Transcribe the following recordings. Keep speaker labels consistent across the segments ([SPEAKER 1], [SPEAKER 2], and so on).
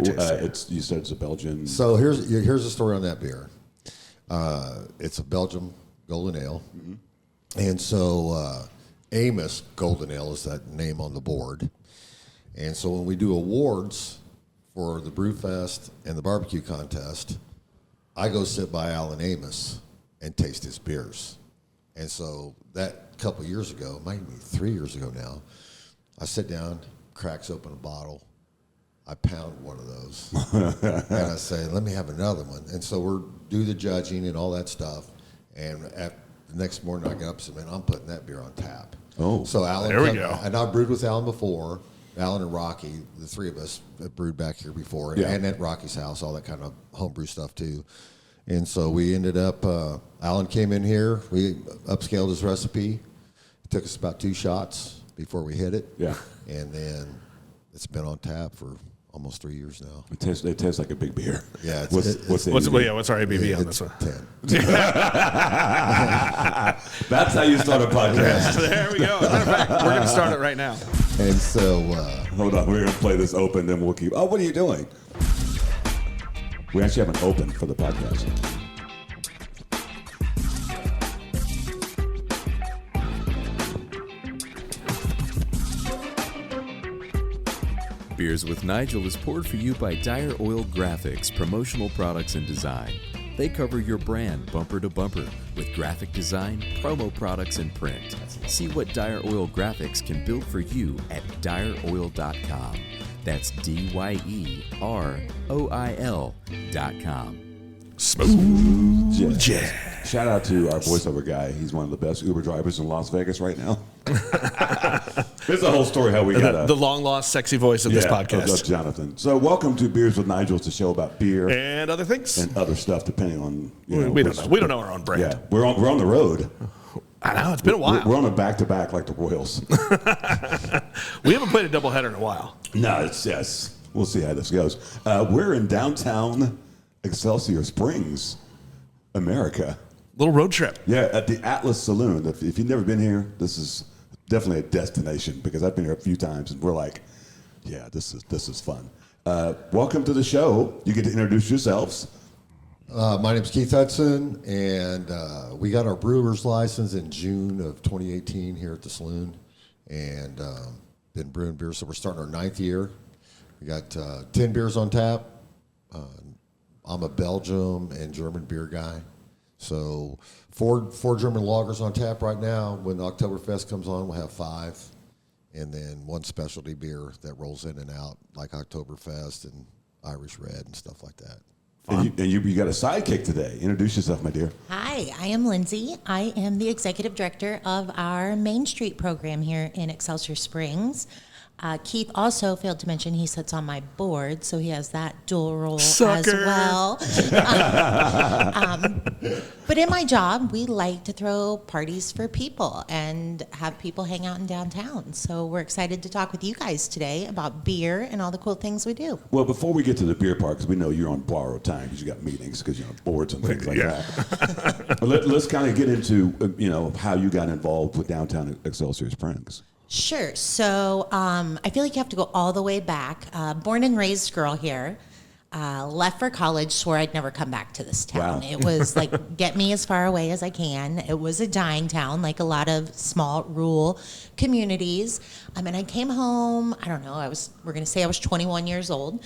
[SPEAKER 1] very tasty.
[SPEAKER 2] You said it's a Belgian.
[SPEAKER 3] So here's the story on that beer. It's a Belgian Golden Ale. Mm-hmm. And so Amos Golden Ale is that name on the board. And so when we do awards for the Brew Fest and the barbecue contest, I go sit by Alan Amos and taste his beers. And so that couple years ago, might be 3 years ago now, I sit down, cracks open a bottle, I pound one of those, and I say, let me have another one. And so we do the judging and all that stuff, and the next morning I get up and say, man, I'm putting that beer on tap.
[SPEAKER 2] Oh,
[SPEAKER 3] so Alan,
[SPEAKER 1] there we go.
[SPEAKER 3] And I brewed with Alan before. Alan and Rocky, the three of us have brewed back here before, and at Rocky's house, all that kind of homebrew stuff too. And so we ended up, Alan came in here, we upscaled his recipe. It took us about 2 shots before we hit it. Yeah. And then it's been on tap for almost 3 years now.
[SPEAKER 2] It tastes like a big beer.
[SPEAKER 3] Yeah.
[SPEAKER 1] What's our ABV on this one?
[SPEAKER 3] 10.
[SPEAKER 2] That's how you start a podcast.
[SPEAKER 1] There we go. As a matter of fact, we're going to start it right now.
[SPEAKER 3] And so...
[SPEAKER 2] hold on. We're going to play this open, then we'll keep... Oh, what are you doing? We actually haven't opened for the podcast.
[SPEAKER 4] Beers with Nigel is poured for you by Dire Oil Graphics, promotional products and design. They cover your brand bumper to bumper with graphic design, promo products, and print. See what Dire Oil Graphics can build for you at direoil.com. That's DYEROIL.com.
[SPEAKER 1] Smooth jazz.
[SPEAKER 2] Shout out to our voiceover guy. He's one of the best Uber drivers in Las Vegas right now. There's a whole story how we got
[SPEAKER 1] the long lost sexy voice of this podcast.
[SPEAKER 2] Of Jonathan. So welcome to Beers with Nigel. It's a show about beer
[SPEAKER 1] and other things
[SPEAKER 2] and other stuff, depending on
[SPEAKER 1] we don't know our own brand.
[SPEAKER 2] Yeah, we're on the road.
[SPEAKER 1] I know it's been a while.
[SPEAKER 2] We're on a back-to-back like the Royals.
[SPEAKER 1] We haven't played a doubleheader in a while.
[SPEAKER 2] No, we'll see how this goes. We're in downtown Excelsior Springs, America.
[SPEAKER 1] Little road trip.
[SPEAKER 2] Yeah, at the Atlas Saloon. If you've never been here, this is definitely a destination because I've been here a few times and we're like, yeah, this is fun. Welcome to the show. You get to introduce yourselves.
[SPEAKER 3] My name's Keith Hudson, and we got our brewer's license in June of 2018 here at the Saloon, and been brewing beer, so we're starting our 9th year. We got 10 beers on tap. I'm a Belgium and German beer guy, so four German lagers on tap right now. When Oktoberfest comes on, we'll have 5, and then 1 specialty beer that rolls in and out, like Oktoberfest and Irish Red and stuff like that.
[SPEAKER 2] And you got a sidekick today. Introduce yourself, my dear.
[SPEAKER 5] Hi, I am Lindsay. I am the executive director of our Main Street program here in Excelsior Springs. Keith also failed to mention he sits on my board, so he has that dual role as well. But in my job, we like to throw parties for people and have people hang out in downtown. So we're excited to talk with you guys today about beer and all the cool things we do.
[SPEAKER 2] Well, before we get to the beer part, because we know you're on borrowed time because you got meetings, because you're on boards and things like that. But let's kind of get into how you got involved with downtown Excelsior Springs.
[SPEAKER 5] Sure. So I feel like you have to go all the way back. Born and raised girl here. Left for college, swore I'd never come back to this town.
[SPEAKER 2] Wow.
[SPEAKER 5] It was like, get me as far away as I can. It was a dying town, like a lot of small rural communities. And I came home, I don't know, we're going to say I was 21 years old.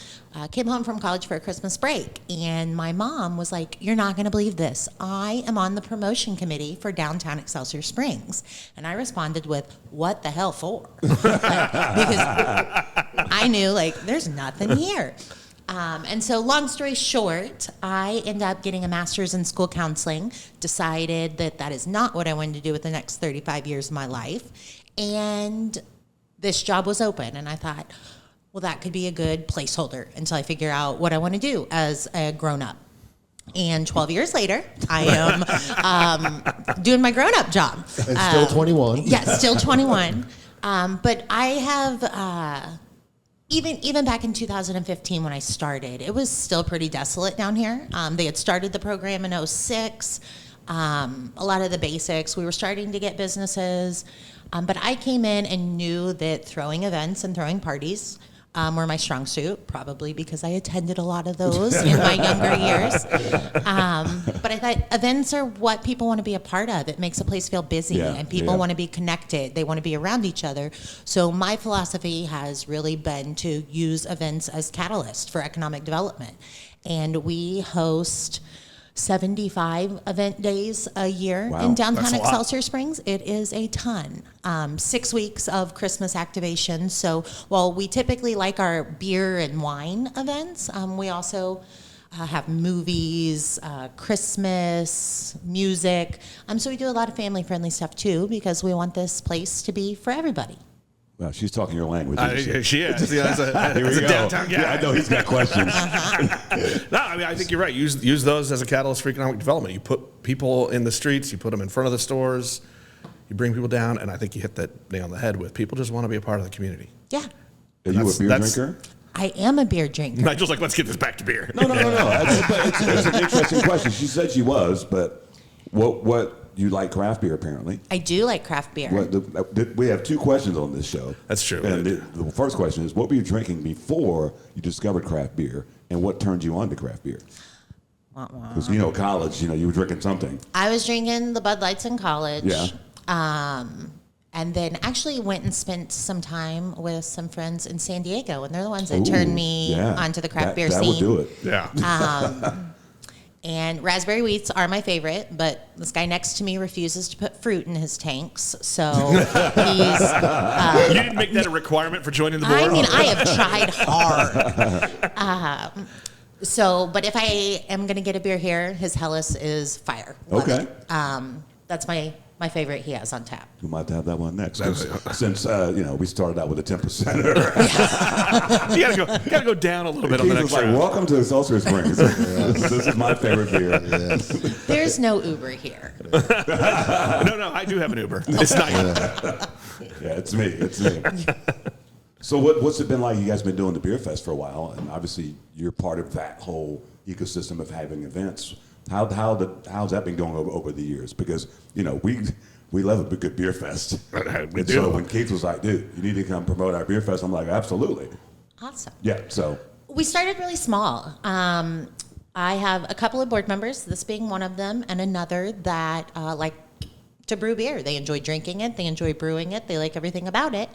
[SPEAKER 5] Came home from college for a Christmas break. And my mom was like, you're not going to believe this. I am on the promotion committee for downtown Excelsior Springs. And I responded with, what the hell for? Because I knew, there's nothing here. And so long story short, I ended up getting a master's in school counseling, decided that is not what I wanted to do with the next 35 years of my life. And this job was open. And I thought, well, that could be a good placeholder until I figure out what I want to do as a grown-up. And 12 years later, I am doing my grown-up job.
[SPEAKER 3] And still 21.
[SPEAKER 5] Yes, still 21. But I have... Even back in 2015 when I started, it was still pretty desolate down here. They had started the program in 2006. A lot of the basics. We were starting to get businesses. But I came in and knew that throwing events and throwing parties were my strong suit, probably because I attended a lot of those in my younger years. But I thought events are what people want to be a part of. It makes a place feel busy, and people want to be connected. They want to be around each other. So my philosophy has really been to use events as catalyst for economic development. And we host 75 event days a year in downtown Excelsior Springs. It is a ton. 6 weeks of Christmas activation. So while we typically like our beer and wine events, we also have movies, Christmas, music. So we do a lot of family-friendly stuff too, because we want this place to be for everybody.
[SPEAKER 2] Well, she's talking your language.
[SPEAKER 1] She is. Yeah, that's a downtown guy.
[SPEAKER 2] Yeah, I know he's got questions.
[SPEAKER 1] No, I mean, I think you're right. Use those as a catalyst for economic development. You put people in the streets, you put them in front of the stores, you bring people down, and I think you hit that nail on the head with people just want to be a part of the community.
[SPEAKER 5] Yeah.
[SPEAKER 2] Are you a beer drinker?
[SPEAKER 5] I am a beer drinker.
[SPEAKER 1] Nigel's like, let's get this back to beer.
[SPEAKER 2] No. It's an interesting question. She said she was, but what you like craft beer apparently.
[SPEAKER 5] I do like craft beer.
[SPEAKER 2] We have 2 questions on this show.
[SPEAKER 1] That's true.
[SPEAKER 2] And the first question is, what were you drinking before you discovered craft beer, and what turned you on to craft beer? Because college, you were drinking something.
[SPEAKER 5] I was drinking the Bud Lights in college.
[SPEAKER 2] Yeah.
[SPEAKER 5] And then actually went and spent some time with some friends in San Diego, and they're the ones that turned me onto the craft beer scene.
[SPEAKER 2] That will do it.
[SPEAKER 1] Yeah.
[SPEAKER 5] And raspberry wheats are my favorite, but this guy next to me refuses to put fruit in his tanks, so he's...
[SPEAKER 1] you didn't make that a requirement for joining the board?
[SPEAKER 5] I mean, I have tried hard. But if I am going to get a beer here, his Helles is fire. Love
[SPEAKER 2] Okay.
[SPEAKER 5] it. That's my favorite he has on tap.
[SPEAKER 2] We might have that one next. Since we started out with a 10%.
[SPEAKER 1] You gotta go down a little bit on the next round.
[SPEAKER 2] Welcome to Excelsior Springs. This is my favorite beer.
[SPEAKER 3] Yes.
[SPEAKER 5] There's no Uber here.
[SPEAKER 1] No, I do have an Uber. It's not.
[SPEAKER 2] Yeah, it's me. So what's it been like? You guys been doing the beer fest for a while, and obviously you're part of that whole ecosystem of having events. How's that been going over the years? Because we love a good beer fest.
[SPEAKER 1] We do.
[SPEAKER 2] So when Keith was like, "Dude, you need to come promote our beer fest," I'm like, "Absolutely."
[SPEAKER 5] Awesome.
[SPEAKER 2] Yeah. So
[SPEAKER 5] we started really small. I have a couple of board members, this being one of them, and another that like to brew beer. They enjoy drinking it. They enjoy brewing it. They like everything about it.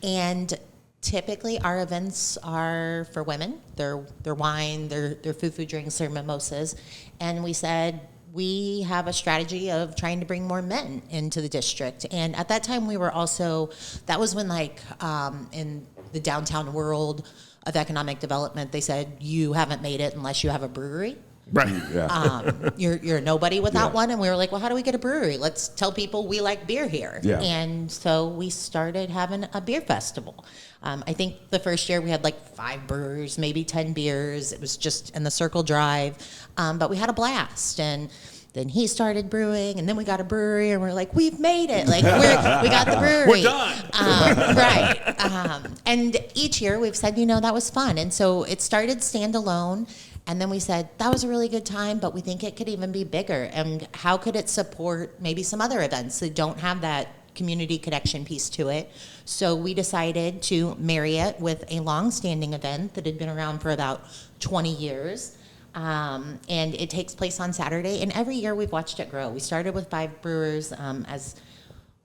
[SPEAKER 5] And typically, our events are for women. They're wine, they're food drinks, they're mimosas. And we said, we have a strategy of trying to bring more men into the district. And at that time, we were also, that was when in the downtown world of economic development, they said, you haven't made it unless you have a brewery.
[SPEAKER 1] Right.
[SPEAKER 2] yeah.
[SPEAKER 5] You're nobody without one. And we were like, well, how do we get a brewery? Let's tell people we like beer here.
[SPEAKER 2] Yeah.
[SPEAKER 5] And so we started having a beer festival. I think the first year we had like 5 brewers, maybe 10 beers. It was just in the Circle Drive. But we had a blast. And then he started brewing, and then we got a brewery, and we're like, we've made it. Like, we got the brewery.
[SPEAKER 1] We're done.
[SPEAKER 5] Right. And each year we've said, that was fun. And so it started standalone. And then we said, that was a really good time, but we think it could even be bigger. And how could it support maybe some other events that don't have that community connection piece to it? So we decided to marry it with a long-standing event that had been around for about 20 years. And it takes place on Saturday. And every year we've watched it grow. We started with 5 brewers. As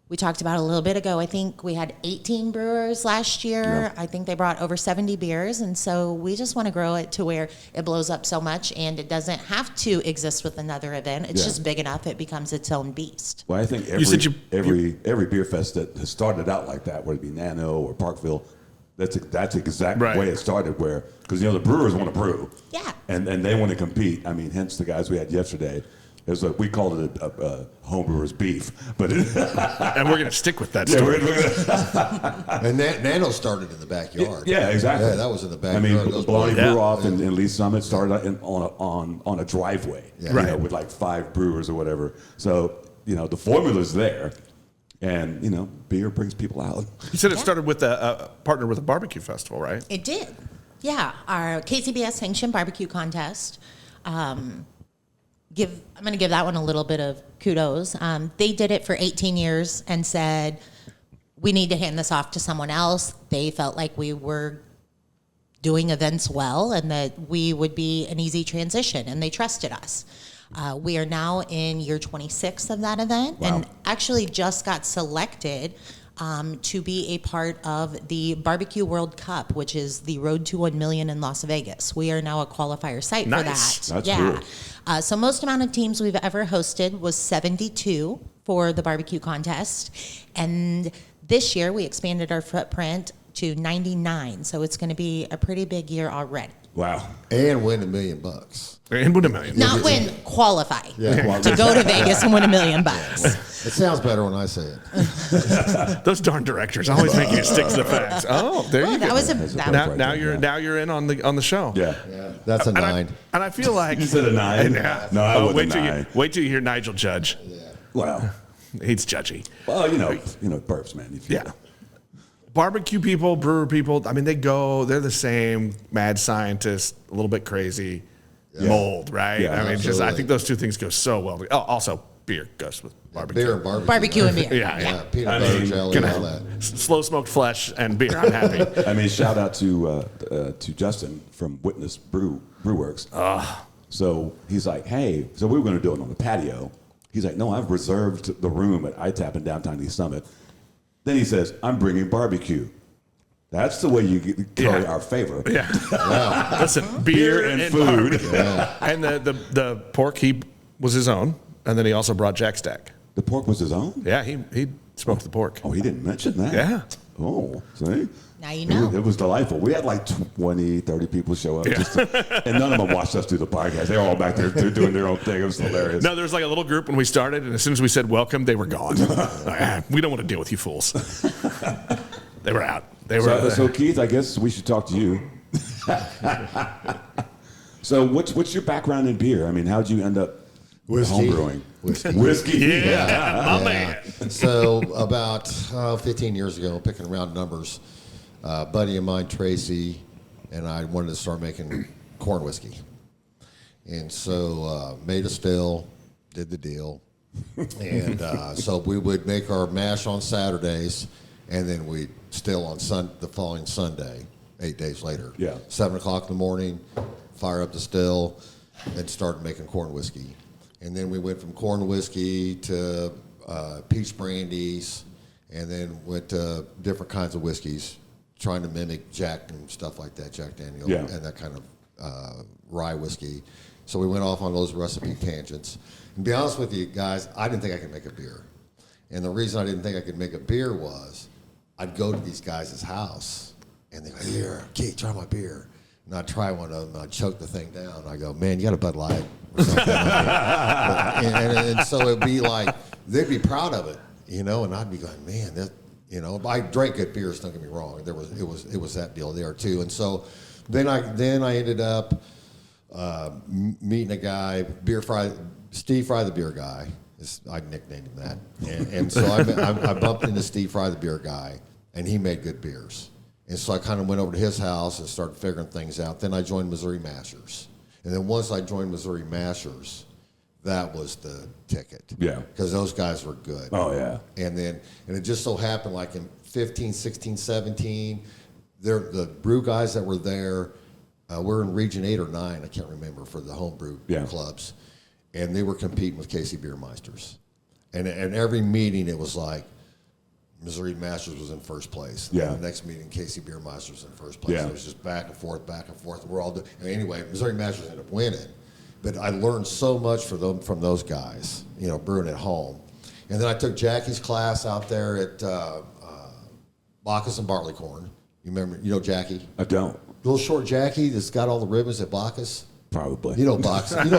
[SPEAKER 5] we talked about a little bit ago, I think we had 18 brewers last year.
[SPEAKER 2] Yeah.
[SPEAKER 5] I think they brought over 70 beers. And so we just want to grow it to where it blows up so much and it doesn't have to exist with another event. It's just big enough it becomes its own beast.
[SPEAKER 2] Well, I think every beer fest that has started out like that, whether it be Nano or Parkville, that's the exact way it started. Because the brewers want to brew, and they want to compete. I mean, hence the guys we had yesterday. It was we called it a homebrewers beef, but
[SPEAKER 1] and we're going to stick with that story.
[SPEAKER 3] And Nano started in the backyard.
[SPEAKER 2] Yeah, exactly.
[SPEAKER 3] Yeah, that was in the backyard.
[SPEAKER 2] I mean, Bologna Brew Off and Lee Summit started on a driveway, with like 5 brewers or whatever. So the formula's there. And, beer brings people out. You
[SPEAKER 1] said it started with a partner with a barbecue festival, right?
[SPEAKER 5] It did. Yeah. Our KCBS sanctioned barbecue contest. I'm going to give that one a little bit of kudos. They did it for 18 years and said, we need to hand this off to someone else. They felt like we were doing events well and that we would be an easy transition, and they trusted us. We are now in year 26 of that event, and actually just got selected to be a part of the Barbecue World Cup, which is the Road to 1 Million in Las Vegas. We are now a qualifier site for
[SPEAKER 1] Nice.
[SPEAKER 5] that.
[SPEAKER 2] That's cool.
[SPEAKER 5] So most amount of teams we've ever hosted was 72 for the barbecue contest, and this year we expanded our footprint to 99. So it's going to be a pretty big year already.
[SPEAKER 2] Wow.
[SPEAKER 3] And win $1 million.
[SPEAKER 1] And win $1 million.
[SPEAKER 5] Not win, qualify
[SPEAKER 3] Yeah.
[SPEAKER 5] to go to Vegas and win $1 million.
[SPEAKER 3] It sounds better when I say it.
[SPEAKER 1] Those darn directors always make you stick to the facts. Oh, there you go.
[SPEAKER 5] That was a
[SPEAKER 2] That's a
[SPEAKER 5] that,
[SPEAKER 2] better
[SPEAKER 1] now
[SPEAKER 2] right there,
[SPEAKER 1] you're in on the show.
[SPEAKER 2] Yeah.
[SPEAKER 3] That's a
[SPEAKER 1] And
[SPEAKER 3] 9.
[SPEAKER 1] I feel like
[SPEAKER 2] You said a 9?
[SPEAKER 1] Yeah.
[SPEAKER 2] No, I wouldn't
[SPEAKER 1] wait till
[SPEAKER 2] 9.
[SPEAKER 1] wait till you hear Nigel judge.
[SPEAKER 2] Well,
[SPEAKER 1] He's judgy.
[SPEAKER 2] burps, man.
[SPEAKER 1] Yeah. Barbecue people, brewer people, I mean, they're the same mad scientist, a little bit crazy, mold, right?
[SPEAKER 2] Yeah,
[SPEAKER 1] I mean, I
[SPEAKER 3] absolutely.
[SPEAKER 1] think those two things go so well. Oh, also beer goes with barbecue.
[SPEAKER 3] Beer and barbecue.
[SPEAKER 5] barbecue and beer.
[SPEAKER 1] Yeah, yeah.
[SPEAKER 3] Yeah, peanut
[SPEAKER 2] I
[SPEAKER 3] butter
[SPEAKER 2] mean,
[SPEAKER 3] jelly,
[SPEAKER 1] Gonna
[SPEAKER 3] all that.
[SPEAKER 1] slow smoked flesh and beer. I'm happy.
[SPEAKER 2] I mean, shout out to Justin from Witness Brewworks. So he's like, hey, so we were going to do it on the patio. He's like, no, I've reserved the room at ITAP in downtown East Summit. Then he says, I'm bringing barbecue. That's the way you carry our favor.
[SPEAKER 1] Yeah. Listen, beer
[SPEAKER 2] and
[SPEAKER 1] and
[SPEAKER 2] food.
[SPEAKER 1] barbecue. And the pork, he was his own. And then he also brought Jack Stack.
[SPEAKER 2] The pork was his own?
[SPEAKER 1] Yeah, he smoked the pork.
[SPEAKER 2] Oh, he didn't mention that.
[SPEAKER 1] Yeah.
[SPEAKER 2] Oh, see?
[SPEAKER 5] Now you know.
[SPEAKER 2] It was delightful. We had like 20, 30 people show up.
[SPEAKER 1] Yeah.
[SPEAKER 2] And none of them watched us do the podcast. They were all back there doing their own thing. It was hilarious.
[SPEAKER 1] No, there was like a little group when we started, and as soon as we said welcome, they were gone. We don't want to deal with you fools. They were out. They were.
[SPEAKER 2] So Keith, I guess we should talk to you. So what's your background in beer? I mean, how'd you end up
[SPEAKER 3] Whiskey.
[SPEAKER 2] homebrewing?
[SPEAKER 3] Whiskey.
[SPEAKER 2] Whiskey.
[SPEAKER 1] yeah, my man.
[SPEAKER 3] So about 15 years ago, picking around numbers, a buddy of mine, Tracy, and I wanted to start making corn whiskey. And so made a still, did the deal. And so we would make our mash on Saturdays, and then we'd still on the following Sunday, 8 days later.
[SPEAKER 2] Yeah.
[SPEAKER 3] 7 o'clock in the morning, fire up the still, and started making corn whiskey. And then we went from corn whiskey to peach brandies, and then went to different kinds of whiskeys, trying to mimic Jack and stuff like that, Jack Daniel,
[SPEAKER 2] Yeah.
[SPEAKER 3] and that kind of rye whiskey. So we went off on those recipe tangents. And to be honest with you guys, I didn't think I could make a beer. And the reason I didn't think I could make a beer was I'd go to these guys' house, and they go, here, Keith, try my beer. And I'd try one of them, and I'd choke the thing down. I go, man, you got a Bud Light or something like that. And so it'd be like, they'd be proud of it, and I'd be going, man, that, I drank good beers, don't get me wrong. It was that deal there too. And so then I ended up meeting a guy, Steve Fry the beer guy. I nicknamed him that. And so I bumped into Steve Fry the beer guy, and he made good beers. And so I kind of went over to his house and started figuring things out. Then I joined Missouri Mashers. And then once I joined Missouri Mashers, that was the ticket.
[SPEAKER 2] Yeah.
[SPEAKER 3] Because those guys were good.
[SPEAKER 2] Oh, yeah.
[SPEAKER 3] And it just so happened, like in 15, 16, 17, the brew guys that were there were in Region 8 or 9, I can't remember, for the homebrew clubs. And they were competing with Casey Beermeisters. And every meeting, it was like, Missouri Masters was in first place. And
[SPEAKER 2] Yeah.
[SPEAKER 3] the next meeting, Casey Beermeisters was in first place.
[SPEAKER 2] Yeah.
[SPEAKER 3] It was just back and forth, back and forth. We're all doing. Anyway, Missouri Masters ended up winning. But I learned so much from those guys, brewing at home. And then I took Jackie's class out there at Bacchus and Barleycorn. You remember, Jackie?
[SPEAKER 2] I don't.
[SPEAKER 3] Little short Jackie that's got all the ribbons at Bacchus.
[SPEAKER 2] Probably.
[SPEAKER 3] Bacchus and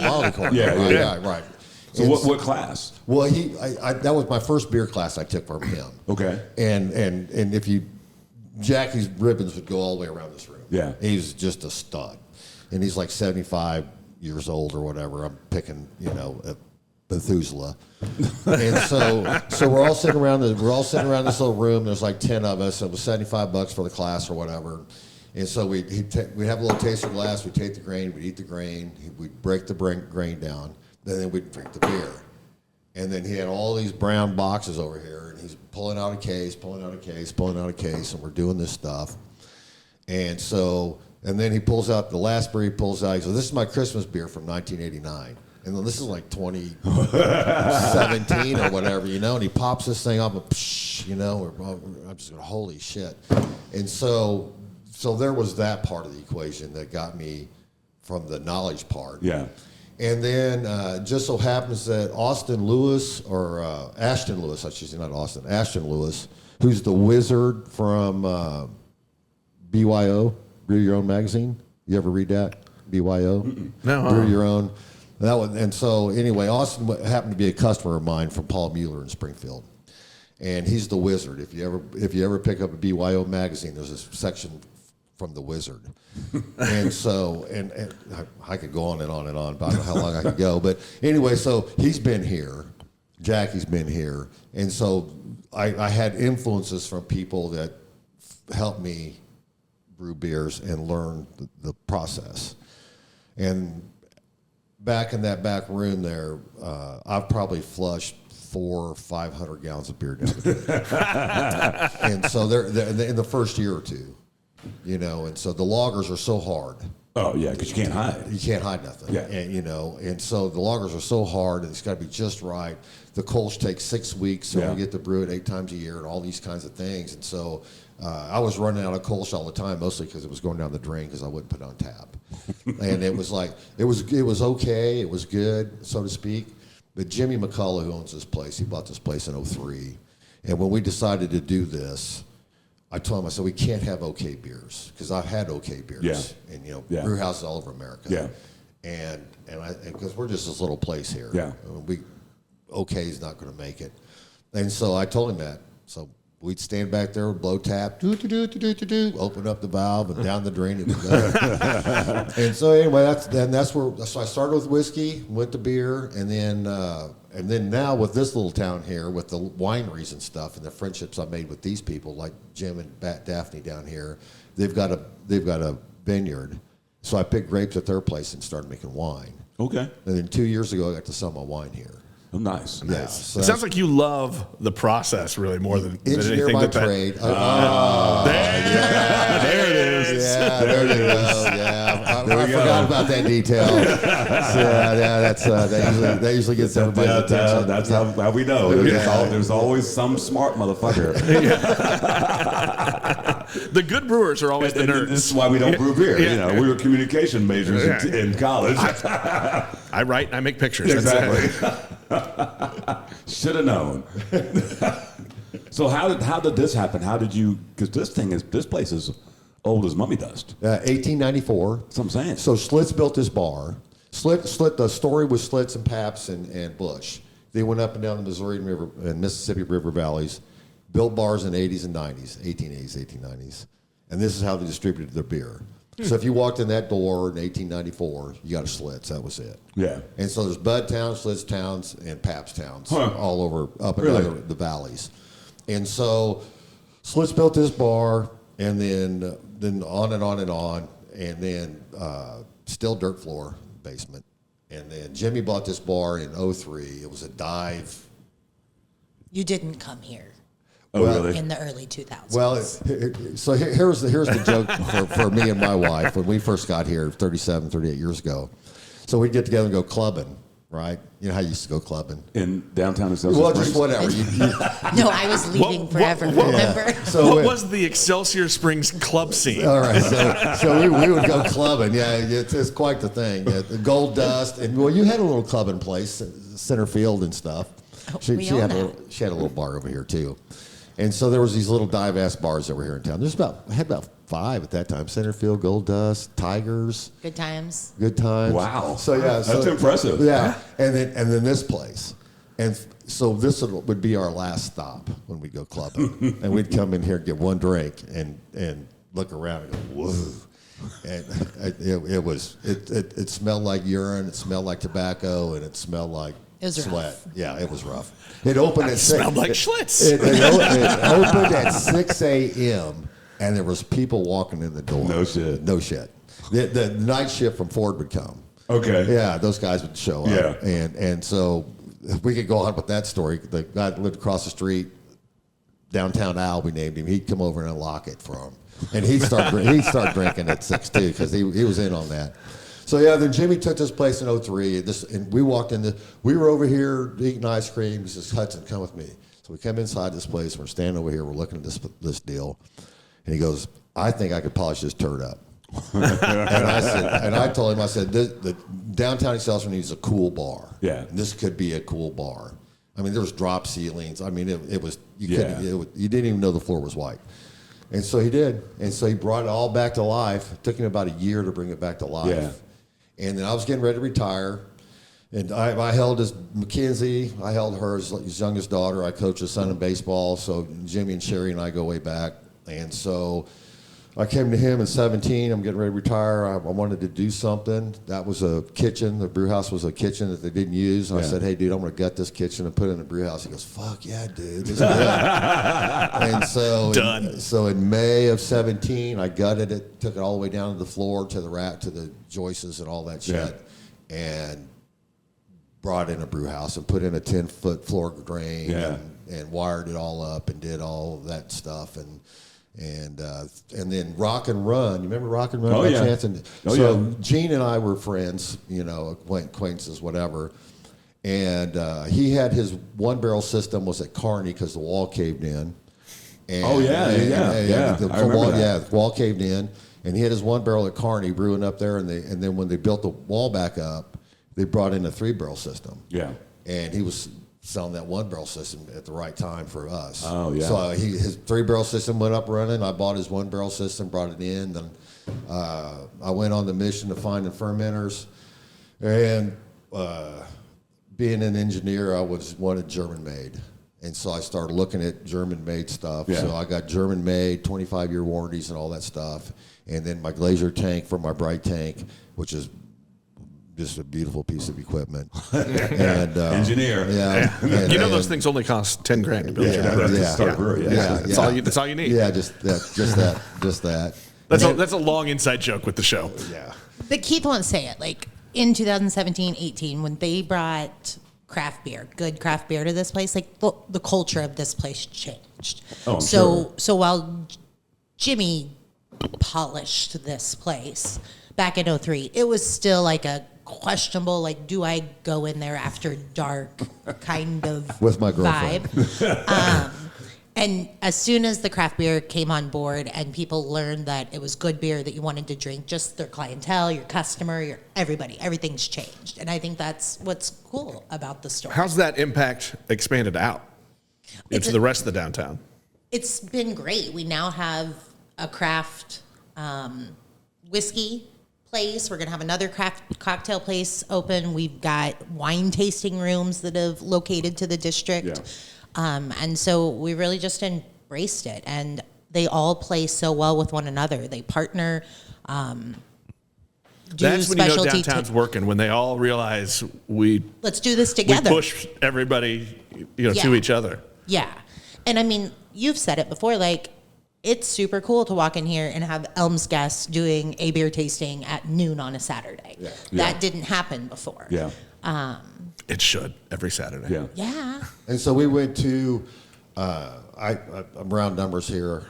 [SPEAKER 3] Barleycorn.
[SPEAKER 2] Yeah,
[SPEAKER 3] right?
[SPEAKER 2] yeah.
[SPEAKER 3] Right.
[SPEAKER 2] So
[SPEAKER 3] And
[SPEAKER 2] what class?
[SPEAKER 3] Well, that was my first beer class I took from him.
[SPEAKER 2] Okay.
[SPEAKER 3] And if Jackie's ribbons would go all the way around this room.
[SPEAKER 2] Yeah.
[SPEAKER 3] He's just a stud. And he's like 75 years old or whatever. I'm picking, a Methuselah. And so we're all sitting around this little room. There's like 10 of us. It was $75 for the class or whatever. And so we'd have a little taster glass. We'd take the grain. We'd eat the grain. We'd break the grain down. Then we'd drink the beer. And then he had all these brown boxes over here, and he's pulling out a case, and we're doing this stuff. And so, and then he pulls out the last beer he pulls out. He says, "This is my Christmas beer from 1989." And then this is like 2017 or whatever, you know. And he pops this thing up, and psh, you know. I'm just going, holy shit. And so there was that part of the equation that got me from the knowledge part.
[SPEAKER 2] Yeah.
[SPEAKER 3] And then just so happens that Ashton Lewis, I should say, not Austin, Ashton Lewis, who's the wizard from BYO, Brew Your Own magazine. You ever read that? BYO?
[SPEAKER 1] No.
[SPEAKER 3] Brew Your Own. That one. And so anyway, Austin happened to be a customer of mine from Paul Mueller in Springfield. And he's the wizard. If you ever pick up a BYO magazine, there's a section from the wizard. And so, and I could go on and on and on about how long I could go. But anyway, so he's been here. Jackie's been here. And so I had influences from people that helped me brew beers and learn the process. And back in that back room there, I've probably flushed 400 or 500 gallons of beer down the drain. And so they're in the first year or two, you know, and so the lagers are so hard.
[SPEAKER 2] Oh, yeah, because you can't hide.
[SPEAKER 3] You can't hide nothing.
[SPEAKER 2] Yeah.
[SPEAKER 3] And, you know, and so the lagers are so hard, and it's got to be just right. The Kolsch takes 6 weeks, so we get to brew it 8 times a year and all these kinds of things. And so I was running out of Kolsch all the time, mostly because it was going down the drain because I wouldn't put it on tap. And it was like, it was okay, it was good, so to speak. But Jimmy McCullough, who owns this place, he bought this place in 2003. And when we decided to do this, I told him, I said, we can't have okay beers, because I've had okay beers.
[SPEAKER 2] Yeah.
[SPEAKER 3] And, you know,
[SPEAKER 2] Yeah.
[SPEAKER 3] brew houses all over America.
[SPEAKER 2] Yeah.
[SPEAKER 3] And because we're just this little place here.
[SPEAKER 2] Yeah.
[SPEAKER 3] Okay is not going to make it. And so I told him that. So we'd stand back there, blow tap, open up the valve, and down the drain it would go. And so anyway, that's where. So I started with whiskey, went to beer, and then now with this little town here, with the wineries and stuff, and the friendships I made with these people, like Jim and Daphne down here, they've got a vineyard. So I picked grapes at their place and started making wine.
[SPEAKER 2] Okay.
[SPEAKER 3] And then 2 years ago, I got to sell my wine here.
[SPEAKER 2] Oh, nice.
[SPEAKER 3] Yeah,
[SPEAKER 2] Nice.
[SPEAKER 3] so
[SPEAKER 1] It sounds like you love the process really more than
[SPEAKER 3] engineer
[SPEAKER 1] anything
[SPEAKER 3] by
[SPEAKER 1] that
[SPEAKER 3] trade.
[SPEAKER 1] There it is.
[SPEAKER 3] Yeah, there you go. Yeah, I forgot about that detail. That usually gets everybody's attention.
[SPEAKER 2] That's how we know. There's always some smart motherfucker.
[SPEAKER 1] The good brewers are always the nerds.
[SPEAKER 2] This is why we don't brew beer.
[SPEAKER 1] Yeah.
[SPEAKER 2] You know, we were communication majors in college.
[SPEAKER 1] I write and I make pictures.
[SPEAKER 2] Exactly. Should have known. So how did this happen? How did you? Because this place is old as mummy dust.
[SPEAKER 3] 1894.
[SPEAKER 2] That's what I'm saying.
[SPEAKER 3] So Schlitz built this bar. The story was Schlitz and Pabst and Busch. They went up and down the Missouri River and Mississippi River valleys, built bars in the 80s and 90s, 1880s, 1890s. And this is how they distributed their beer. So if you walked in that door in 1894, you got a Schlitz. That was it.
[SPEAKER 2] Yeah.
[SPEAKER 3] And so there's Bud Towns, Schlitz Towns, and Pabst Towns all over up and
[SPEAKER 2] Really?
[SPEAKER 3] down the valleys. And so Schlitz built this bar, and then on and on and on, and then still dirt floor basement. And then Jimmy bought this bar in 2003. It was a dive.
[SPEAKER 5] You didn't come here
[SPEAKER 2] Oh, really?
[SPEAKER 5] in the early 2000s.
[SPEAKER 3] Well, so here's the joke for me and my wife when we first got here 38 years ago. So we'd get together and go clubbing, right? You know how you used to go clubbing?
[SPEAKER 2] In downtown Excelsior
[SPEAKER 3] Well,
[SPEAKER 2] Springs?
[SPEAKER 3] just whatever.
[SPEAKER 5] no, I was leaving forever,
[SPEAKER 1] what-
[SPEAKER 5] remember?
[SPEAKER 3] So
[SPEAKER 1] What was the Excelsior Springs club scene?
[SPEAKER 3] all right, so we would go clubbing. Yeah, it's quite the thing. The Gold Dust, and well, you had a little clubbing place, center field and stuff.
[SPEAKER 5] We own
[SPEAKER 3] had
[SPEAKER 5] that.
[SPEAKER 3] she had a little bar over here too, and so there was these little dive-ass bars that were here in town. I had about 5 at that time: Centerfield, Gold Dust, Tigers,
[SPEAKER 5] Good times.
[SPEAKER 3] Good Times.
[SPEAKER 2] Wow.
[SPEAKER 3] So yeah,
[SPEAKER 2] That's impressive.
[SPEAKER 3] Yeah, and then this place, and so this would be our last stop when we go clubbing, and we'd come in here and get one drink and look around and go whoa, and it smelled like urine, it smelled like tobacco, and it smelled like
[SPEAKER 5] It was
[SPEAKER 3] sweat.
[SPEAKER 5] rough.
[SPEAKER 3] Yeah, it was rough. It opened at
[SPEAKER 1] Smelled like Schlitz.
[SPEAKER 3] It opened at 6 a.m. and there was people walking in the door.
[SPEAKER 2] No shit.
[SPEAKER 3] No shit. The night shift from Ford would come.
[SPEAKER 2] Okay.
[SPEAKER 3] Yeah, those guys would show up.
[SPEAKER 2] Yeah.
[SPEAKER 3] And so we could go on with that story. The guy that lived across the street, downtown Al, we named him. He'd come over and unlock it for him. And he'd start drinking at 6 too, because he was in on that. So yeah, then Jimmy took this place in 03. And we walked in. We were over here eating ice cream. He says, "Hudson, come with me." So we come inside this place. We're standing over here. We're looking at this deal, and he goes, "I think I could polish this turd up." and I told him, I said, the downtown Excelsior needs a cool bar.
[SPEAKER 2] Yeah.
[SPEAKER 3] And this could be a cool bar. I mean, there was drop ceilings. I mean, it was you didn't even know the floor was white. And so he did. And so he brought it all back to life. It took him about a year to bring it back to life.
[SPEAKER 2] Yeah.
[SPEAKER 3] And then I was getting ready to retire. And I held his Mackenzie. I held her, his youngest daughter. I coached his son in baseball. So Jimmy and Sherry and I go way back. And so I came to him in 17. I'm getting ready to retire. I wanted to do something. That was a kitchen. The brew house was a kitchen that they didn't use. And I said, "Hey, dude, I'm going to gut this kitchen and put it in a brew house." He goes, "Fuck yeah, dude. It's good." And so in May of 17, I gutted it, took it all the way down to the floor, to the rack, to the joists and all that shit, and brought in a brew house and put in a 10-foot floor drain and wired it all up and did all of that stuff. And then Rock and Run. You remember Rock and Run?
[SPEAKER 2] Oh,
[SPEAKER 3] by
[SPEAKER 2] yeah.
[SPEAKER 3] chance? So Gene and I were friends, acquaintances, whatever. And he had his one-barrel system was at Kearney because the wall caved in. And, the wall caved in. And he had his one barrel at Kearney brewing up there. And then when they built the wall back up, they brought in a 3-barrel system. Yeah. And he was selling that 1-barrel system at the right time for us. Oh, yeah. So his 3-barrel system went up running. I bought his 1-barrel system, brought it in. Then I went on the mission to find the fermenters. And being an engineer, I wanted German-made. And so I started looking at German-made stuff. Yeah. So I got German-made, 25-year warranties and all that stuff. And then my glazier tank for my bright tank, which is just a beautiful piece of equipment. And
[SPEAKER 2] engineer.
[SPEAKER 1] Yeah. Those things only cost $10,000 to build.
[SPEAKER 2] Start a brewery.
[SPEAKER 1] That's all you need.
[SPEAKER 3] Yeah, just that.
[SPEAKER 1] That's a long inside joke with the show.
[SPEAKER 3] Yeah.
[SPEAKER 5] But Keith won't say it. Like in 2017-18, when they brought craft beer, good craft beer to this place, like the culture of this place changed.
[SPEAKER 2] Oh, sure.
[SPEAKER 5] So while Jimmy polished this place back in 03, it was still like a questionable, like, do I go in there after dark kind of
[SPEAKER 3] with my girlfriend
[SPEAKER 5] vibe. And as soon as the craft beer came on board and people learned that it was good beer that you wanted to drink, just their clientele, your customer, everything's changed. And I think that's what's cool about the store.
[SPEAKER 1] How's that impact expanded out into the rest of the downtown?
[SPEAKER 5] It's been great. We now have a craft whiskey place. We're going to have another craft cocktail place open. We've got wine tasting rooms that have located to the district. Yeah. And so we really just embraced it. And they all play so well with one another. They partner,
[SPEAKER 1] That's when you know downtown's working, when they all realize
[SPEAKER 5] let's do this together.
[SPEAKER 1] We push everybody to each other.
[SPEAKER 5] Yeah. And I mean, you've said it before, like, it's super cool to walk in here and have Elm's guests doing a beer tasting at noon on a Saturday. Yeah. That didn't happen before. Yeah.
[SPEAKER 1] It should every Saturday.
[SPEAKER 2] Yeah.
[SPEAKER 5] Yeah.
[SPEAKER 3] And so we went to, I'm round numbers here.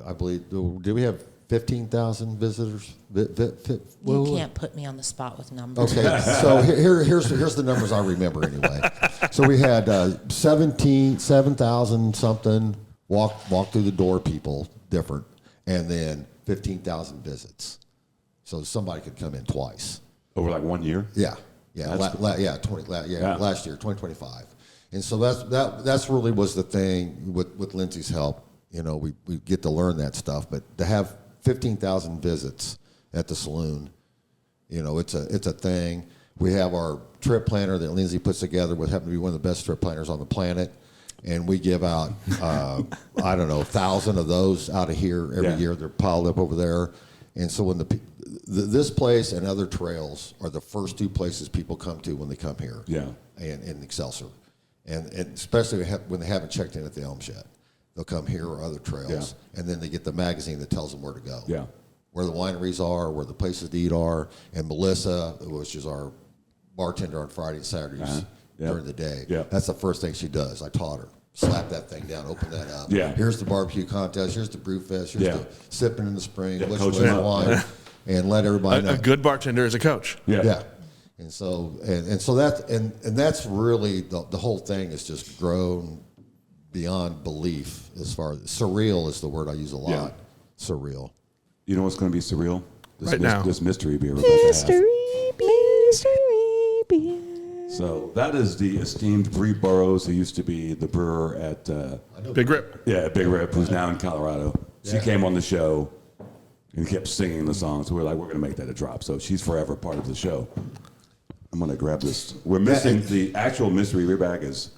[SPEAKER 3] I believe, did we have 15,000 visitors?
[SPEAKER 5] You can't put me on the spot with numbers.
[SPEAKER 3] Okay, so here's the numbers I remember anyway. So we had 7,000 something walk through the door people, different, and then 15,000 visits. So somebody could come in twice.
[SPEAKER 2] Over like 1 year?
[SPEAKER 3] Yeah. Yeah, last year, 2025. And so that's really was the thing with Lindsay's help. We get to learn that stuff, but to have 15,000 visits at the saloon, it's a thing. We have our trip planner that Lindsay puts together. We happen to be one of the best trip planners on the planet, and we give out 1,000 of those out of here every year. They're piled up over there, and so when this place and other trails are the first two places people come to when they come here. Yeah, and in Excelsior, and especially when they haven't checked in at the Elms yet, they'll come here or other trails, and then they get the magazine that tells them where to go. Yeah, where the wineries are, where the places to eat are, and Melissa, which is our bartender on Friday and Saturdays during the day. Yeah, that's the first thing she does. I taught her. slap that thing down, open that up.
[SPEAKER 2] Yeah.
[SPEAKER 3] Here's the barbecue contest. Here's the brew fest. Here's
[SPEAKER 2] Yeah.
[SPEAKER 3] the sipping in the spring.
[SPEAKER 2] Yeah,
[SPEAKER 3] Which
[SPEAKER 2] coach
[SPEAKER 3] way
[SPEAKER 2] them
[SPEAKER 3] the
[SPEAKER 2] up.
[SPEAKER 3] wine, and let everybody know.
[SPEAKER 1] A good bartender is a coach.
[SPEAKER 3] Yeah. And so that's really the whole thing is just grown beyond belief as far as surreal is the word I use a lot.
[SPEAKER 2] Yeah.
[SPEAKER 3] Surreal.
[SPEAKER 2] You know what's going to be surreal?
[SPEAKER 1] Right now.
[SPEAKER 2] This mystery beer we're about to have. So that is the esteemed Bree Burrows, who used to be the brewer at
[SPEAKER 1] Big Rip.
[SPEAKER 2] Big Rip, who's now in Colorado. She came on the show and kept singing the song. So we're like, we're going to make that a drop. So she's forever part of the show. I'm going to grab this. We're missing the actual mystery beer bag is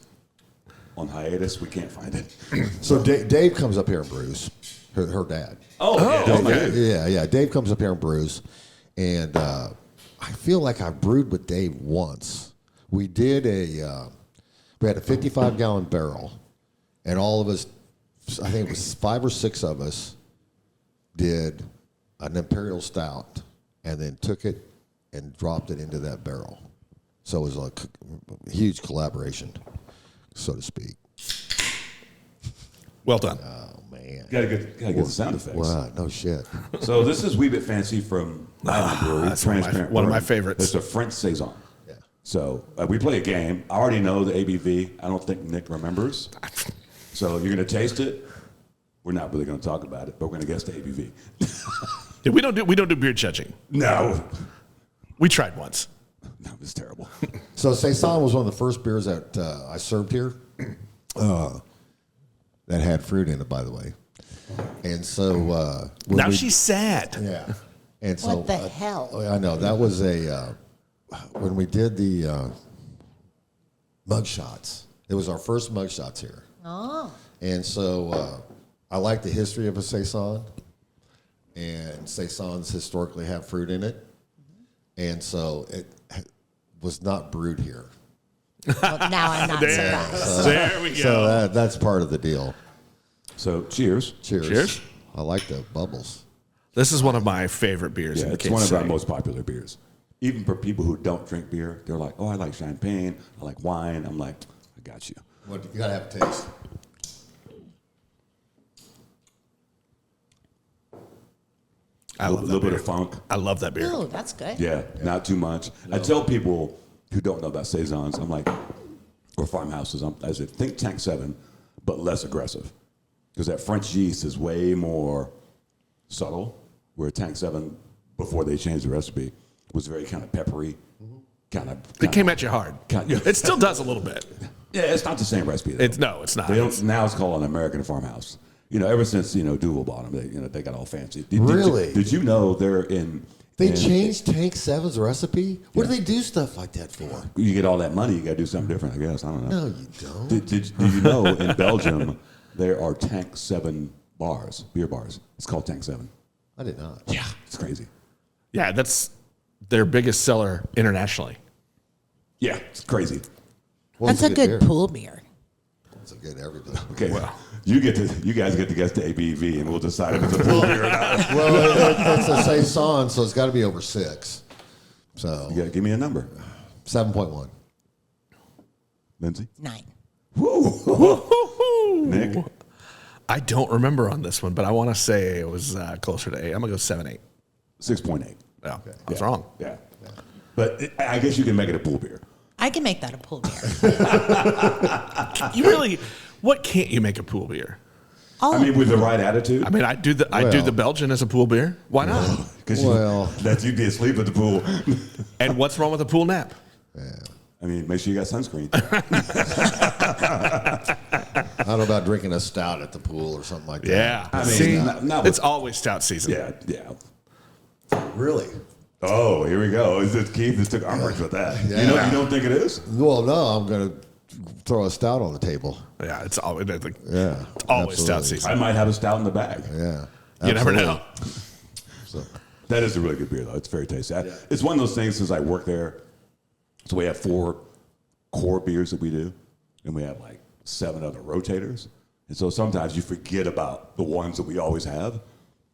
[SPEAKER 2] on hiatus. We can't find it.
[SPEAKER 3] So Dave comes up here and brews. Her dad.
[SPEAKER 2] Okay.
[SPEAKER 3] Dave comes up here and brews, and I feel like I've brewed with Dave once. We did we had a 55-gallon barrel, and all of us, I think it was 5 or 6 of us, did an imperial stout, and then took it and dropped it into that barrel. So it was like a huge collaboration, so to speak.
[SPEAKER 1] Well done.
[SPEAKER 3] Oh man!
[SPEAKER 2] Gotta get the sound effects.
[SPEAKER 3] Wow, no shit.
[SPEAKER 2] So this is Wee Bit Fancy from Island Brewery.
[SPEAKER 1] That's one of my
[SPEAKER 2] Brewery.
[SPEAKER 1] favorites.
[SPEAKER 2] It's a French saison.
[SPEAKER 3] Yeah.
[SPEAKER 2] So we play a game. I already know the ABV. I don't think Nick remembers. So you're gonna taste it. We're not really gonna talk about it, but we're gonna guess the ABV.
[SPEAKER 1] Yeah, we don't do beer judging.
[SPEAKER 2] No.
[SPEAKER 1] We tried once.
[SPEAKER 2] No, it's terrible.
[SPEAKER 3] So saison was one of the first beers that I served here. That had fruit in it, by the way. And so when
[SPEAKER 1] Now
[SPEAKER 3] we-
[SPEAKER 1] she's sad.
[SPEAKER 3] yeah. And so
[SPEAKER 5] What the hell?
[SPEAKER 3] I know that was when we did the mug shots. It was our first mug shots here.
[SPEAKER 5] Oh.
[SPEAKER 3] And so I like the history of a saison, and saisons historically have fruit in it, and so it was not brewed here.
[SPEAKER 5] Well, now I'm not surprised.
[SPEAKER 1] There we go.
[SPEAKER 3] So that's part of the deal.
[SPEAKER 2] So cheers.
[SPEAKER 3] Cheers.
[SPEAKER 1] Cheers.
[SPEAKER 3] I like the bubbles.
[SPEAKER 1] This is one of my favorite beers.
[SPEAKER 2] Yeah,
[SPEAKER 1] in
[SPEAKER 2] it's
[SPEAKER 1] Kansas
[SPEAKER 2] one of our
[SPEAKER 1] City.
[SPEAKER 2] most popular beers. Even for people who don't drink beer, they're like, "Oh, I like champagne. I like wine." I'm like, "I got you."
[SPEAKER 3] Well, you gotta have a taste.
[SPEAKER 1] I
[SPEAKER 2] A
[SPEAKER 1] love
[SPEAKER 2] little
[SPEAKER 1] that
[SPEAKER 2] bit
[SPEAKER 1] beer.
[SPEAKER 2] of funk.
[SPEAKER 1] I love that beer.
[SPEAKER 5] Oh, that's good.
[SPEAKER 2] Yeah, not too much. I tell people who don't know about saisons, I'm like, or farmhouses, I say, think Tank 7, but less aggressive. Because that French yeast is way more subtle, where Tank 7, before they changed the recipe, was very kind of peppery, kind of.
[SPEAKER 1] It came at you hard.
[SPEAKER 2] Kind of-
[SPEAKER 1] It still does a little bit.
[SPEAKER 2] Yeah, it's not the same recipe. Though.
[SPEAKER 1] It's not.
[SPEAKER 2] They don't, now it's called an American farmhouse. Ever since Duval bought them, they got all fancy.
[SPEAKER 3] Really?
[SPEAKER 2] Did you know they're in?
[SPEAKER 3] They changed Tank 7's recipe? What do they do stuff like that for?
[SPEAKER 2] You get all that money, you got to do something different. I guess I don't know.
[SPEAKER 3] No, you don't.
[SPEAKER 2] Did you know in Belgium there are Tank 7 bars, beer bars? It's called Tank 7.
[SPEAKER 3] I did not.
[SPEAKER 2] Yeah, it's crazy.
[SPEAKER 1] Yeah, that's their biggest seller internationally.
[SPEAKER 2] Yeah, it's crazy.
[SPEAKER 3] Well,
[SPEAKER 5] That's a good
[SPEAKER 3] beer.
[SPEAKER 5] pool beer.
[SPEAKER 3] It's a good everything.
[SPEAKER 2] Okay, you guys get to guess the ABV, and we'll decide if it's a full beer or not.
[SPEAKER 3] Well, it's a saison, so it's got to be over 6. So
[SPEAKER 2] You got to give me a number,
[SPEAKER 3] 7.1.
[SPEAKER 2] Lindsay.
[SPEAKER 5] 9.
[SPEAKER 2] Nick.
[SPEAKER 1] I don't remember on this one, but I want to say it was closer to 8. I'm going to go 7-8.
[SPEAKER 2] 6.8.
[SPEAKER 1] Yeah, I was wrong.
[SPEAKER 2] Yeah. But I guess you can make it a pool beer.
[SPEAKER 5] I can make that a pool beer.
[SPEAKER 1] You really, what can't you make a pool beer?
[SPEAKER 5] Oh,
[SPEAKER 2] I mean, with the right attitude.
[SPEAKER 1] I mean, I do the Belgian as a pool beer. Why not?
[SPEAKER 2] Because you'd be asleep at the pool.
[SPEAKER 1] And what's wrong with a pool nap?
[SPEAKER 2] I mean, make sure you got sunscreen.
[SPEAKER 3] I don't know about drinking a stout at the pool or something like that.
[SPEAKER 1] Yeah.
[SPEAKER 2] I mean,
[SPEAKER 1] See,
[SPEAKER 2] not
[SPEAKER 1] it's always stout season.
[SPEAKER 2] yeah.
[SPEAKER 3] Really?
[SPEAKER 2] Oh, here we go. Is it Keith that took umbrage with that?
[SPEAKER 3] Yeah.
[SPEAKER 2] You don't think it is?
[SPEAKER 3] Well, no, I'm going to throw a stout on the table.
[SPEAKER 1] Yeah, it's always
[SPEAKER 3] Yeah.
[SPEAKER 1] it's always stout
[SPEAKER 3] absolutely.
[SPEAKER 1] season.
[SPEAKER 2] I might have a stout in the bag.
[SPEAKER 3] Yeah.
[SPEAKER 1] You never
[SPEAKER 3] absolutely.
[SPEAKER 1] know.
[SPEAKER 3] So,
[SPEAKER 2] That is a really good beer, though. It's very tasty. It's one of those things since I worked there. So we have 4 core beers that we do, and we have like 7 other rotators. And so sometimes you forget about the ones that we always have.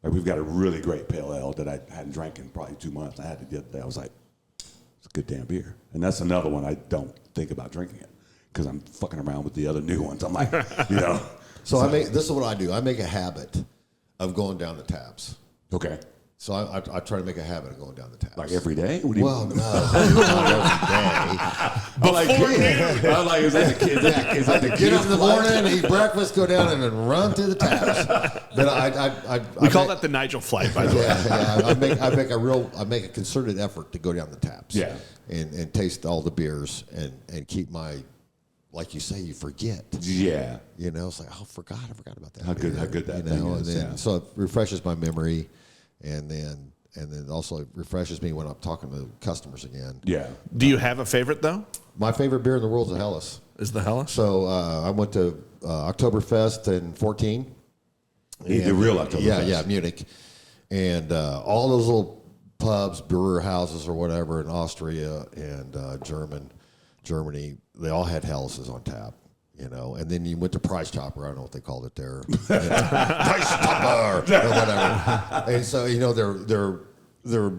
[SPEAKER 2] Like we've got a really great pale ale that I hadn't drank in probably 2 months. I had it the other day. I was like, it's a good damn beer. And that's another one I don't think about drinking it. because I'm fucking around with the other new ones. I'm like, you know.
[SPEAKER 3] So this is what I do. I make a habit of going down the taps.
[SPEAKER 2] Okay.
[SPEAKER 3] So I try to make a habit of going down the taps.
[SPEAKER 2] Like every day? What do you
[SPEAKER 3] Well, no, not every day.
[SPEAKER 2] I'm like, I'm like, is that the kid? Is that the
[SPEAKER 3] Get
[SPEAKER 2] kid
[SPEAKER 3] up in the morning, eat breakfast, go down and then run to the taps. But
[SPEAKER 1] We call that the Nigel flight, by the way.
[SPEAKER 3] I make a concerted effort to go down the taps.
[SPEAKER 2] Yeah.
[SPEAKER 3] And taste all the beers and keep my, like you say, you forget.
[SPEAKER 2] Yeah.
[SPEAKER 3] You know, it's like, oh, I forgot about that.
[SPEAKER 2] How good that
[SPEAKER 3] you
[SPEAKER 2] thing
[SPEAKER 3] know,
[SPEAKER 2] is,
[SPEAKER 3] and then,
[SPEAKER 2] yeah.
[SPEAKER 3] so it refreshes my memory, and then also it refreshes me when I'm talking to customers again.
[SPEAKER 2] Yeah.
[SPEAKER 1] Do you have a favorite, though?
[SPEAKER 3] My favorite beer in the world is a Helles.
[SPEAKER 1] Is the Hellas?
[SPEAKER 3] So I went to Oktoberfest in 14.
[SPEAKER 2] The real Oktoberfest.
[SPEAKER 3] Yeah, Munich. And all those little pubs, brewer houses or whatever in Austria and Germany, they all had Helles's on tap, you know. And then you went to Price Chopper, I don't know what they called it there. Price Chopper or whatever. And so, you know, their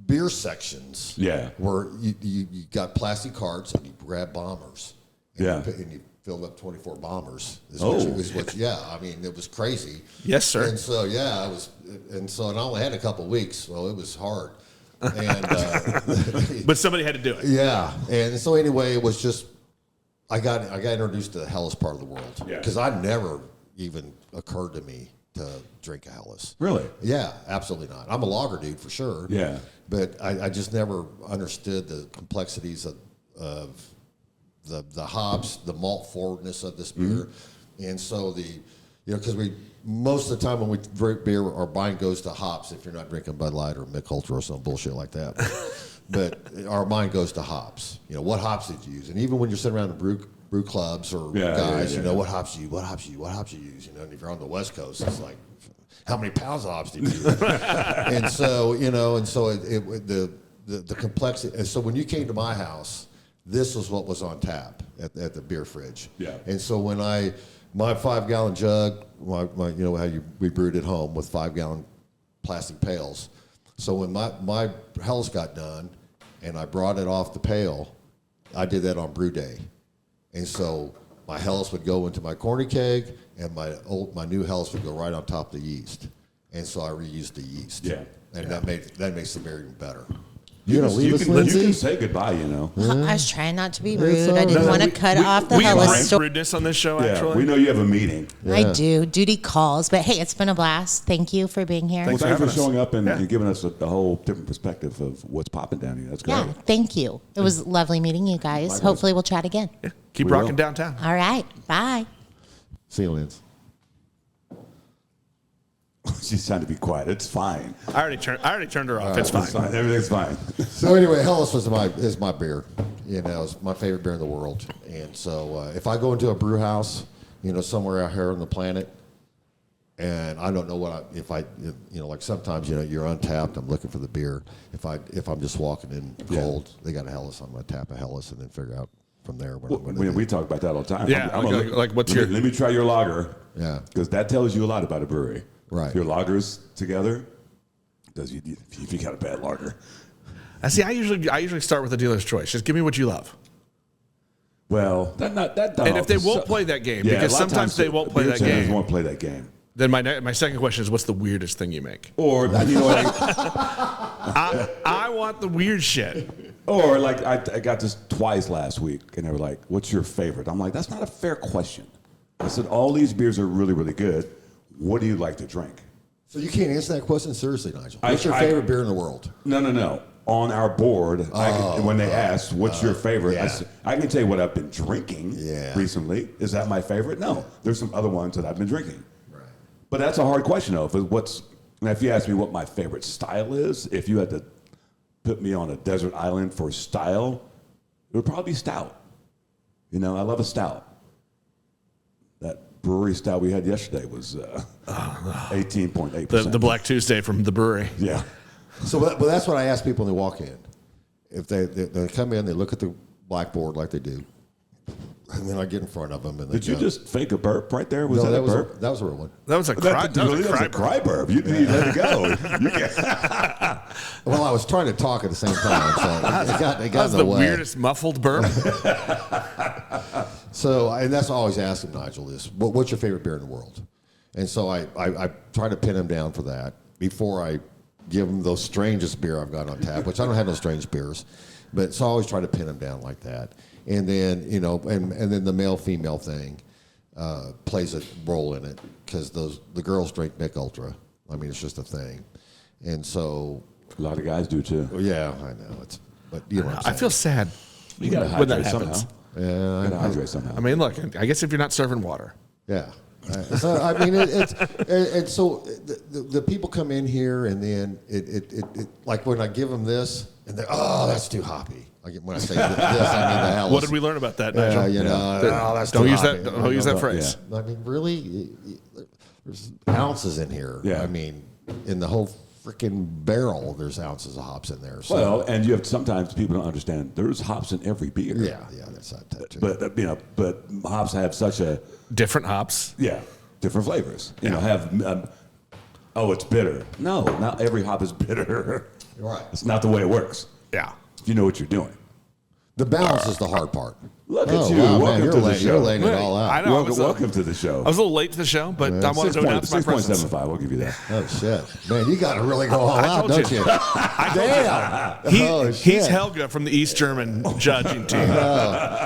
[SPEAKER 3] beer sections were you got plastic carts and you grab bombers. And you filled up 24 bombers. I mean, it was crazy.
[SPEAKER 1] Yes, sir.
[SPEAKER 3] And so, yeah, and I only had a couple weeks, so it was hard. And
[SPEAKER 1] But somebody had to do it.
[SPEAKER 3] yeah, and so anyway, it was just I got introduced to the Helles part of the world because I never even occurred to me to drink a Helles.
[SPEAKER 2] Really?
[SPEAKER 3] Yeah, absolutely not. I'm a lager dude for sure.
[SPEAKER 2] Yeah.
[SPEAKER 3] But I just never understood the complexities of the hops, the malt forwardness of this beer, and so because most of the time when we drink beer, our mind goes to hops. If you're not drinking Bud Light or Mick Ultra or some bullshit like that, but our mind goes to hops. You know, what hops did you use? And even when you're sitting around the brew clubs or guys, you know, what hops you use? You know, and if you're on the West Coast, it's like, how many pounds of hops did you use? And so, you know, the complexity. And so when you came to my house, this was what was on tap at the beer fridge. Yeah. And so when my 5-gallon jug, you know how we brewed at home with 5-gallon plastic pails. So when my Helles got done, and I brought it off the pail, I did that on brew day, and so my Helles would go into my corny keg, and my new Helles would go right on top of the yeast, and so I reused the yeast. Yeah. And that makes the beer even better.
[SPEAKER 2] You
[SPEAKER 3] leave us,
[SPEAKER 2] you
[SPEAKER 3] Lindsay?
[SPEAKER 2] can say goodbye, you know.
[SPEAKER 5] I was trying not to be rude. I didn't want to cut off the
[SPEAKER 1] We
[SPEAKER 5] Hellas
[SPEAKER 1] embrace
[SPEAKER 5] story.
[SPEAKER 1] rudeness on this show, actually.
[SPEAKER 2] We know you have a meeting.
[SPEAKER 5] I do. Duty calls. But hey, it's been a blast. Thank you for being here.
[SPEAKER 2] Well,
[SPEAKER 1] for
[SPEAKER 2] thanks for
[SPEAKER 1] having us.
[SPEAKER 2] showing up and giving us a whole different perspective of what's popping down here. That's great.
[SPEAKER 5] Yeah, thank you. It was lovely meeting you guys.
[SPEAKER 2] Likewise.
[SPEAKER 5] Hopefully we'll chat again.
[SPEAKER 1] Yeah. Keep
[SPEAKER 2] We
[SPEAKER 1] rocking
[SPEAKER 2] will.
[SPEAKER 1] downtown.
[SPEAKER 5] All right. Bye.
[SPEAKER 3] See you, Lindsay.
[SPEAKER 2] She's trying to be quiet. It's fine.
[SPEAKER 1] I already turned her off. It's fine.
[SPEAKER 2] It's fine. Everything's fine.
[SPEAKER 3] So anyway, Helles is my beer. You know, it's my favorite beer in the world. And so if I go into a brew house, you know, somewhere out here on the planet, and I don't know like sometimes, you know, you're untapped. I'm looking for the beer. If I'm just walking in cold, they got a Helles. I'm going to tap a Helles and then figure out from there what I'm going to do.
[SPEAKER 2] We talk about that all the time.
[SPEAKER 1] Yeah,
[SPEAKER 2] Let me try your lager.
[SPEAKER 3] Yeah.
[SPEAKER 2] Because that tells you a lot about a brewery.
[SPEAKER 3] Right.
[SPEAKER 2] Your lagers together, if you got a bad lager.
[SPEAKER 1] I usually start with the dealer's choice. Just give me what you love.
[SPEAKER 2] Well, that
[SPEAKER 1] And if they won't play that game, because sometimes they won't play that game.
[SPEAKER 2] Won't play that game.
[SPEAKER 1] Then my second question is, what's the weirdest thing you make?
[SPEAKER 2] Or you know what?
[SPEAKER 1] I want the weird shit.
[SPEAKER 2] Or like I got this twice last week, and they were like, "What's your favorite?" I'm like, "That's not a fair question." I said, "All these beers are really, really good. What do you like to drink?"
[SPEAKER 3] So you can't answer that question seriously, Nigel. What's your favorite beer in the world?
[SPEAKER 2] No. On our board, when they asked, "What's your favorite?"
[SPEAKER 3] Yeah.
[SPEAKER 2] I said, "I can tell you what I've been drinking
[SPEAKER 3] Yeah.
[SPEAKER 2] recently. Is that my favorite? No. There's some other ones that I've been drinking.
[SPEAKER 3] Right.
[SPEAKER 2] But that's a hard question, though. If you ask me what my favorite style is, if you had to put me on a desert island for style, it would probably be stout. You know, I love a stout. That brewery stout we had yesterday was 18.8%.
[SPEAKER 1] The Black Tuesday from the brewery.
[SPEAKER 2] Yeah.
[SPEAKER 3] So, but that's what I ask people when they walk in. If they come in, they look at the blackboard like they do, and then I get in front of them. And
[SPEAKER 2] Did you just fake a burp right there? Was that a burp?
[SPEAKER 3] That was a real one.
[SPEAKER 1] That was a cry. That was a cry
[SPEAKER 2] burp. You let it go. You can't.
[SPEAKER 3] Well, I was trying to talk at the same time, so it got
[SPEAKER 1] That was
[SPEAKER 3] in
[SPEAKER 1] the
[SPEAKER 3] the way.
[SPEAKER 1] weirdest muffled burp.
[SPEAKER 3] So, and that's what I always ask him, Nigel, is what's your favorite beer in the world? And so I try to pin him down for that before I give him those strangest beer I've got on tap, which I don't have no strange beers. But so I always try to pin him down like that. And then, you know, and then the male-female thing plays a role in it because the girls drink Mick Ultra. I mean, it's just a thing. And so...
[SPEAKER 2] A lot of guys do, too.
[SPEAKER 3] Yeah, I know. But you know what I'm saying.
[SPEAKER 1] I feel sad
[SPEAKER 2] You got to
[SPEAKER 1] when that
[SPEAKER 2] hydrate
[SPEAKER 1] happens.
[SPEAKER 2] somehow.
[SPEAKER 3] Yeah,
[SPEAKER 2] You got to hydrate somehow.
[SPEAKER 1] I mean, look, I guess if you're not serving water.
[SPEAKER 3] Yeah. So, I mean, and so the people come in here, and then it like when I give them this, and they're, oh, that's too hoppy. When I say this, I mean the Atlas.
[SPEAKER 1] What did we learn about that, Nigel?
[SPEAKER 3] You know, oh, that's
[SPEAKER 1] Don't
[SPEAKER 3] too
[SPEAKER 1] use
[SPEAKER 3] hoppy.
[SPEAKER 1] that. Don't use that phrase.
[SPEAKER 3] I mean, really, there's ounces in here.
[SPEAKER 2] Yeah.
[SPEAKER 3] I mean, in the whole freaking barrel, there's ounces of hops in there. So.
[SPEAKER 2] Well, and you have sometimes people don't understand there's hops in every beer.
[SPEAKER 3] Yeah, that's that too.
[SPEAKER 2] But you know, but hops have such a
[SPEAKER 1] Different hops.
[SPEAKER 2] different flavors. You know, have it's bitter. No, not every hop is bitter.
[SPEAKER 3] Right.
[SPEAKER 2] It's not the way it works.
[SPEAKER 1] Yeah.
[SPEAKER 2] If you know what you're doing.
[SPEAKER 3] The balance is the hard part.
[SPEAKER 2] Look at you.
[SPEAKER 3] Wow,
[SPEAKER 2] Welcome
[SPEAKER 3] man,
[SPEAKER 2] to the
[SPEAKER 3] you're
[SPEAKER 2] show.
[SPEAKER 3] laying it all out.
[SPEAKER 1] I know.
[SPEAKER 2] Welcome to the show.
[SPEAKER 1] I was a little late to the show, but I wanted to announce my presence.
[SPEAKER 2] 6.75. We'll give you that.
[SPEAKER 3] Oh shit, man! You got to really go all out,
[SPEAKER 1] told
[SPEAKER 3] don't
[SPEAKER 1] you.
[SPEAKER 3] you? Damn.
[SPEAKER 1] He's
[SPEAKER 3] shit.
[SPEAKER 1] Helga from the East German judging team.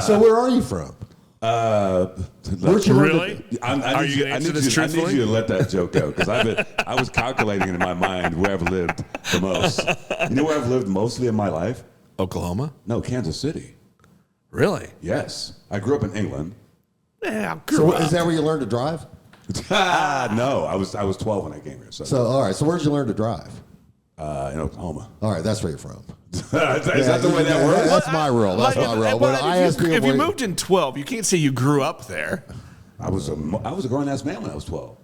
[SPEAKER 3] So where are you from? Where'd you learn
[SPEAKER 1] Really? Are you going to answer this
[SPEAKER 2] I need
[SPEAKER 1] truthfully?
[SPEAKER 2] you to let that joke go because I was calculating in my mind where I've lived the most. You know where I've lived mostly in my life?
[SPEAKER 1] Oklahoma?
[SPEAKER 2] No, Kansas City.
[SPEAKER 1] Really?
[SPEAKER 2] Yes, I grew up in England.
[SPEAKER 1] Yeah, I
[SPEAKER 3] So
[SPEAKER 1] grew up.
[SPEAKER 3] is that where you learned to drive?
[SPEAKER 2] No, I was 12 when I came here.
[SPEAKER 3] So all right. So where'd you learn to drive?
[SPEAKER 2] In Oklahoma.
[SPEAKER 3] All right, that's where you're from.
[SPEAKER 2] Is that the way that
[SPEAKER 3] Yeah,
[SPEAKER 2] works?
[SPEAKER 3] That's my rule. That's my rule. When I ask people,
[SPEAKER 1] if you moved in 12, you can't say you grew up there.
[SPEAKER 2] I was a grown ass man when I was 12.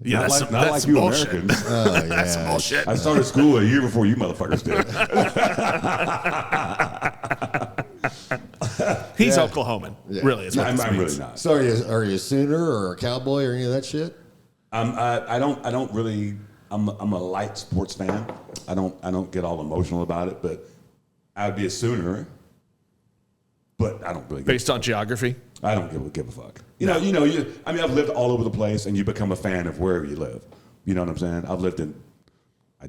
[SPEAKER 1] Yeah,
[SPEAKER 2] Not
[SPEAKER 1] that's,
[SPEAKER 2] like
[SPEAKER 1] that's
[SPEAKER 2] you
[SPEAKER 1] bullshit.
[SPEAKER 2] Americans.
[SPEAKER 1] That's bullshit.
[SPEAKER 2] I started school a year before you motherfuckers did.
[SPEAKER 1] He's Oklahoman. Really, is what
[SPEAKER 2] I'm
[SPEAKER 1] this
[SPEAKER 2] really
[SPEAKER 1] means.
[SPEAKER 2] not.
[SPEAKER 3] So are you a Sooner or a Cowboy or any of that shit?
[SPEAKER 2] I don't really. I'm a light sports fan. I don't get all emotional about it, but I'd be a Sooner. But I don't really.
[SPEAKER 1] Based on geography?
[SPEAKER 2] I don't give a fuck. You know. I mean, I've lived all over the place, and you become a fan of wherever you live. You know what I'm saying? I've lived in. I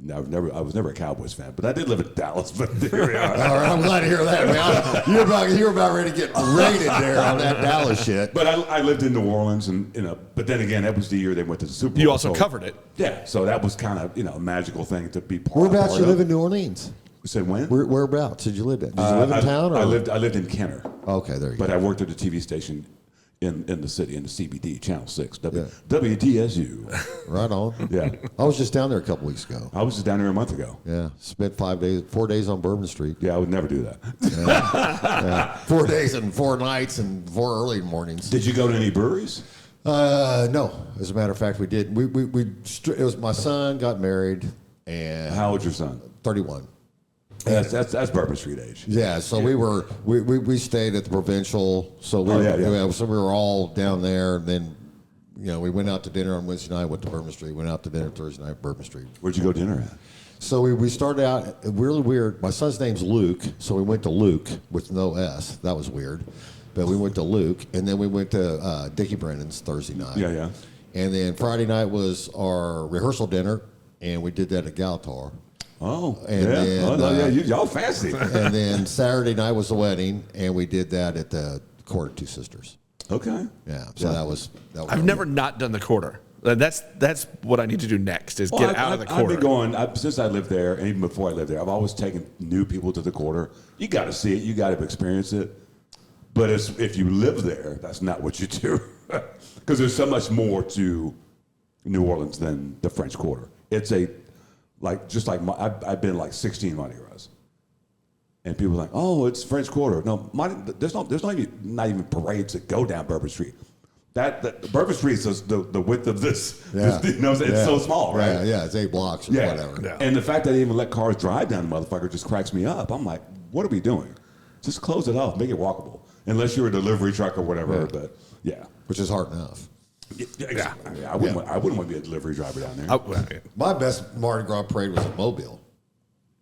[SPEAKER 2] was never a Cowboys fan, but I did live in Dallas. But here we are.
[SPEAKER 3] All right, I'm glad to hear that, man. You were about ready to get raided there on that Dallas shit.
[SPEAKER 2] But I lived in New Orleans, and but then again, that was the year they went to the Super Bowl.
[SPEAKER 1] You also
[SPEAKER 2] so-
[SPEAKER 1] covered it.
[SPEAKER 2] Yeah, so that was kind of a magical thing to be part.
[SPEAKER 3] Whereabouts you
[SPEAKER 2] of.
[SPEAKER 3] live in New Orleans?
[SPEAKER 2] You said when?
[SPEAKER 3] Whereabouts did you live in? Did you live in town? Or?
[SPEAKER 2] I lived in Kenner.
[SPEAKER 3] Okay, there you
[SPEAKER 2] But
[SPEAKER 3] go.
[SPEAKER 2] I worked at a TV station in the city, in the CBD, Channel 6,
[SPEAKER 3] Yeah.
[SPEAKER 2] WTSU.
[SPEAKER 3] Right on.
[SPEAKER 2] Yeah.
[SPEAKER 3] I was just down there a couple weeks ago.
[SPEAKER 2] I was just down there a month ago.
[SPEAKER 3] Yeah, spent 4 days on Bourbon Street.
[SPEAKER 2] Yeah, I would never do that.
[SPEAKER 3] Yeah. 4 days and 4 nights and 4 early mornings.
[SPEAKER 2] Did you go to any breweries?
[SPEAKER 3] No, as a matter of fact, we did. It was my son got married and
[SPEAKER 2] How old's your son?
[SPEAKER 3] 31.
[SPEAKER 2] That's Bourbon Street age.
[SPEAKER 3] Yeah, so we stayed at the Provincial. So we were all down there. And then, we went out to dinner on Wednesday night. Went to Bourbon Street. Went out to dinner Thursday night, Bourbon Street.
[SPEAKER 2] Where'd you go dinner at?
[SPEAKER 3] So we started out really weird. My son's name's Luke, so we went to Luke with no S. That was weird. But we went to Luke, and then we went to Dickie Brennan's Thursday night.
[SPEAKER 2] Yeah.
[SPEAKER 3] And then Friday night was our rehearsal dinner, and we did that at Galtar.
[SPEAKER 2] Oh,
[SPEAKER 3] And
[SPEAKER 2] yeah.
[SPEAKER 3] then,
[SPEAKER 2] Y'all fancy.
[SPEAKER 3] And then Saturday night was the wedding, and we did that at the Court of Two Sisters.
[SPEAKER 2] Okay.
[SPEAKER 3] Yeah, so that was
[SPEAKER 1] I've never not done the quarter. That's what I need to do next is get out of the quarter.
[SPEAKER 2] I've been going since I lived there, and even before I lived there. I've always taken new people to the quarter. You got to see it. You got to experience it. But if you live there, that's not what you do, because there's so much more to New Orleans than the French Quarter. It's I've been like 16 Mardi Gras, and people are like, oh, it's French Quarter. No, there's not even parades that go down Bourbon Street. That Bourbon Street is the width of this.
[SPEAKER 3] Yeah.
[SPEAKER 2] It's so small, right?
[SPEAKER 3] Yeah, it's 8 blocks or whatever.
[SPEAKER 1] Yeah.
[SPEAKER 2] And the fact that they even let cars drive down the motherfucker just cracks me up. I'm like, what are we doing? Just close it off, make it walkable. Unless you're a delivery truck or whatever, but yeah.
[SPEAKER 3] Which is hard enough.
[SPEAKER 2] Yeah. I wouldn't want to be a delivery driver down there.
[SPEAKER 3] My best Mardi Gras parade was in Mobile.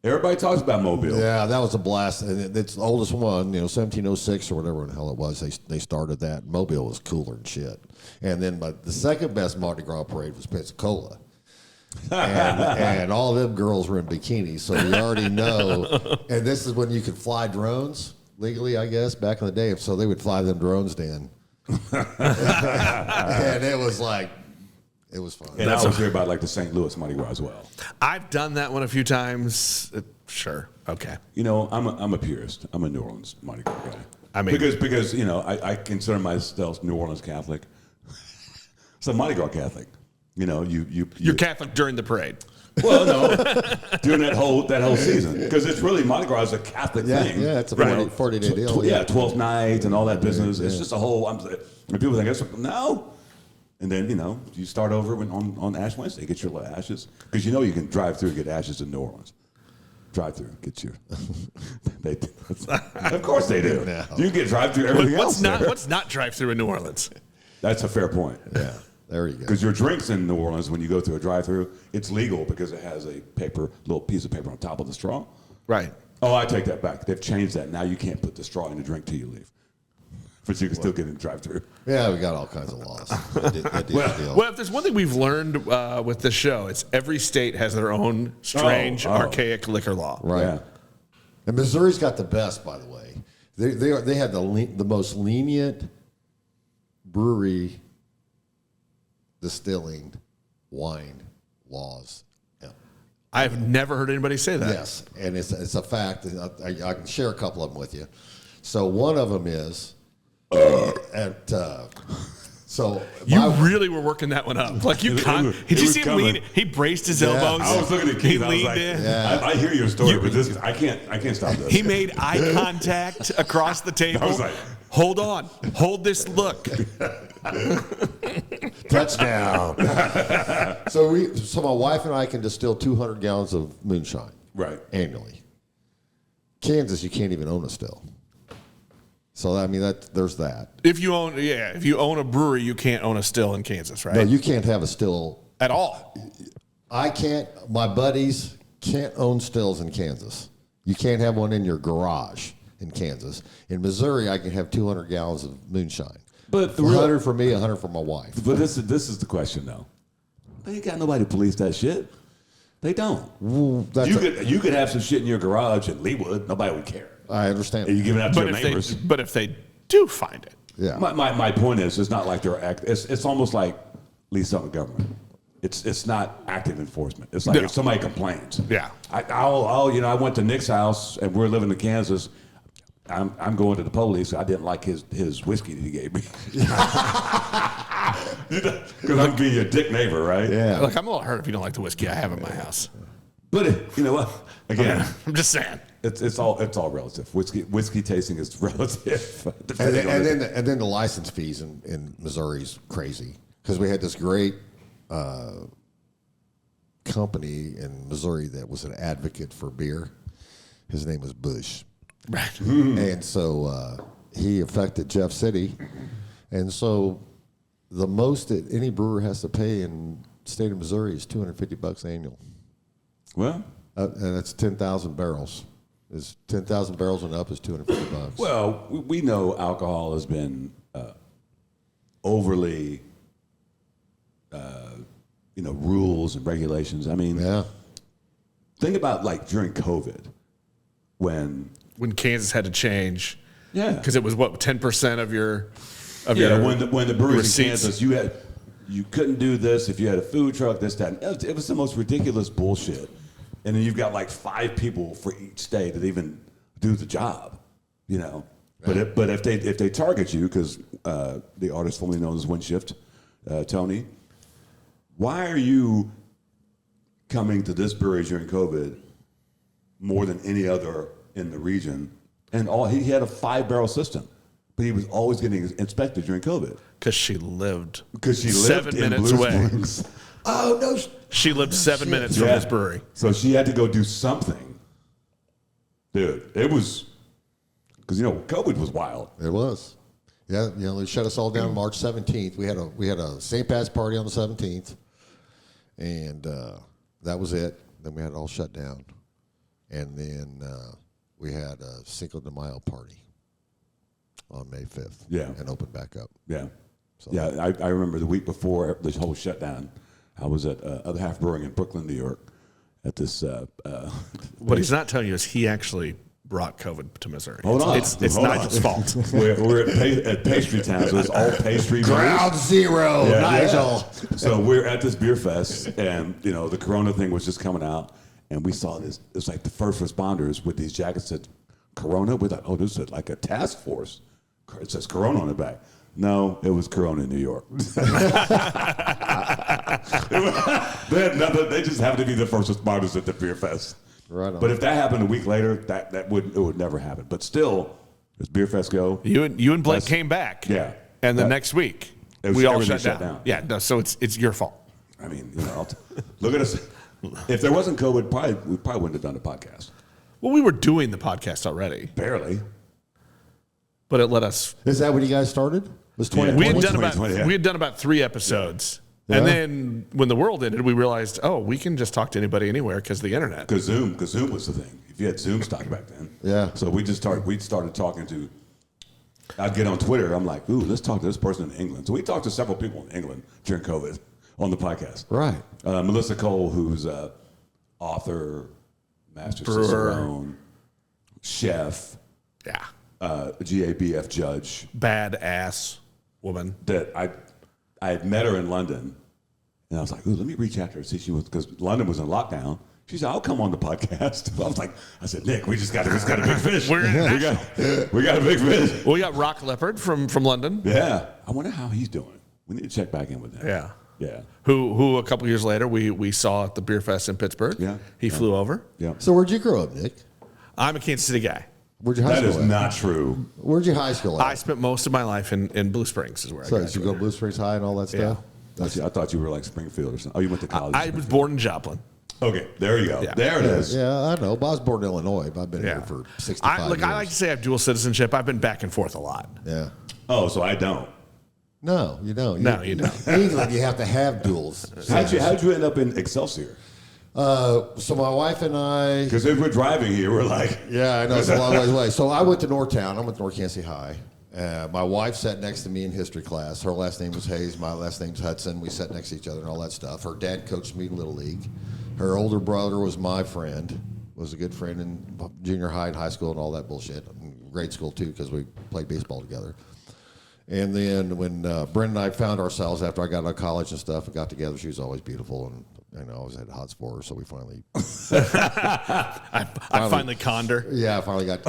[SPEAKER 2] Everybody talks about Mobile.
[SPEAKER 3] Yeah, that was a blast. And it's the oldest one, 1706 or whatever the hell it was. They started that. Mobile was cooler than shit. And then the second best Mardi Gras parade was Pensacola. and all them girls were in bikinis, so you already know. And this is when you could fly drones legally, I guess, back in the day. So they would fly them drones down. And it was like, it was fun.
[SPEAKER 2] And I always hear about like the St. Louis Mardi Gras as well.
[SPEAKER 1] I've done that one a few times. Sure. Okay.
[SPEAKER 2] I'm a purist. I'm a New Orleans Mardi Gras guy.
[SPEAKER 1] I mean,
[SPEAKER 2] because I consider myself New Orleans Catholic. So Mardi Gras Catholic. You're
[SPEAKER 1] Catholic during the parade.
[SPEAKER 2] Well, no, during that whole season, because it's really Mardi Gras is a Catholic thing.
[SPEAKER 3] Yeah, it's a 40-day deal.
[SPEAKER 2] 12th night and all that business. It's just a whole. And people think no. And then you start over on Ash Wednesday, get your little ashes, because you can drive through and get ashes in New Orleans. Drive through, get your. Of course they do. No. You get drive through everything else.
[SPEAKER 1] What's not drive through in New Orleans?
[SPEAKER 2] That's a fair point.
[SPEAKER 3] Yeah. There you go.
[SPEAKER 2] Because your drinks in New Orleans, when you go through a drive-through, it's legal because it has a little piece of paper on top of the straw.
[SPEAKER 1] Right.
[SPEAKER 2] Oh, I take that back. They've changed that. Now you can't put the straw in the drink till you leave. But you can still get in the drive-through.
[SPEAKER 3] Yeah, we got all kinds of laws.
[SPEAKER 1] Well, if there's one thing we've learned with this show, it's every state has their own strange, archaic liquor law.
[SPEAKER 3] Right.
[SPEAKER 2] Yeah.
[SPEAKER 3] And Missouri's got the best, by the way. They have the most lenient brewery distilling wine laws. Yeah.
[SPEAKER 1] I've never heard anybody say that.
[SPEAKER 3] Yes, and it's a fact. I can share a couple of them with you. So one of them is so
[SPEAKER 1] you really were working that one up. Like you, did you see him lean? He braced his elbows.
[SPEAKER 2] I was looking at Keith. I was like, I hear your story, but I can't stop this.
[SPEAKER 1] He made eye contact across the table.
[SPEAKER 2] I was like,
[SPEAKER 1] hold on, hold this look.
[SPEAKER 3] Touchdown. So my wife and I can distill 200 gallons of moonshine annually. Kansas, you can't even own a still. So I mean there's that.
[SPEAKER 1] If you own a brewery, you can't own a still in Kansas, right?
[SPEAKER 3] No, you can't have a still
[SPEAKER 1] at all.
[SPEAKER 3] I can't. My buddies can't own stills in Kansas. You can't have one in your garage in Kansas. In Missouri, I can have 200 gallons of moonshine.
[SPEAKER 2] But
[SPEAKER 3] 100 for me, 100 for my wife.
[SPEAKER 2] But this is the question though. They ain't got nobody to police that shit. They don't. You could have some shit in your garage in Leawood. Nobody would care.
[SPEAKER 3] I understand.
[SPEAKER 2] And you give it out to your neighbors.
[SPEAKER 1] But if they do find it,
[SPEAKER 3] yeah.
[SPEAKER 2] My point is, it's not like they're it's almost like lease on the government. It's not active enforcement. It's like if somebody complains.
[SPEAKER 1] Yeah.
[SPEAKER 2] I went to Nick's house and we're living in Kansas. I'm going to the police. I didn't like his whiskey that he gave me. Because I'm being a dick neighbor, right?
[SPEAKER 3] Yeah.
[SPEAKER 1] Look, I'm a little hurt if you don't like the whiskey I have in my house.
[SPEAKER 2] But you know what? Again,
[SPEAKER 1] I'm just saying.
[SPEAKER 2] It's all relative. Whiskey tasting is relative.
[SPEAKER 3] And then the license fees in Missouri is crazy because we had this great company in Missouri that was an advocate for beer. His name was Bush.
[SPEAKER 1] Right.
[SPEAKER 3] And so he affected Jeff City. And so the most that any brewer has to pay in the state of Missouri is $250 annual.
[SPEAKER 2] Well,
[SPEAKER 3] and that's 10,000 barrels. Is 10,000 barrels and up is $250.
[SPEAKER 2] Well, we know alcohol has been overly, rules and regulations. I mean, think about like during COVID when
[SPEAKER 1] Kansas had to change.
[SPEAKER 2] Yeah.
[SPEAKER 1] Because it was 10% of your
[SPEAKER 2] when the breweries
[SPEAKER 1] receipts.
[SPEAKER 2] in Kansas you couldn't do this if you had a food truck, this, that. It was the most ridiculous bullshit. And then you've got like 5 people for each state that even do the job, But if they target you, because the artist formerly known as Windshift, Tony, why are you coming to this brewery during COVID more than any other in the region? And he had a 5-barrel system, but he was always getting inspected during COVID.
[SPEAKER 1] Because she lived
[SPEAKER 2] 7
[SPEAKER 1] minutes away.
[SPEAKER 2] Springs. Oh no!
[SPEAKER 1] She lived 7 minutes from this brewery,
[SPEAKER 2] so she had to go do something. Dude, it was because COVID was wild.
[SPEAKER 3] It was. Yeah, they shut us all down March 17th. We had a St. Pat's party on the 17th, and that was it. Then we had it all shut down. And then we had a Cinco de Mayo party on May 5th.
[SPEAKER 2] Yeah.
[SPEAKER 3] And opened back up.
[SPEAKER 2] Yeah.
[SPEAKER 3] So-
[SPEAKER 2] Yeah, I remember the week before the whole shutdown, I was at Other Half Brewing in Brooklyn, New York, at this.
[SPEAKER 1] What he's not telling you is he actually brought COVID to Missouri.
[SPEAKER 2] Hold on.
[SPEAKER 1] It's
[SPEAKER 2] Hold on.
[SPEAKER 1] Nigel's fault.
[SPEAKER 2] we're at Pastry Town, so it's all pastry.
[SPEAKER 3] Ground zero,
[SPEAKER 2] Yeah,
[SPEAKER 3] Nigel.
[SPEAKER 2] yeah. So we're at this beer fest, and the Corona thing was just coming out, and we saw this. It was like the first responders with these jackets that Corona. We thought, oh, this is like a task force. It says Corona on the back. No, it was Corona in New York. They had nothing. They just happened to be the first responders at the beer fest.
[SPEAKER 3] Right on.
[SPEAKER 2] But if that happened a week later, it would never happen. But still, as beer fest go,
[SPEAKER 1] You and Blake came back.
[SPEAKER 2] Yeah.
[SPEAKER 1] And the
[SPEAKER 2] That-
[SPEAKER 1] next week,
[SPEAKER 2] It was-
[SPEAKER 1] we all
[SPEAKER 2] everything
[SPEAKER 1] shut down. Yeah. No, so it's your fault.
[SPEAKER 2] I mean, look at us. If there wasn't COVID, we probably wouldn't have done the podcast.
[SPEAKER 1] Well, we were doing the podcast already,
[SPEAKER 2] Barely.
[SPEAKER 1] but it let us.
[SPEAKER 3] Is that when you guys started? Was
[SPEAKER 2] Yeah.
[SPEAKER 3] 2020?
[SPEAKER 1] We had done about 3 episodes,
[SPEAKER 3] Yeah.
[SPEAKER 1] and then when the world ended, we realized, oh, we can just talk to anybody anywhere because the internet.
[SPEAKER 2] Because Zoom was the thing. If you had Zoom stock back then.
[SPEAKER 3] Yeah.
[SPEAKER 2] So we started talking to. I'd get on Twitter. I'm like, ooh, let's talk to this person in England. So we talked to several people in England during COVID on the podcast.
[SPEAKER 3] Right.
[SPEAKER 2] Melissa Cole, who's author, master
[SPEAKER 1] Brewer.
[SPEAKER 2] Cicerone, chef,
[SPEAKER 1] Yeah.
[SPEAKER 2] GABF judge.
[SPEAKER 1] Badass woman.
[SPEAKER 2] That I had met her in London, and I was like, ooh, let me reach out to her and see if she was, because London was in lockdown. She said, I'll come on the podcast. I said, Nick, we just got a big fish.
[SPEAKER 1] We're
[SPEAKER 2] we got a big fish.
[SPEAKER 1] Well, we got Rock Leopard from London.
[SPEAKER 2] Yeah. I wonder how he's doing. We need to check back in with him.
[SPEAKER 1] Yeah.
[SPEAKER 2] Yeah.
[SPEAKER 1] Who a couple years later we saw at the beer fest in Pittsburgh.
[SPEAKER 2] Yeah.
[SPEAKER 1] He flew over.
[SPEAKER 2] Yeah.
[SPEAKER 3] So where'd you grow up, Nick?
[SPEAKER 1] I'm a Kansas City guy.
[SPEAKER 3] Where'd your high
[SPEAKER 2] That
[SPEAKER 3] school
[SPEAKER 2] is
[SPEAKER 3] at?
[SPEAKER 2] not true.
[SPEAKER 3] Where'd your high school at?
[SPEAKER 1] I spent most of my life in Blue Springs is where
[SPEAKER 3] So
[SPEAKER 1] I
[SPEAKER 3] did you go to Blue Springs High and all that stuff?
[SPEAKER 2] I thought you were like Springfield or something. Oh, you went to college.
[SPEAKER 1] I was born in Joplin.
[SPEAKER 2] Okay, there you go.
[SPEAKER 1] Yeah.
[SPEAKER 2] There it is.
[SPEAKER 3] Yeah, I know. But I was born in Illinois, but I've been here for 65 years.
[SPEAKER 1] I like to say I have dual citizenship. I've been back and forth a lot.
[SPEAKER 3] Yeah.
[SPEAKER 2] Oh, so I don't.
[SPEAKER 3] No, you don't.
[SPEAKER 1] No, you don't.
[SPEAKER 3] In England, you have to have duals.
[SPEAKER 2] How'd you end up in Excelsior?
[SPEAKER 3] So my wife and I.
[SPEAKER 2] Because if we're driving here, we're like,
[SPEAKER 3] Yeah, I know. It's a long ways away. So I went to Northtown. I went to North Kansas City High. My wife sat next to me in history class. Her last name was Hayes. My last name's Hudson. We sat next to each other and all that stuff. Her dad coached me in Little League. Her older brother was my friend, was a good friend in junior high and high school and all that bullshit. Grade school, too, because we played baseball together. And then when Brenda and I found ourselves after I got out of college and stuff and got together, she was always beautiful. And I always had hots for her, so we finally...
[SPEAKER 1] I finally conned her.
[SPEAKER 3] Yeah, finally got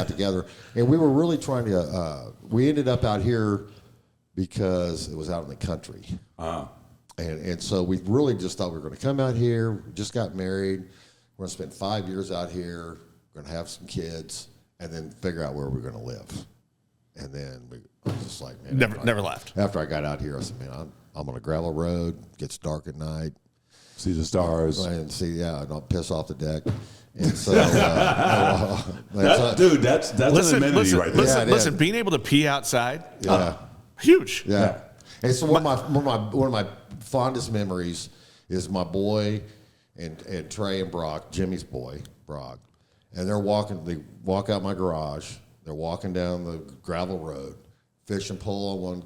[SPEAKER 3] together, and we were really trying to. We ended up out here because it was out in the country, and so we really just thought we were going to come out here. We just got married. We're going to spend 5 years out here. We're going to have some kids, and then figure out where we're going to live. And then I was just like, man,
[SPEAKER 1] Never left.
[SPEAKER 3] After I got out here, I said, man, I'm on a gravel road. Gets dark at night.
[SPEAKER 2] see the stars.
[SPEAKER 3] And see, yeah, don't piss off the deck. And so,
[SPEAKER 2] Dude, that's an amenity right there.
[SPEAKER 3] Yeah, it
[SPEAKER 1] Listen,
[SPEAKER 3] is.
[SPEAKER 1] being able to pee outside,
[SPEAKER 3] yeah.
[SPEAKER 1] huge.
[SPEAKER 3] Yeah. And so one of my fondest memories is my boy and Trey and Brock, Jimmy's boy, Brock. And they walk out my garage. They're walking down the gravel road, fish and pole on one,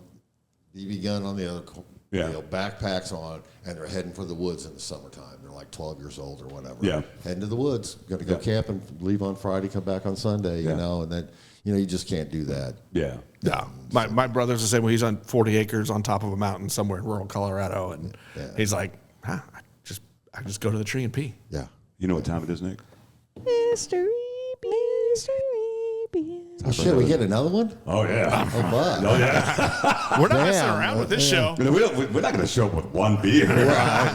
[SPEAKER 3] BB gun on the other,
[SPEAKER 2] Yeah.
[SPEAKER 3] backpacks on, and they're heading for the woods in the summertime. They're like 12 years old or whatever.
[SPEAKER 2] Yeah.
[SPEAKER 3] Heading to the woods. Going to go camping, leave on Friday, come back on Sunday,
[SPEAKER 2] Yeah.
[SPEAKER 3] and then, you just can't do that.
[SPEAKER 2] Yeah.
[SPEAKER 1] No, my brother's the same way. He's on 40 acres on top of a mountain somewhere in rural Colorado, and he's like, I just go to the tree and pee.
[SPEAKER 3] Yeah.
[SPEAKER 2] You know what time it is, Nick?
[SPEAKER 5] Mystery beer.
[SPEAKER 3] Oh, shit, we get another one?
[SPEAKER 2] Oh, yeah.
[SPEAKER 3] Oh, fuck.
[SPEAKER 2] Oh, yeah.
[SPEAKER 1] We're not
[SPEAKER 3] Damn,
[SPEAKER 1] messing around with this show.
[SPEAKER 2] We're not going to show up with one beer.
[SPEAKER 3] I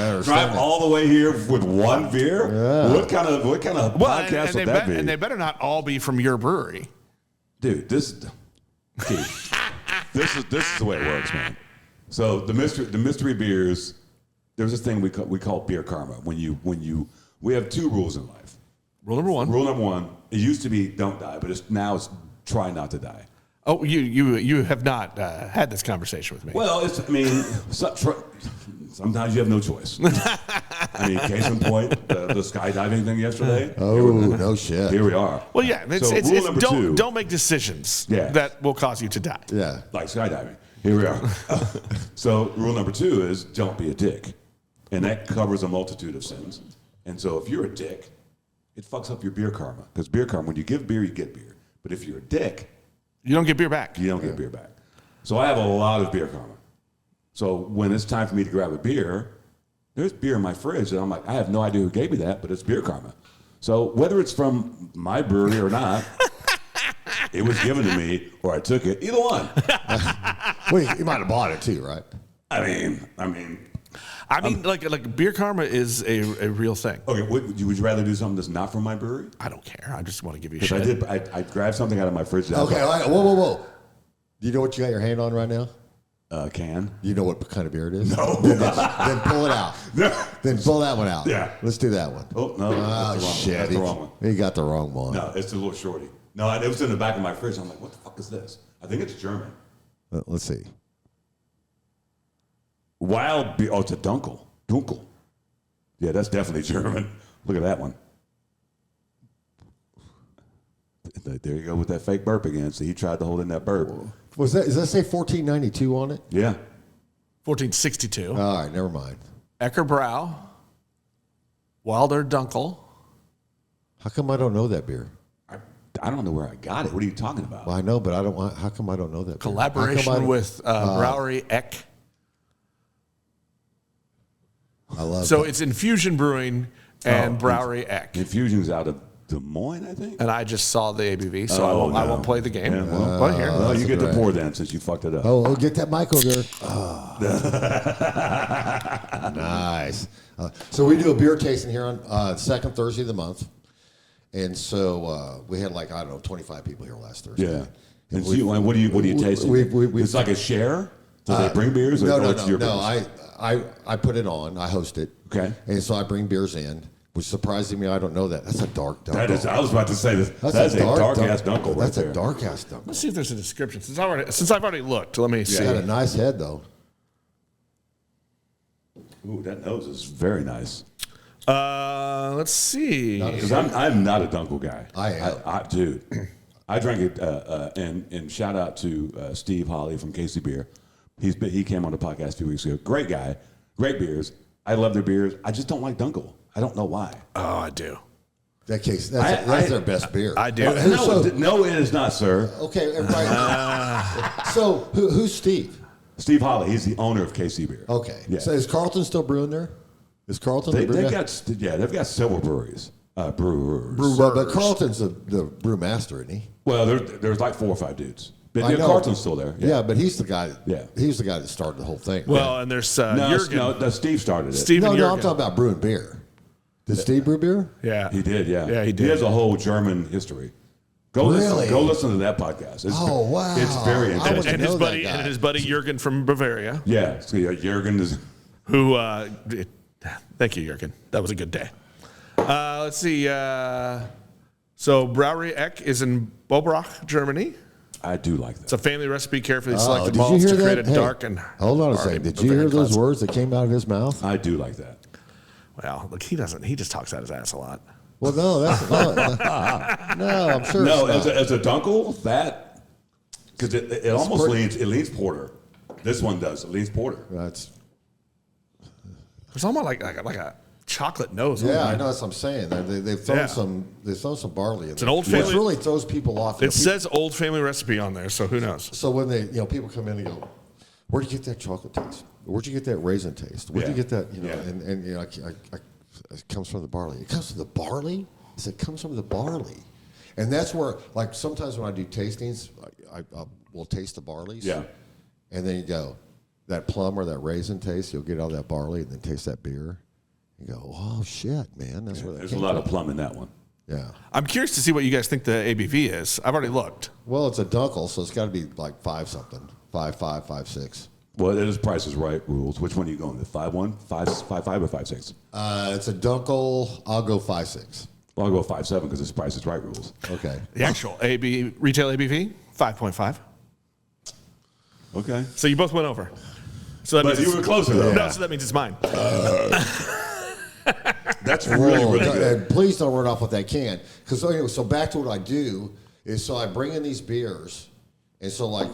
[SPEAKER 3] understand
[SPEAKER 2] Drive
[SPEAKER 3] that.
[SPEAKER 2] all the way here with one beer?
[SPEAKER 3] Yeah.
[SPEAKER 2] What kind of podcast would that be?
[SPEAKER 1] And they better not all be from your brewery.
[SPEAKER 2] Dude, this is the way it works, man. So the mystery beers, there's this thing we call beer karma. We have 2 rules in life.
[SPEAKER 1] Rule number 1.
[SPEAKER 2] Rule number 1, it used to be don't die, but now it's try not to die.
[SPEAKER 1] Oh, you have not had this conversation with me.
[SPEAKER 2] Well, sometimes you have no choice. I mean, case in point, the skydiving thing yesterday.
[SPEAKER 3] Oh, no shit.
[SPEAKER 2] Here we are.
[SPEAKER 1] Well, yeah,
[SPEAKER 2] Rule number two.
[SPEAKER 1] don't make decisions
[SPEAKER 2] Yeah.
[SPEAKER 1] that will cause you to die.
[SPEAKER 3] Yeah.
[SPEAKER 2] Like skydiving. Here we are. So rule number 2 is don't be a dick. And that covers a multitude of sins. And so if you're a dick, it fucks up your beer karma. Because beer karma, when you give beer, you get beer. But if you're a dick,
[SPEAKER 1] You don't get beer back.
[SPEAKER 2] you don't get beer back. So I have a lot of beer karma. So when it's time for me to grab a beer, there's beer in my fridge. And I'm like, I have no idea who gave me that, but it's beer karma. So whether it's from my brewery or not, it was given to me or I took it. Either one.
[SPEAKER 3] Well, you might have bought it too, right?
[SPEAKER 2] I mean,
[SPEAKER 1] like beer karma is a real thing.
[SPEAKER 2] okay, would you rather do something that's not from my brewery?
[SPEAKER 1] I don't care. I just want to give you
[SPEAKER 2] Because
[SPEAKER 1] shit.
[SPEAKER 2] I grabbed something out of my fridge. That
[SPEAKER 3] Okay, all right. Whoa. Do you know what you got your hand on right now?
[SPEAKER 2] can.
[SPEAKER 3] Do you know what kind of beer it is?
[SPEAKER 2] No.
[SPEAKER 3] Then pull it out.
[SPEAKER 2] No.
[SPEAKER 3] Then pull that one out.
[SPEAKER 2] Yeah.
[SPEAKER 3] Let's do that one.
[SPEAKER 2] Oh, no.
[SPEAKER 3] Oh,
[SPEAKER 2] that's the wrong
[SPEAKER 3] shit.
[SPEAKER 2] one. That's the wrong one.
[SPEAKER 3] He got the wrong one.
[SPEAKER 2] No, it's a little shorty. No, it was in the back of my fridge. I'm like, what the fuck is this? I think it's German.
[SPEAKER 3] Let's see.
[SPEAKER 2] Wild beer. Oh, it's a Dunkel. Dunkel. Yeah, that's definitely German. Look at that one. There you go with that fake burp again. So he tried to hold in that burp.
[SPEAKER 3] Does that say 1492 on it?
[SPEAKER 2] Yeah.
[SPEAKER 1] 1462.
[SPEAKER 3] All right, never mind.
[SPEAKER 1] Eckerbrow. Wilder Dunkel.
[SPEAKER 3] How come I don't know that beer?
[SPEAKER 2] I don't know where I got it. What are you talking about?
[SPEAKER 3] Well, I know, but I don't want. How come I don't know that beer?
[SPEAKER 1] Collaboration with Brewery Eck.
[SPEAKER 3] I love.
[SPEAKER 1] So
[SPEAKER 3] that.
[SPEAKER 1] it's Infusion Brewing and Brewery Eck.
[SPEAKER 2] Infusion's out of Des Moines, I think.
[SPEAKER 1] And I just saw the ABV, so I won't play the game.
[SPEAKER 2] Yeah, well,
[SPEAKER 1] but here.
[SPEAKER 2] well, you get the
[SPEAKER 3] great.
[SPEAKER 2] pour then since you fucked it up.
[SPEAKER 3] Oh, get that mic over there. Nice. So we do a beer tasting here on second Thursday of the month. And so we had 25 people here last Thursday.
[SPEAKER 2] Yeah. And so what do you taste? It's like a share? Do they bring beers? Or
[SPEAKER 3] No.
[SPEAKER 2] it's your beers?
[SPEAKER 3] I put it on. I host it.
[SPEAKER 2] Okay.
[SPEAKER 3] And so I bring beers in, which surprising me. I don't know that. That's a dark Dunkel.
[SPEAKER 2] That is, I was about to say this. That's a dark ass Dunkel right
[SPEAKER 3] That's
[SPEAKER 2] there.
[SPEAKER 3] a dark ass Dunkel.
[SPEAKER 1] Let's see if there's a description. Since I've already looked, let me see.
[SPEAKER 3] It's got a nice head, though.
[SPEAKER 2] Ooh, that nose is very nice.
[SPEAKER 1] Let's see.
[SPEAKER 2] Because I'm not a Dunkel guy.
[SPEAKER 3] I am.
[SPEAKER 2] Dude, I drank it, and shout out to Steve Hawley from Casey Beer. He came on the podcast a few weeks ago. Great guy, great beers. I love their beers. I just don't like Dunkel. I don't know why.
[SPEAKER 1] Oh, I do.
[SPEAKER 3] That's their best beer.
[SPEAKER 1] I do.
[SPEAKER 2] No, it is not, sir.
[SPEAKER 3] Okay, everybody. So who's Steve?
[SPEAKER 2] Steve Hawley. He's the owner of KC Beer.
[SPEAKER 3] Okay.
[SPEAKER 2] Yeah.
[SPEAKER 3] So is Carlton still brewing there? Is Carlton the brew
[SPEAKER 2] They've
[SPEAKER 3] guy?
[SPEAKER 2] got several breweries. Brewers.
[SPEAKER 3] But Carlton's the brewmaster, isn't he?
[SPEAKER 2] Well, there's like 4 or 5 dudes. But
[SPEAKER 3] I know.
[SPEAKER 2] Carlton's still there.
[SPEAKER 3] Yeah, but he's the guy.
[SPEAKER 2] Yeah.
[SPEAKER 3] He's the guy that started the whole thing.
[SPEAKER 1] Well, and there's
[SPEAKER 2] No,
[SPEAKER 1] Jurgen.
[SPEAKER 2] Steve started it.
[SPEAKER 1] Steve
[SPEAKER 3] no,
[SPEAKER 1] and
[SPEAKER 3] I'm
[SPEAKER 1] Jurgen.
[SPEAKER 3] talking about brewing beer. Did Steve brew beer?
[SPEAKER 1] Yeah.
[SPEAKER 2] He did, yeah.
[SPEAKER 1] Yeah, he did.
[SPEAKER 2] He has a whole German history. Go
[SPEAKER 3] Really?
[SPEAKER 2] listen to that podcast.
[SPEAKER 3] Oh, wow.
[SPEAKER 2] It's very
[SPEAKER 3] I
[SPEAKER 2] interesting.
[SPEAKER 3] wasn't
[SPEAKER 1] And his
[SPEAKER 3] know that
[SPEAKER 1] buddy
[SPEAKER 3] guy.
[SPEAKER 1] and his buddy Jurgen from Bavaria,
[SPEAKER 2] Yeah, so Jurgen is.
[SPEAKER 1] who thank you, Jurgen. That was a good day. Let's see. So Brewery Eck is in Bobrach, Germany.
[SPEAKER 2] I do like that.
[SPEAKER 1] It's a family recipe, carefully
[SPEAKER 3] Oh,
[SPEAKER 1] selected
[SPEAKER 3] did you
[SPEAKER 1] malts
[SPEAKER 3] hear
[SPEAKER 1] to create
[SPEAKER 3] that?
[SPEAKER 1] a
[SPEAKER 3] Hey,
[SPEAKER 1] dark and
[SPEAKER 3] hold on a
[SPEAKER 1] hearty
[SPEAKER 3] second. Did you hear
[SPEAKER 1] Bavarian
[SPEAKER 3] those
[SPEAKER 1] classic.
[SPEAKER 3] words that came out of his mouth?
[SPEAKER 2] I do like that.
[SPEAKER 1] Well, look, he doesn't. He just talks out his ass a lot.
[SPEAKER 3] Well, no, that's no. I'm sure.
[SPEAKER 2] No,
[SPEAKER 3] it's not.
[SPEAKER 2] as a Dunkel, that because it almost leans porter. This one does. It leans porter.
[SPEAKER 3] That's
[SPEAKER 1] There's almost like a chocolate nose.
[SPEAKER 3] yeah.
[SPEAKER 1] on
[SPEAKER 3] I
[SPEAKER 1] it.
[SPEAKER 3] know that's what I'm saying. They've thrown
[SPEAKER 1] Yeah.
[SPEAKER 3] some barley in. It's
[SPEAKER 1] an old
[SPEAKER 3] Which
[SPEAKER 1] family-
[SPEAKER 3] really throws people off.
[SPEAKER 1] It says old family recipe on there, so who knows?
[SPEAKER 3] So when people come in and go, where'd you get that chocolate taste? Where'd you get that raisin taste? Where'd you
[SPEAKER 2] Yeah.
[SPEAKER 3] get that?
[SPEAKER 2] Yeah.
[SPEAKER 3] And it comes from the barley. It comes from the barley. I said, it comes from the barley, and that's where sometimes when I do tastings, I will taste the barleys.
[SPEAKER 2] Yeah.
[SPEAKER 3] And then you go, that plum or that raisin taste. You'll get out of that barley and then taste that beer. You go, oh shit, man, that's where that
[SPEAKER 2] There's a
[SPEAKER 3] came
[SPEAKER 2] lot
[SPEAKER 3] from.
[SPEAKER 2] of plum in that one.
[SPEAKER 3] Yeah.
[SPEAKER 1] I'm curious to see what you guys think the ABV is. I've already looked.
[SPEAKER 3] Well, it's a Dunkel, so it's got to be like 5 something, 5.5, 5.6.
[SPEAKER 2] Well, it is Price is Right rules. Which one are you going to? 5.1, 5.5, or 5.6?
[SPEAKER 3] It's a Dunkel. I'll go 5.6.
[SPEAKER 2] Well, I'll go 5.7 because it's Price is Right rules.
[SPEAKER 3] Okay.
[SPEAKER 1] The actual retail ABV 5.5.
[SPEAKER 2] Okay.
[SPEAKER 1] So you both went over. So that
[SPEAKER 2] But
[SPEAKER 1] means
[SPEAKER 2] you were closer, though.
[SPEAKER 1] No, so that means it's mine.
[SPEAKER 2] That's really, really good.
[SPEAKER 3] And please don't run off with that can. Because anyway, so back to what I do is so I bring in these beers, and so like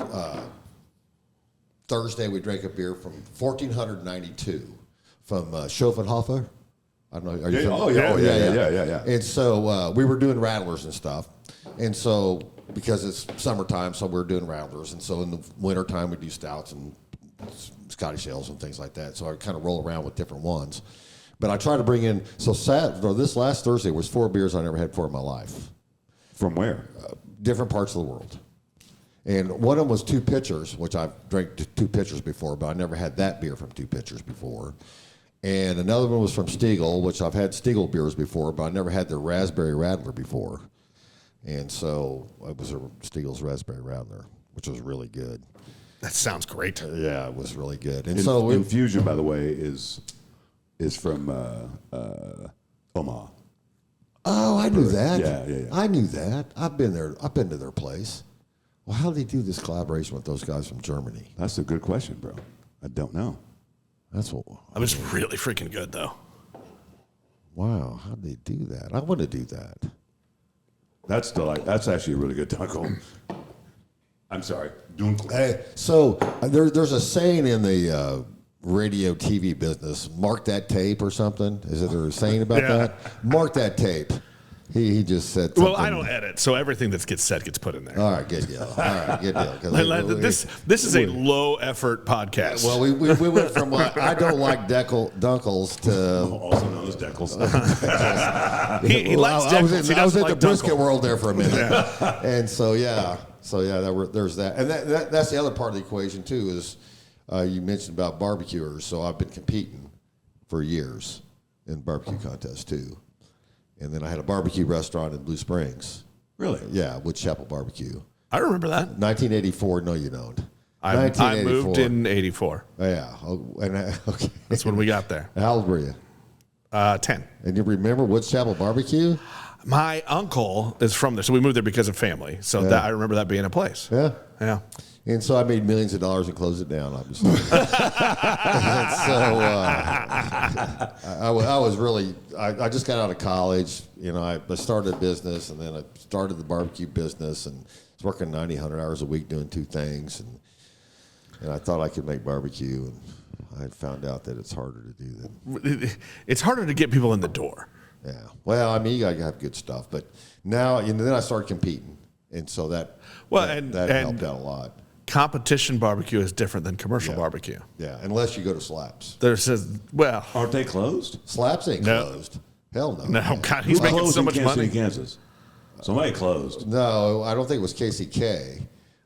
[SPEAKER 3] Thursday we drank a beer from 1492 from Schopenhofer. I don't know. Are you
[SPEAKER 2] Yeah.
[SPEAKER 3] And so we were doing rattlers and stuff, and so because it's summertime, so we're doing rattlers, and so in the wintertime we do stouts and Scottish ales and things like that. So I kind of roll around with different ones. But I try to bring in, this last Thursday was 4 beers I never had before in my life.
[SPEAKER 2] From where?
[SPEAKER 3] Different parts of the world. And one of them was 2 pitchers, which I've drank 2 pitchers before, but I never had that beer from 2 pitchers before. And another one was from Stiegel, which I've had Stiegel beers before, but I never had their Raspberry Rattler before. And so it was a Stiegel's Raspberry Rattler, which was really good.
[SPEAKER 1] That sounds great.
[SPEAKER 3] Yeah, it was really good. And
[SPEAKER 2] Infusion, by the way, is from Omaha.
[SPEAKER 3] Oh, I knew that.
[SPEAKER 2] Yeah.
[SPEAKER 3] I knew that. I've been there. I've been to their place. Well, how do they do this collaboration with those guys from Germany?
[SPEAKER 2] That's a good question, bro. I don't know.
[SPEAKER 3] That's what.
[SPEAKER 1] It was really freaking good, though.
[SPEAKER 3] Wow, how do they do that? I want to do that.
[SPEAKER 2] That's actually a really good taco. I'm sorry. Dunkel.
[SPEAKER 3] So there's a saying in the radio TV business, mark that tape or something. Is there a saying about that? Mark that tape. He just said something.
[SPEAKER 1] Well, I don't edit, so everything that gets said gets put in there.
[SPEAKER 3] All right, good deal.
[SPEAKER 1] This is a low-effort podcast.
[SPEAKER 3] Well, we went from I don't like Dunkels to...
[SPEAKER 2] Also known as Deckles.
[SPEAKER 1] he likes Deckles.
[SPEAKER 3] I was in the
[SPEAKER 1] Dunkel.
[SPEAKER 3] brisket world there for a minute. And so, there's that. And that's the other part of the equation, too, is you mentioned about barbecuers. So I've been competing for years in barbecue contests, too. And then I had a barbecue restaurant in Blue Springs.
[SPEAKER 2] Really?
[SPEAKER 3] Yeah, Wood Chapel Barbecue.
[SPEAKER 1] I remember that.
[SPEAKER 3] 1984. No, you don't.
[SPEAKER 1] I moved in 84.
[SPEAKER 3] Yeah. Okay.
[SPEAKER 1] That's when we got there.
[SPEAKER 3] How old were you?
[SPEAKER 1] 10.
[SPEAKER 3] And you remember Woods Chapel Barbecue?
[SPEAKER 1] My uncle is from there, so we moved there because of family. So that I remember that being a place.
[SPEAKER 3] Yeah.
[SPEAKER 1] Yeah.
[SPEAKER 3] And so I made millions of dollars and closed it down, obviously. And so I was really, I just got out of college. You know, I started a business, and then I started the barbecue business, and was working 90, 100 hours a week doing 2 things. And I thought I could make barbecue, and I found out that it's harder to do that.
[SPEAKER 1] It's harder to get people in the door.
[SPEAKER 3] Yeah. Well, I mean, you got to have good stuff. But now, then I started competing. And so that helped out a lot.
[SPEAKER 1] Competition barbecue is different than commercial barbecue.
[SPEAKER 3] Yeah, unless you go to Slaps.
[SPEAKER 1] Aren't
[SPEAKER 2] they closed?
[SPEAKER 3] Slaps ain't closed. Hell no.
[SPEAKER 1] No, God, he's making so much money.
[SPEAKER 2] In Kansas. Somebody closed.
[SPEAKER 3] No, I don't think it was KCK.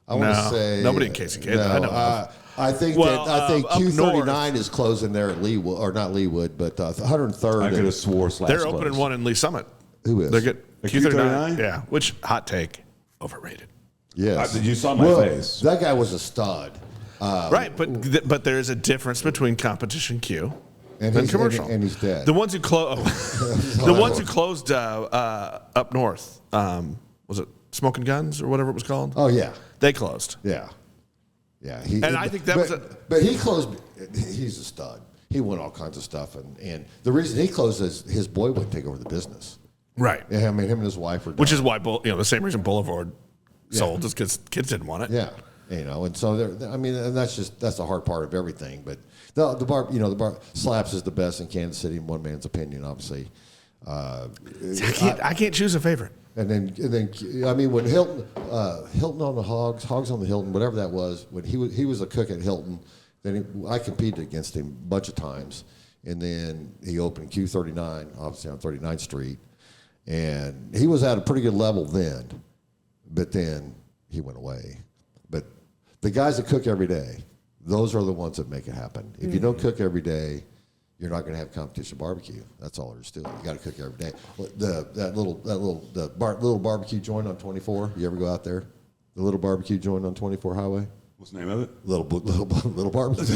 [SPEAKER 3] I want to say
[SPEAKER 1] nobody in KCK.
[SPEAKER 3] No,
[SPEAKER 1] I know.
[SPEAKER 3] I think Q39 is closing there at Leewood, or not Leewood, but 103rd.
[SPEAKER 2] I could have swore Slaps.
[SPEAKER 1] They're opening one in Lee Summit.
[SPEAKER 3] Who is?
[SPEAKER 1] They're good.
[SPEAKER 2] Q39?
[SPEAKER 1] Yeah. Which, hot take, overrated.
[SPEAKER 3] Yes.
[SPEAKER 2] You saw my face.
[SPEAKER 3] That guy was a stud.
[SPEAKER 1] Right, but there is a difference between competition Q and commercial.
[SPEAKER 3] And he's dead.
[SPEAKER 1] The ones who closed up north, was it Smoking Guns or whatever it was called?
[SPEAKER 3] Oh yeah,
[SPEAKER 1] they closed.
[SPEAKER 3] Yeah.
[SPEAKER 1] I think that was.
[SPEAKER 3] But he closed. He's a stud. He won all kinds of stuff, and the reason he closed is his boy wouldn't take over the business.
[SPEAKER 1] Right.
[SPEAKER 3] Yeah, I mean, him and his wife were done.
[SPEAKER 1] Which is why the same reason Boulevard sold is because kids didn't want it.
[SPEAKER 3] Yeah, and so and that's the hard part of everything. But the bar Slaps is the best in Kansas City, in one man's opinion, obviously.
[SPEAKER 1] I can't choose a favorite.
[SPEAKER 3] And then I mean, when Hilton on the Hogs on the Hilton, whatever that was, when he was a cook at Hilton, then I competed against him a bunch of times, and then he opened Q39, obviously on 39th Street, and he was at a pretty good level then. But then he went away. But the guys that cook every day, those are the ones that make it happen. If you don't cook every day, you're not going to have competition barbecue. That's all there is to it. You got to cook every day. That little barbecue joint on 24. You ever go out there? The little barbecue joint on 24 Highway.
[SPEAKER 2] What's the name of it?
[SPEAKER 3] Little barbecue.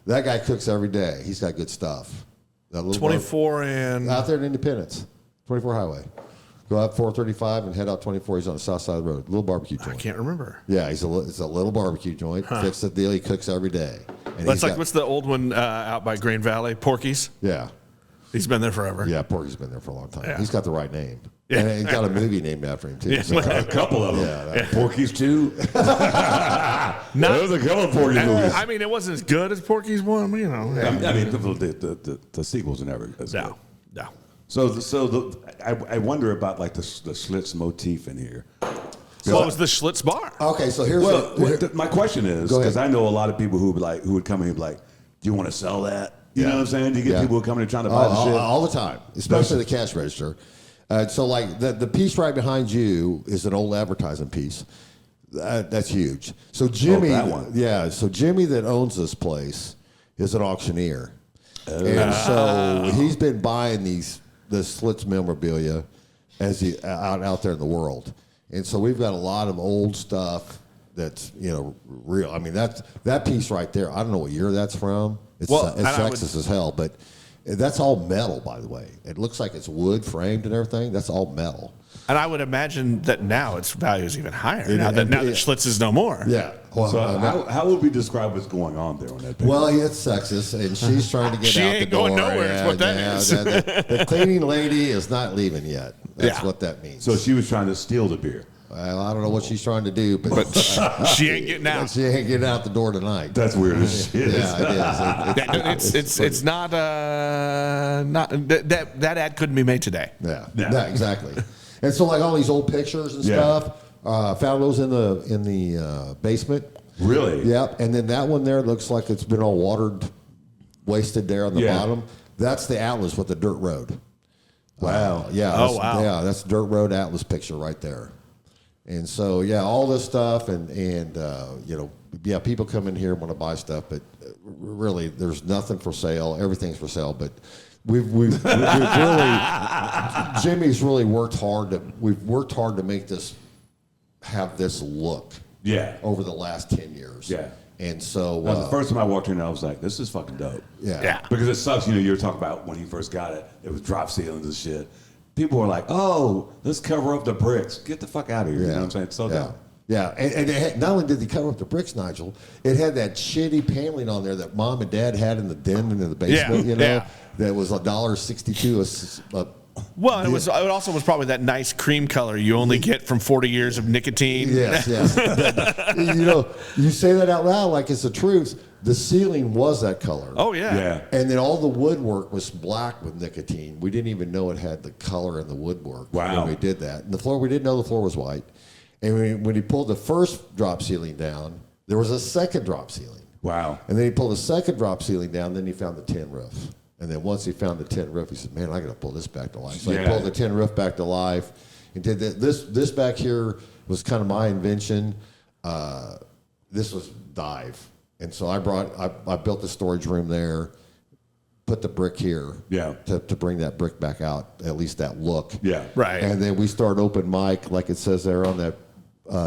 [SPEAKER 3] That guy cooks every day. He's got good stuff. That little
[SPEAKER 1] 24 and
[SPEAKER 3] out there in Independence, 24 Highway. Go out 435 and head out 24. He's on the south side of the road. Little barbecue joint.
[SPEAKER 1] I can't remember.
[SPEAKER 3] Yeah, it's a little barbecue joint. Fix the deal. He cooks every day. And
[SPEAKER 1] that's like what's the old one out by Green Valley? Porky's.
[SPEAKER 3] Yeah.
[SPEAKER 1] He's been there forever.
[SPEAKER 3] Yeah, Porky's been there for a long time.
[SPEAKER 1] Yeah.
[SPEAKER 3] He's got the right name.
[SPEAKER 1] Yeah.
[SPEAKER 3] And he's got a movie named after him, too.
[SPEAKER 1] Yeah.
[SPEAKER 3] So,
[SPEAKER 2] A couple of them.
[SPEAKER 3] yeah,
[SPEAKER 2] Porky's 2.
[SPEAKER 1] Not-
[SPEAKER 2] There's a couple of Porky movies.
[SPEAKER 1] I mean, it wasn't as good as Porky's one, but, you know.
[SPEAKER 2] I mean, the sequels are never as good.
[SPEAKER 1] No.
[SPEAKER 2] So I wonder about like the Schlitz motif in here.
[SPEAKER 1] So it was the Schlitz bar.
[SPEAKER 3] okay, so here's
[SPEAKER 2] Well,
[SPEAKER 3] the,
[SPEAKER 2] my question is,
[SPEAKER 3] Go ahead.
[SPEAKER 2] because I know a lot of people who would come in and be like, "Do you want to sell that?" You know what I'm saying? Do you get
[SPEAKER 3] Yeah.
[SPEAKER 2] people who come in and trying to buy the shit?
[SPEAKER 3] all the time, especially the cash register. So, like, the piece right behind you is an old advertising piece. That's huge. So Jimmy,
[SPEAKER 2] that one.
[SPEAKER 3] yeah. So Jimmy that owns this place is an auctioneer, and so he's been buying this Schlitz memorabilia as he out there in the world, and so we've got a lot of old stuff that's real. I mean that piece right there. I don't know what year that's from. It's sexist as hell, but that's all metal, by the way. It looks like it's wood framed and everything. That's all metal.
[SPEAKER 1] And I would imagine that now its value is even higher. Now that Schlitz is no more.
[SPEAKER 3] Yeah. Well,
[SPEAKER 2] So how would we describe what's going on there on that picture?
[SPEAKER 3] well, it's sexist, and she's trying to get
[SPEAKER 1] She
[SPEAKER 3] out
[SPEAKER 1] ain't
[SPEAKER 3] the door.
[SPEAKER 1] going nowhere, is what that is.
[SPEAKER 3] The cleaning lady is not leaving yet. That's
[SPEAKER 1] Yeah.
[SPEAKER 3] what that means.
[SPEAKER 2] So she was trying to steal the beer.
[SPEAKER 3] Well, I don't know what she's trying to do, but
[SPEAKER 1] She ain't getting out.
[SPEAKER 3] she ain't getting out the door tonight.
[SPEAKER 2] That's weird as shit.
[SPEAKER 3] Yeah, it is.
[SPEAKER 1] It's not that ad couldn't be made today.
[SPEAKER 3] Yeah, exactly. And so, like all these old pictures and
[SPEAKER 2] Yeah.
[SPEAKER 3] stuff, found those in the basement.
[SPEAKER 2] Really?
[SPEAKER 3] Yep. And then that one there looks like it's been all watered, wasted there on the
[SPEAKER 2] Yeah.
[SPEAKER 3] bottom. That's the Atlas with the dirt road.
[SPEAKER 2] Wow.
[SPEAKER 3] Yeah.
[SPEAKER 1] Oh,
[SPEAKER 3] that's-
[SPEAKER 1] wow.
[SPEAKER 3] Yeah, that's the dirt road Atlas picture right there. And so, yeah, all this stuff, and people come in here and want to buy stuff, but really, there's nothing for sale. Everything's for sale, but we've really, Jimmy's really worked hard. We've worked hard to make this have this look.
[SPEAKER 2] Yeah.
[SPEAKER 3] Over the last 10 years.
[SPEAKER 2] Yeah.
[SPEAKER 3] And so,
[SPEAKER 2] That was the first time I walked in, I was like, "This is fucking dope."
[SPEAKER 3] yeah.
[SPEAKER 2] Because it sucks, you were talking about when you first got it. It was drop ceilings and shit. People were like, "Oh, let's cover up the bricks. Get the fuck out of here." You know what I'm saying? It's so
[SPEAKER 3] yeah.
[SPEAKER 2] dope.
[SPEAKER 3] Yeah, and it had, not only did they cover up the bricks, Nigel, it had that shitty paneling on there that Mom and Dad had in the den and in the basement.
[SPEAKER 1] Yeah.
[SPEAKER 3] That was $1.62 a
[SPEAKER 1] Well, and it also was probably that nice cream color you only get from 40 years of nicotine.
[SPEAKER 3] Yes. You say that out loud like it's the truth. The ceiling was that color.
[SPEAKER 1] Oh yeah.
[SPEAKER 2] Yeah.
[SPEAKER 3] And then all the woodwork was black with nicotine. We didn't even know it had the color in the woodwork
[SPEAKER 2] Wow.
[SPEAKER 3] when we did that. And the floor, we didn't know the floor was white. And when he pulled the first drop ceiling down, there was a second drop ceiling.
[SPEAKER 2] Wow.
[SPEAKER 3] And then he pulled the second drop ceiling down, then he found the tin roof. And then once he found the tin roof, he said, "Man, I got to pull this back to life." So he
[SPEAKER 2] Yeah.
[SPEAKER 3] pulled the tin roof back to life and did that. This back here was kind of my invention. This was dive. And so I built the storage room there, put the brick here to bring that brick back out, at least that look.
[SPEAKER 2] Yeah.
[SPEAKER 1] Right.
[SPEAKER 3] And then we start open mic, like it says there on that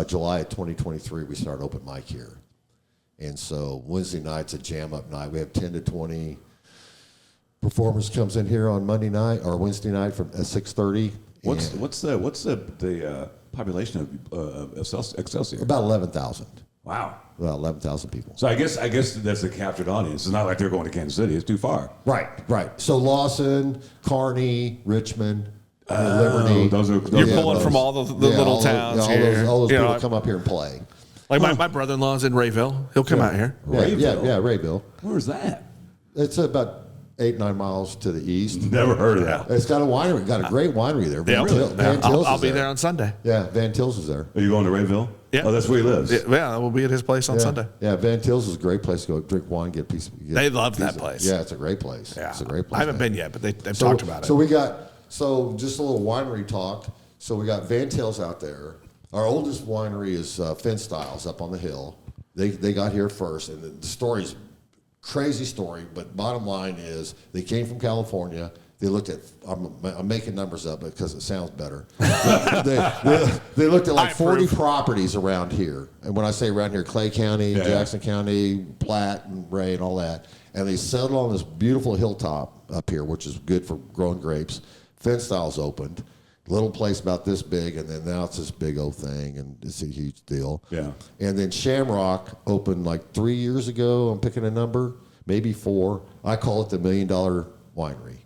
[SPEAKER 3] July of 2023, we start open mic here. And so Wednesday night's a jam up night. We have 10 to 20 performers comes in here on Monday night or Wednesday night at 6:30.
[SPEAKER 2] What's the population of Excelsior?
[SPEAKER 3] About 11,000.
[SPEAKER 2] Wow.
[SPEAKER 3] About 11,000 people.
[SPEAKER 2] So I guess that's a captured audience. It's not like they're going to Kansas City. It's too far.
[SPEAKER 3] Right. So Lawson, Kearney, Richmond, Liberty.
[SPEAKER 2] Those are
[SPEAKER 1] You're pulling
[SPEAKER 3] those-
[SPEAKER 1] from all the little
[SPEAKER 3] all
[SPEAKER 1] towns
[SPEAKER 3] all
[SPEAKER 1] here.
[SPEAKER 3] those
[SPEAKER 1] You
[SPEAKER 3] people
[SPEAKER 1] know,
[SPEAKER 3] come up here and play.
[SPEAKER 1] like my brother-in-law's in Rayville. He'll come out here.
[SPEAKER 2] Rayville?
[SPEAKER 3] Yeah, Rayville.
[SPEAKER 2] Where's that?
[SPEAKER 3] It's about 8-9 miles to the east.
[SPEAKER 2] Never heard of that.
[SPEAKER 3] It's got a winery. Got a great winery there.
[SPEAKER 1] Yeah,
[SPEAKER 3] Van Til's
[SPEAKER 1] I'll
[SPEAKER 3] is
[SPEAKER 1] be there on Sunday.
[SPEAKER 3] Yeah, Van Til's is there.
[SPEAKER 2] Are you going to Rayville?
[SPEAKER 1] Yeah.
[SPEAKER 2] Oh, that's where he lives.
[SPEAKER 1] Yeah, we'll be at his place on Sunday.
[SPEAKER 3] Yeah, Van Til's is a great place to go drink wine, get a piece.
[SPEAKER 1] They love that place.
[SPEAKER 3] Yeah, it's a great place.
[SPEAKER 1] Yeah.
[SPEAKER 3] It's a great place.
[SPEAKER 1] I haven't
[SPEAKER 3] man.
[SPEAKER 1] been yet, but they've talked about it.
[SPEAKER 3] So just a little winery talk. So we got Van Til's out there. Our oldest winery is Finn Styles up on the hill. They got here first, and the story's crazy story. But bottom line is they came from California. They looked at. I'm making numbers up because it sounds better. they looked at like 40 properties around here, and when I say around here, Clay County, Jackson County, Platte, and Ray, and all that. And they settled on this beautiful hilltop up here, which is good for growing grapes. Finn Styles opened, little place about this big, and then now it's this big old thing, and it's a huge deal.
[SPEAKER 2] Yeah.
[SPEAKER 3] And then Shamrock opened like 3 years ago. I'm picking a number, maybe 4. I call it the $1 million winery.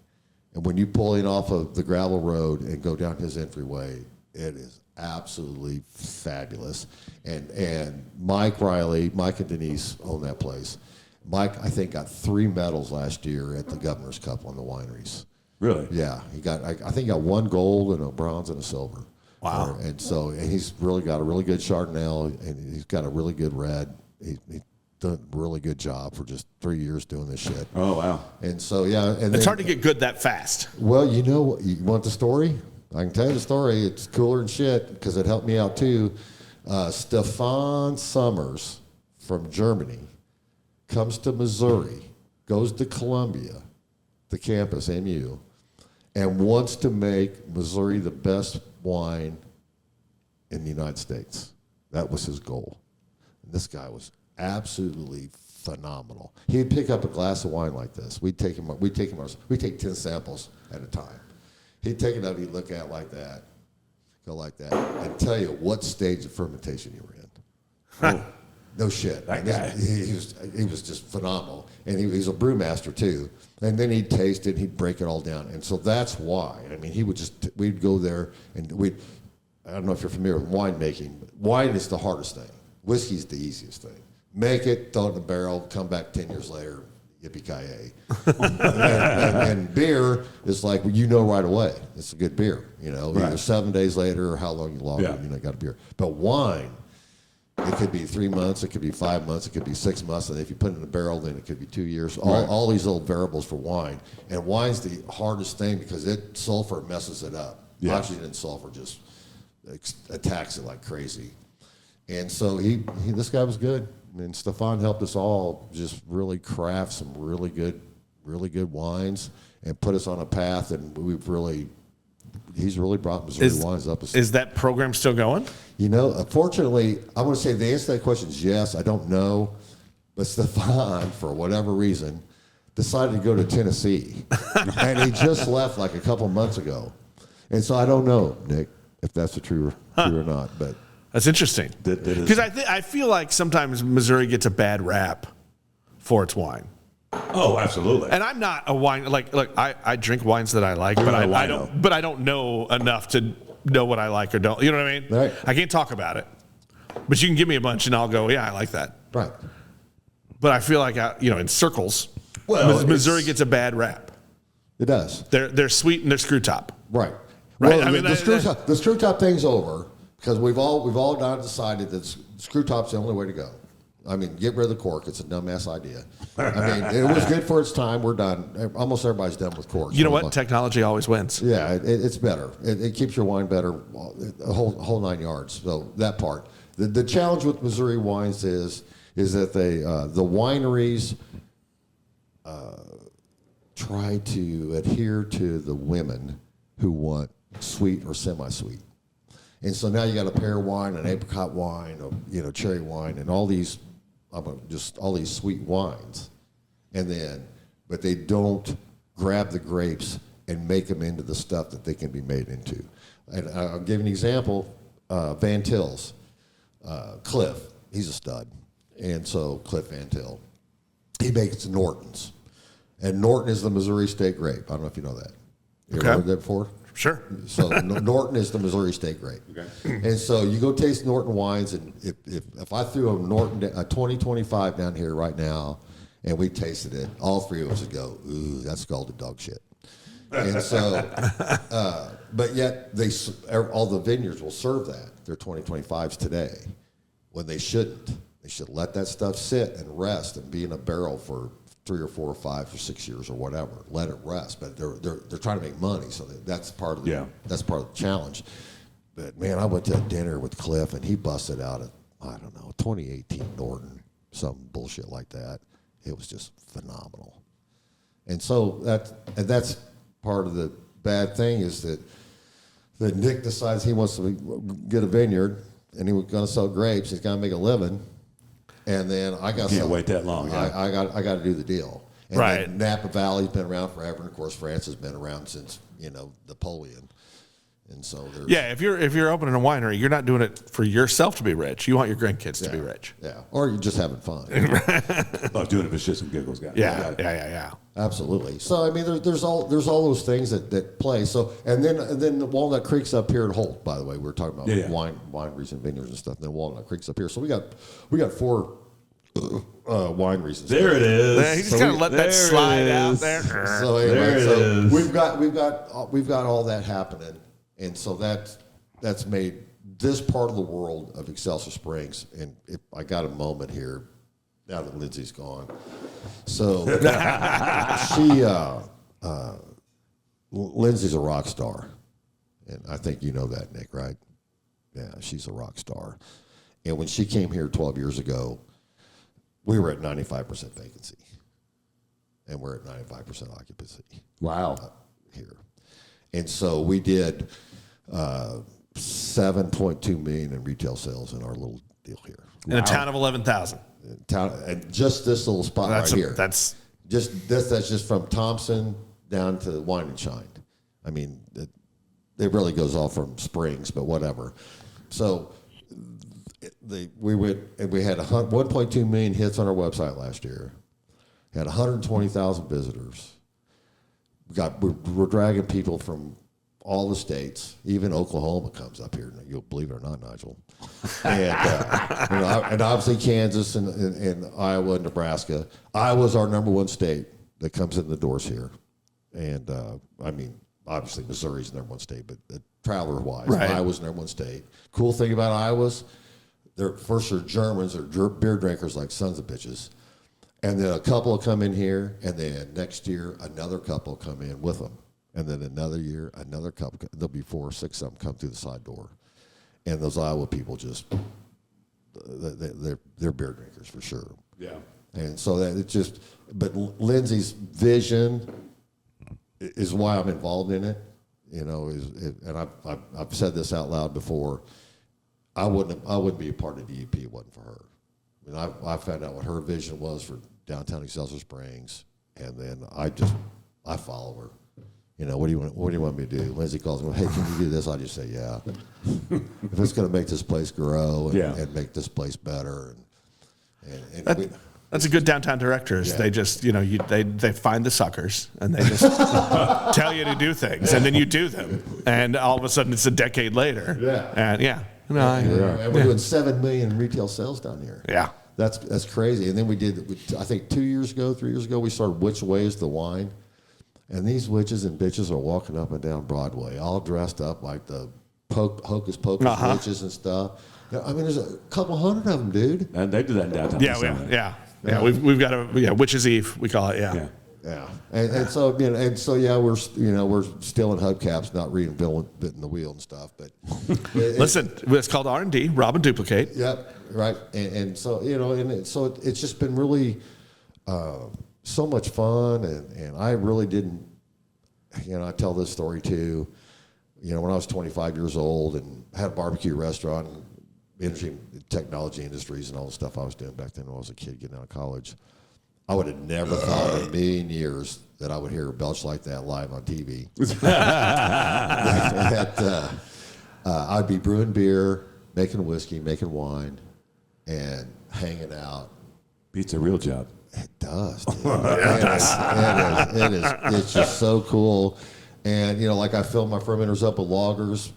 [SPEAKER 3] And when you pull in off of the gravel road and go down his entryway, it is absolutely fabulous. And Mike and Denise own that place. Mike, I think, got 3 medals last year at the Governor's Cup on the wineries.
[SPEAKER 2] Really?
[SPEAKER 3] Yeah, I think he got 1 gold and a bronze and a silver.
[SPEAKER 1] Wow.
[SPEAKER 3] And he's really got a really good Chardonnay, and he's got a really good red. He's done a really good job for just 3 years doing this shit.
[SPEAKER 2] Oh, wow.
[SPEAKER 3] And so, yeah. And
[SPEAKER 1] It's hard to get good that fast.
[SPEAKER 3] Well, you know, you want the story? I can tell you the story. It's cooler than shit because it helped me out too. Stefan Summers from Germany comes to Missouri, goes to Columbia, the campus, MU, and wants to make Missouri the best wine in the United States. That was his goal. And this guy was absolutely phenomenal. He'd pick up a glass of wine like this. We'd take 10 samples at a time. He'd take it up, he'd look at it like that, go like that, and tell you what stage of fermentation you were in. Oh, no shit.
[SPEAKER 2] That guy.
[SPEAKER 3] He was just phenomenal. And he's a brewmaster too. And then he'd taste it, he'd break it all down. And so that's why. I mean, we'd go there and I don't know if you're familiar with winemaking, but wine is the hardest thing. Whiskey's the easiest thing. Make it, throw it in a barrel, come back 10 years later, yippee-ki-yay. and beer is like, well, you know right away. It's a good beer,
[SPEAKER 2] Right.
[SPEAKER 3] either 7 days later or how long longer, got a beer. But wine, it could be 3 months, it could be 5 months, it could be 6 months, and if you put it in a barrel, then it could be 2 years. All these little variables for wine. And wine's the hardest thing because sulfur messes it up.
[SPEAKER 2] Yeah.
[SPEAKER 3] Oxygen and sulfur just attacks it like crazy. And so this guy was good. And Stefan helped us all just really craft some really good wines and put us on a path. And he's really brought Missouri wines up.
[SPEAKER 1] Is that program still going?
[SPEAKER 3] Unfortunately, I want to say the answer to that question is yes. I don't know. But Stefan, for whatever reason, decided to go to Tennessee. And he just left like a couple months ago. And so I don't know, Nick, if that's true or not. But
[SPEAKER 1] That's interesting.
[SPEAKER 2] That is-
[SPEAKER 1] Because I feel like sometimes Missouri gets a bad rap for its wine.
[SPEAKER 2] Oh, absolutely.
[SPEAKER 1] And I'm not a wine look. I drink wines that I like, but
[SPEAKER 2] not a
[SPEAKER 1] I
[SPEAKER 2] wino.
[SPEAKER 1] don't. But I don't know enough to know what I like or don't. You know what I mean?
[SPEAKER 3] Right.
[SPEAKER 1] I can't talk about it. But you can give me a bunch, and I'll go, yeah, I like that.
[SPEAKER 3] right.
[SPEAKER 1] But I feel like in circles,
[SPEAKER 2] Well,
[SPEAKER 1] Missouri gets a bad rap.
[SPEAKER 3] It does.
[SPEAKER 1] They're sweet and they're screw top.
[SPEAKER 3] Right.
[SPEAKER 1] Right.
[SPEAKER 3] Well,
[SPEAKER 1] I mean,
[SPEAKER 3] the screw top thing's over because we've all now decided that screw top's the only way to go. I mean, get rid of the cork. It's a dumbass idea. I mean, it was good for its time. We're done. Almost everybody's done with corks.
[SPEAKER 1] You know what? Technology always wins.
[SPEAKER 3] Yeah, it's better. It keeps your wine better, a whole 9 yards. So that part. The challenge with Missouri wines is that the wineries try to adhere to the women who want sweet or semi-sweet. And so now you got a pear wine, an apricot wine, cherry wine, and all these sweet wines. But they don't grab the grapes and make them into the stuff that they can be made into. And I'll give you an example. Van Til's, Cliff, he's a stud. And so Cliff Van Til, he makes Norton's. And Norton is the Missouri State grape. I don't know if you know that. You ever heard that before?
[SPEAKER 1] Sure.
[SPEAKER 3] So Norton is the Missouri State grape. Okay. And so you go taste Norton wines, and if I threw a 2025 down here right now, and we tasted it, all three of us would go, ooh, that's scalded dog shit. And so, but yet all the vineyards will serve that. They're 2025s today, when they shouldn't. They should let that stuff sit and rest and be in a barrel for 3 or 4 or 5 or 6 years or whatever. Let it rest. But they're trying to make money, so that's part of the challenge. But man, I went to a dinner with Cliff, and he busted out a 2018 Norton, some bullshit like that. It was just phenomenal. And so that's part of the bad thing is that Nick decides he wants to get a vineyard, and he was going to sell grapes. He's going to make a living. And then I got
[SPEAKER 2] Can't wait that long. Yeah.
[SPEAKER 3] I got to do the deal. And
[SPEAKER 1] Right.
[SPEAKER 3] then Napa Valley's been around forever, and of course France has been around since Napoleon. And so there's
[SPEAKER 1] Yeah, if you're opening a winery, you're not doing it for yourself to be rich. You want your grandkids to be rich.
[SPEAKER 3] Yeah, or you're just having fun.
[SPEAKER 2] Oh, doing it for shits and giggles, guys.
[SPEAKER 1] Yeah.
[SPEAKER 3] Absolutely. So I mean, there's all those things that play. So and then Walnut Creek's up here in Holt. By the way, we were talking about wineries and vineyards and stuff. And then Walnut Creek's up here. So we got 4 wineries. And
[SPEAKER 2] There it is.
[SPEAKER 1] Yeah, he just kind of let that slide out there.
[SPEAKER 3] So anyway,
[SPEAKER 2] There it is.
[SPEAKER 3] we've got all that happening, and so that's made this part of the world of Excelsior Springs. And if I got a moment here, now that Lindsay's gone, so Lindsay's a rock star, and I think you know that, Nick, right? Yeah, she's a rock star. And when she came here 12 years ago, we were at 95% vacancy, and we're at 95% occupancy.
[SPEAKER 2] Wow.
[SPEAKER 3] Here. And so we did 7.2 million in retail sales in our little deal here.
[SPEAKER 1] In a town of 11,000.
[SPEAKER 3] And just this little spot right here.
[SPEAKER 1] That's
[SPEAKER 3] just from Thompson down to Wine and Shine. I mean, it really goes off from Springs, but whatever. So we went and we had 1.2 million hits on our website last year. Had 120,000 visitors. We're dragging people from all the states. Even Oklahoma comes up here. You'll believe it or not, Nigel. And obviously Kansas and Iowa and Nebraska. Iowa's our number 1 state that comes in the doors here. And I mean, obviously Missouri's number 1 state, but traveler-wise,
[SPEAKER 1] right.
[SPEAKER 3] Iowa's number 1 state. Cool thing about Iowa's, they're Germans, they're beer drinkers like sons of bitches. And then a couple will come in here, and then next year another couple will come in with them. And then another year, another couple. There'll be 4 or 6 of them come through the side door. And those Iowa people they're beer drinkers for sure.
[SPEAKER 2] Yeah.
[SPEAKER 3] And so that it's just, but Lindsay's vision is why I'm involved in it. You know, and I've said this out loud before. I wouldn't be a part of DEP if it wasn't for her. I mean, I found out what her vision was for downtown Excelsior Springs, and then I follow her. You know, what do you want me to do? Lindsay calls me, hey, can you do this? I just say, yeah. If it's going to make this place grow and make this place better,
[SPEAKER 1] that's a good downtown director. Is they just they find the suckers and they just tell you to do things, and then you do them, and all of a sudden it's a decade later. And
[SPEAKER 3] we're doing 7 million in retail sales down here.
[SPEAKER 1] Yeah.
[SPEAKER 3] That's crazy. And then I think 3 years ago, we started Which Way is the Wine. And these witches and bitches are walking up and down Broadway, all dressed up like the hocus pocus witches and stuff. I mean, there's a couple hundred of them, dude.
[SPEAKER 2] And they do that in downtown.
[SPEAKER 1] Yeah. We've got Witches Eve, we call it.
[SPEAKER 3] Yeah. And so we're still in hubcaps, not reinventing the wheel and stuff. But
[SPEAKER 1] listen, it's called R&D, rob and duplicate.
[SPEAKER 3] Yep, right. And so so it's just been really so much fun, and I really didn't. I tell this story too. When I was 25 years old and had a barbecue restaurant, energy technology industries, and all the stuff I was doing back then when I was a kid getting out of college. I would have never thought in a million years that I would hear a belch like that live on TV. I'd be brewing beer, making whiskey, making wine, and hanging out.
[SPEAKER 2] Beats a real job.
[SPEAKER 3] It does, dude. It's just so cool. And, like I filled my fermenters up with lagers a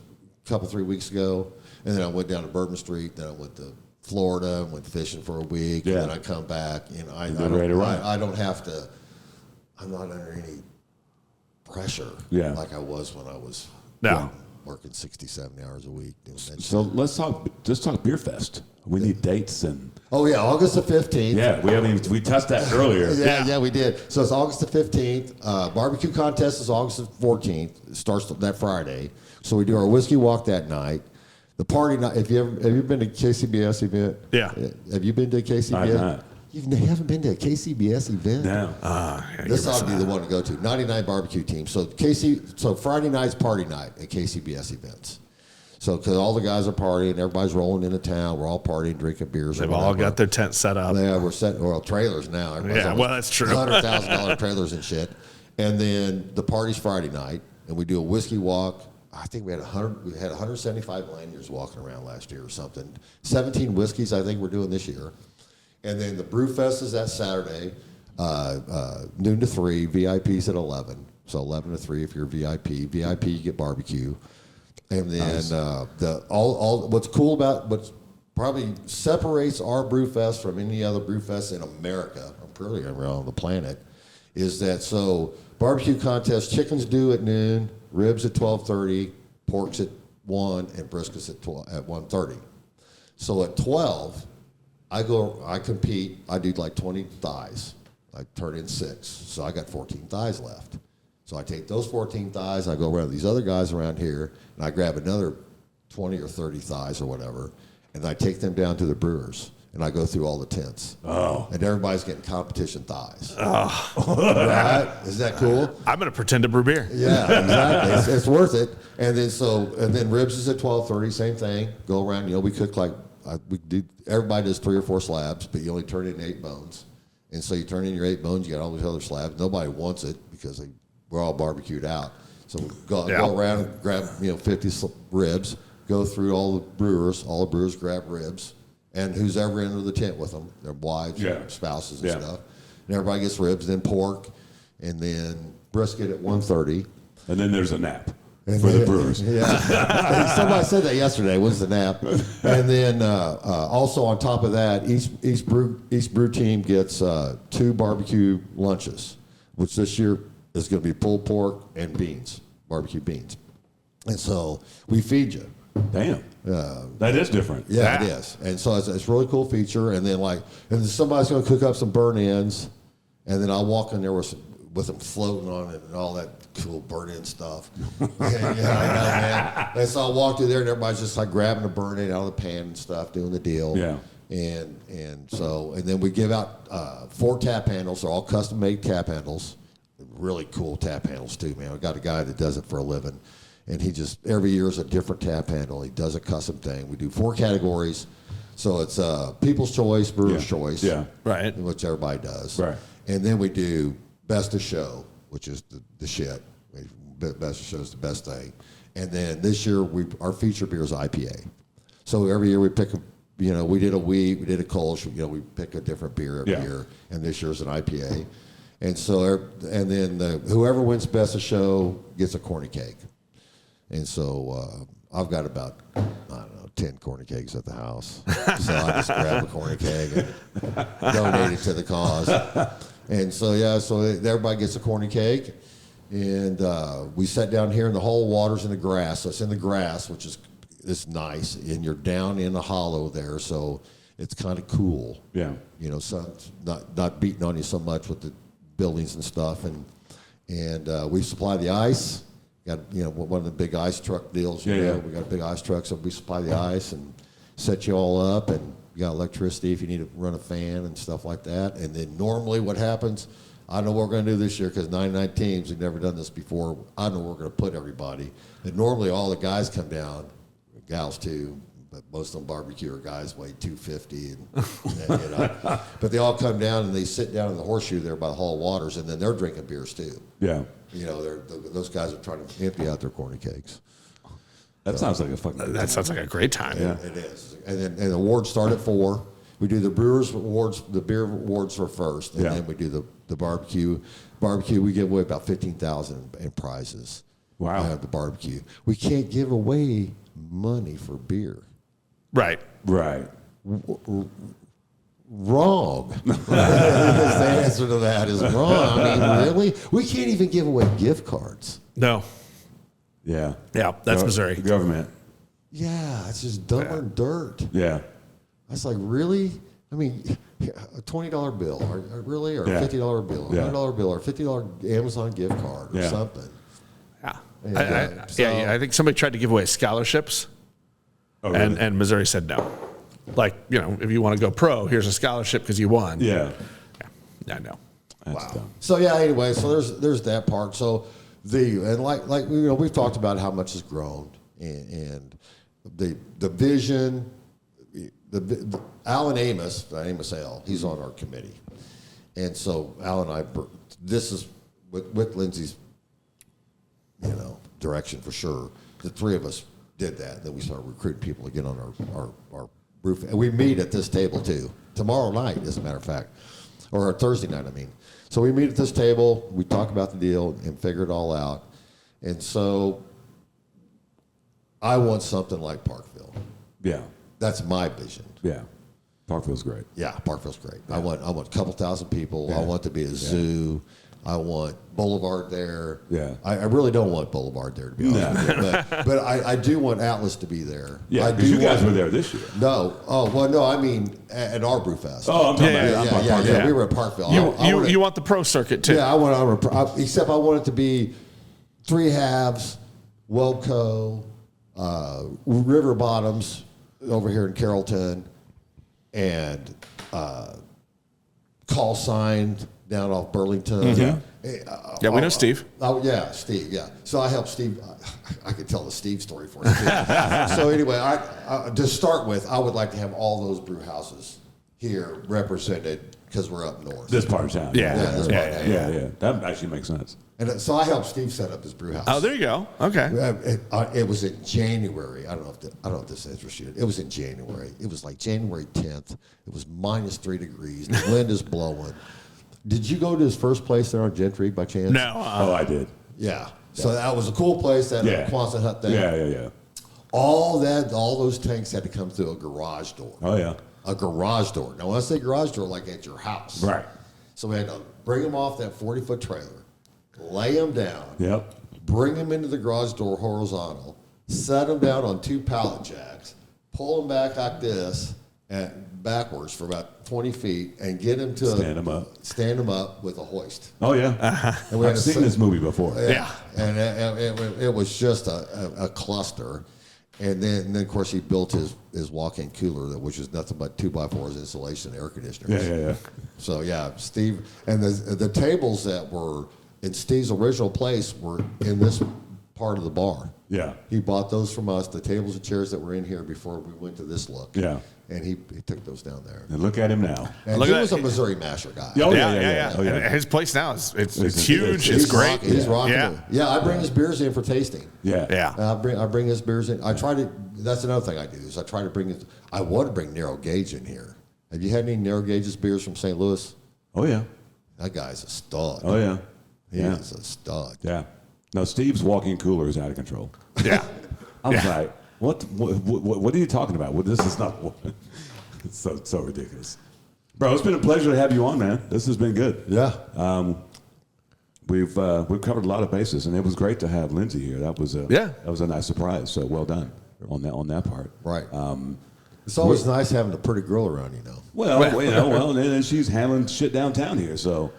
[SPEAKER 3] couple, 3 weeks ago, and then I went down to Bourbon Street, then I went to Florida and went fishing for a week, and then I come back. I don't have to. I'm not under any pressure like I was when I was working 60, 70 hours a week.
[SPEAKER 2] So let's talk Beer Fest. We need dates and.
[SPEAKER 3] Oh yeah, August the 15th.
[SPEAKER 2] Yeah, we touched that earlier.
[SPEAKER 3] Yeah, we did. So it's August the 15th. Barbecue contest is August the 14th. It starts that Friday. So we do our whiskey walk that night. The party night. Have you been to a KCBS event? Yeah. Have you been to a KCBS?
[SPEAKER 2] I've not.
[SPEAKER 3] You haven't been to a KCBS event?
[SPEAKER 2] No.
[SPEAKER 3] This ought to be the one to go to. 99 barbecue team. So Friday night's party night at KCBS events. So because all the guys are partying, everybody's rolling into town. We're all partying, drinking beers.
[SPEAKER 1] They've all got their tent set up.
[SPEAKER 3] Yeah, we're setting trailers now.
[SPEAKER 1] That's true.
[SPEAKER 3] $100,000 trailers and shit. And then the party's Friday night, and we do a whiskey walk, I think we had 175 lanyards walking around last year or something. 17 whiskeys I think we're doing this year. And then the Brew Fest is that Saturday, noon to 3, VIPs at 11. So 11 to 3 if you're VIP. VIP, you get barbecue. And then what's cool about, what probably separates our Brew Fest from any other Brew Fest in America, or probably around the planet, is that so barbecue contest, chickens due at noon, ribs at 12:30, pork's at 1, and briskets at 1:30. So at 12, I compete, I do like 20 thighs. I turn in 6, so I got 14 thighs left. So I take those 14 thighs, I go around these other guys around here, and I grab another 20 or 30 thighs or whatever, and I take them down to the brewers, and I go through all the tents.
[SPEAKER 2] Oh.
[SPEAKER 3] And everybody's getting competition thighs. Oh. Right? Is that cool?
[SPEAKER 1] I'm going to pretend to brew beer.
[SPEAKER 3] Yeah, exactly. It's worth it. And then ribs is at 12:30, same thing. Go around, we cook everybody does 3 or 4 slabs, but you only turn in 8 bones. And so you turn in your 8 bones, you got all these other slabs. Nobody wants it because we're all barbecued out. So go around and grab 50 ribs, go through all the brewers grab ribs, and who's ever into the tent with them, their wives, spouses and stuff. And everybody gets ribs, then pork, and then brisket at 1:30.
[SPEAKER 2] And then there's a nap for the brewers.
[SPEAKER 3] Yeah. Somebody said that yesterday. When's the nap? And then also on top of that, each brew team gets 2 barbecue lunches, which this year is going to be pulled pork and beans, barbecue beans. And so we feed you.
[SPEAKER 2] Damn. That is different.
[SPEAKER 3] Yeah, it is. And so it's a really cool feature. And then somebody's going to cook up some burn ends, and then I'll walk in there with them floating on it and all that cool burn-in stuff. I know, man. And so I'll walk through there, and everybody's just like grabbing a burn-in out of the pan and stuff, doing the deal.
[SPEAKER 2] Yeah.
[SPEAKER 3] And then we give out 4 tap handles. They're all custom-made tap handles. Really cool tap handles, too, man. I've got a guy that does it for a living. And he just, every year is a different tap handle. He does a custom thing. We do 4 categories. So it's People's Choice, Brewer's Choice.
[SPEAKER 1] Yeah, right.
[SPEAKER 3] Which everybody does.
[SPEAKER 2] Right.
[SPEAKER 3] And then we do Best of Show, which is the shit. Best of Show is the best thing. And then this year, our feature beer is IPA. So every year we pick we did a wheat, we did a Kolsch, we pick a different beer every year. And this year's an IPA. And so, and then whoever wins Best of Show gets a corny cake. And so I've got about, 10 corny cakes at the house. So I just grab a corny cake and donate it to the cause. And so, so everybody gets a corny cake. And we sat down here, and the whole water's in the grass. So it's in the grass, which is nice. And you're down in the hollow there, so it's kind of cool.
[SPEAKER 2] Yeah.
[SPEAKER 3] Sun's not beating on you so much with the buildings and stuff. And we supply the ice. Got one of the big ice truck deals. We got a big ice truck, so we supply the ice and set you all up, and you got electricity if you need to run a fan and stuff like that. And then normally what happens, I don't know what we're going to do this year because 99 teams, we've never done this before. I don't know where we're going to put everybody. And normally all the guys come down, gals too, but most of them barbecue guys weigh 250, but they all come down and they sit down in the horseshoe there by the Hall of Waters, and then they're drinking beers too.
[SPEAKER 2] Yeah.
[SPEAKER 3] Those guys are trying to empty out their corny cakes.
[SPEAKER 2] That sounds like a fucking.
[SPEAKER 1] That sounds like a great time.
[SPEAKER 3] Yeah, it is. And the awards start at 4. We do the Brewers awards, the beer awards for first, and then we do the barbecue. Barbecue, we give away about 15,000 in prizes.
[SPEAKER 2] Wow.
[SPEAKER 3] The barbecue. We can't give away money for beer.
[SPEAKER 1] Right.
[SPEAKER 3] Wrong. The answer to that is wrong. I mean, really? We can't even give away gift cards.
[SPEAKER 1] No.
[SPEAKER 2] Yeah.
[SPEAKER 1] Yeah, that's Missouri.
[SPEAKER 2] Government.
[SPEAKER 3] Yeah, it's just dumber dirt.
[SPEAKER 2] Yeah.
[SPEAKER 3] That's like, really? I mean, a $20 bill, or really? Or a $50 bill, a $100 bill, or a $50 Amazon gift card, or something.
[SPEAKER 1] Yeah. I think somebody tried to give away scholarships, and Missouri said no. Like, if you want to go pro, here's a scholarship because you won.
[SPEAKER 2] Yeah.
[SPEAKER 1] I know.
[SPEAKER 2] That's dumb.
[SPEAKER 3] So anyway, so there's that part. So we've talked about how much has grown, and the vision. The Alan Amos Ale, he's on our committee, and so Alan and I, this is with Lindsay's, direction for sure. the three of us did that. Then we started recruiting people to get on our roof. And we meet at this table, too. Tomorrow night, as a matter of fact. Or Thursday night, I mean. So we meet at this table. We talk about the deal and figure it all out. And so I want something like Parkville.
[SPEAKER 2] Yeah.
[SPEAKER 3] That's my vision.
[SPEAKER 2] Yeah. Parkville's great.
[SPEAKER 3] Yeah, Parkville's great. Yeah. I want a couple thousand people.
[SPEAKER 2] Yeah.
[SPEAKER 3] I want to be a zoo. I want Boulevard there.
[SPEAKER 2] Yeah.
[SPEAKER 3] I really don't want Boulevard there, to be honest with you. But I do want Atlas to be there.
[SPEAKER 2] Yeah, because you guys were there this year.
[SPEAKER 3] No. Oh, well, no, I mean at our Brewfest.
[SPEAKER 2] Oh, I'm talking about Parkville.
[SPEAKER 3] Yeah, we were at Parkville.
[SPEAKER 1] You want the pro circuit, too.
[SPEAKER 3] Yeah, except I want it to be 3 halves, Wellco, River Bottoms over here in Carrollton, and Call Sign down off Burlington.
[SPEAKER 2] Mm-hmm.
[SPEAKER 1] Yeah, we know Steve.
[SPEAKER 3] Oh, yeah, Steve, yeah. So I helped Steve. I could tell the Steve story for you. So anyway, to start with, I would like to have all those brew houses here represented because we're up north.
[SPEAKER 2] This part of town.
[SPEAKER 1] Yeah.
[SPEAKER 2] That actually makes sense.
[SPEAKER 3] And so I helped Steve set up his brew house.
[SPEAKER 1] Oh, there you go. Okay.
[SPEAKER 3] It was in January. I don't know if this interests you. It was in January. It was like January 10th. It was -3 degrees. The wind is blowing. Did you go to his first place there on Gentry by chance?
[SPEAKER 1] No.
[SPEAKER 2] Oh, I did.
[SPEAKER 3] Yeah. So that was a cool place. That Quonset hut thing.
[SPEAKER 2] Yeah.
[SPEAKER 3] All those tanks had to come through a garage door.
[SPEAKER 2] Oh, yeah.
[SPEAKER 3] A garage door. Now, when I say garage door, like at your house.
[SPEAKER 2] Right.
[SPEAKER 3] So we had to bring them off that 40-foot trailer, lay them down.
[SPEAKER 2] Yep.
[SPEAKER 3] Bring them into the garage door horizontal, set them down on 2 pallet jacks, pull them back like this and backwards for about 20 feet, and get them to stand them up with a hoist.
[SPEAKER 2] Oh yeah,
[SPEAKER 3] And we
[SPEAKER 2] I've seen this movie before.
[SPEAKER 3] Yeah, and it was just a cluster. And then of course he built his walk-in cooler, which is nothing but 2x4s, insulation, and air conditioners.
[SPEAKER 2] Yeah.
[SPEAKER 3] So yeah, Steve, and the tables that were in Steve's original place were in this part of the bar.
[SPEAKER 2] Yeah.
[SPEAKER 3] He bought those from us, the tables and chairs that were in here before we went to this look.
[SPEAKER 2] Yeah.
[SPEAKER 3] And he took those down there.
[SPEAKER 2] And look at him now.
[SPEAKER 3] And
[SPEAKER 1] Look
[SPEAKER 3] he
[SPEAKER 1] at
[SPEAKER 3] was
[SPEAKER 1] that.
[SPEAKER 3] a Missouri Masher guy.
[SPEAKER 2] Oh,
[SPEAKER 1] Yeah.
[SPEAKER 2] Oh, yeah.
[SPEAKER 1] And his place now is it's huge.
[SPEAKER 2] He's
[SPEAKER 1] It's great.
[SPEAKER 3] He's rocking
[SPEAKER 1] Yeah.
[SPEAKER 3] it. Yeah, I bring his beers in for tasting.
[SPEAKER 2] Yeah.
[SPEAKER 1] Yeah.
[SPEAKER 3] I bring his beers in. I try to. That's another thing I do is I try to bring it. I want to bring narrow gauge in here. Have you had any narrow gauges beers from St. Louis?
[SPEAKER 2] Oh yeah.
[SPEAKER 3] That guy's a stud.
[SPEAKER 2] Oh yeah.
[SPEAKER 3] He is a stud.
[SPEAKER 2] Yeah. No, Steve's walk-in cooler is out of control.
[SPEAKER 1] Yeah.
[SPEAKER 2] I was like, what are you talking about? Well, this is not. It's so ridiculous, bro. It's been a pleasure to have you on, man. This has been good.
[SPEAKER 3] Yeah.
[SPEAKER 2] We've covered a lot of bases, and it was great to have Lindsay here. That was a nice surprise. So well done on that part.
[SPEAKER 3] Right. It's always nice having a pretty girl around,
[SPEAKER 2] Well, and she's handling shit downtown here, so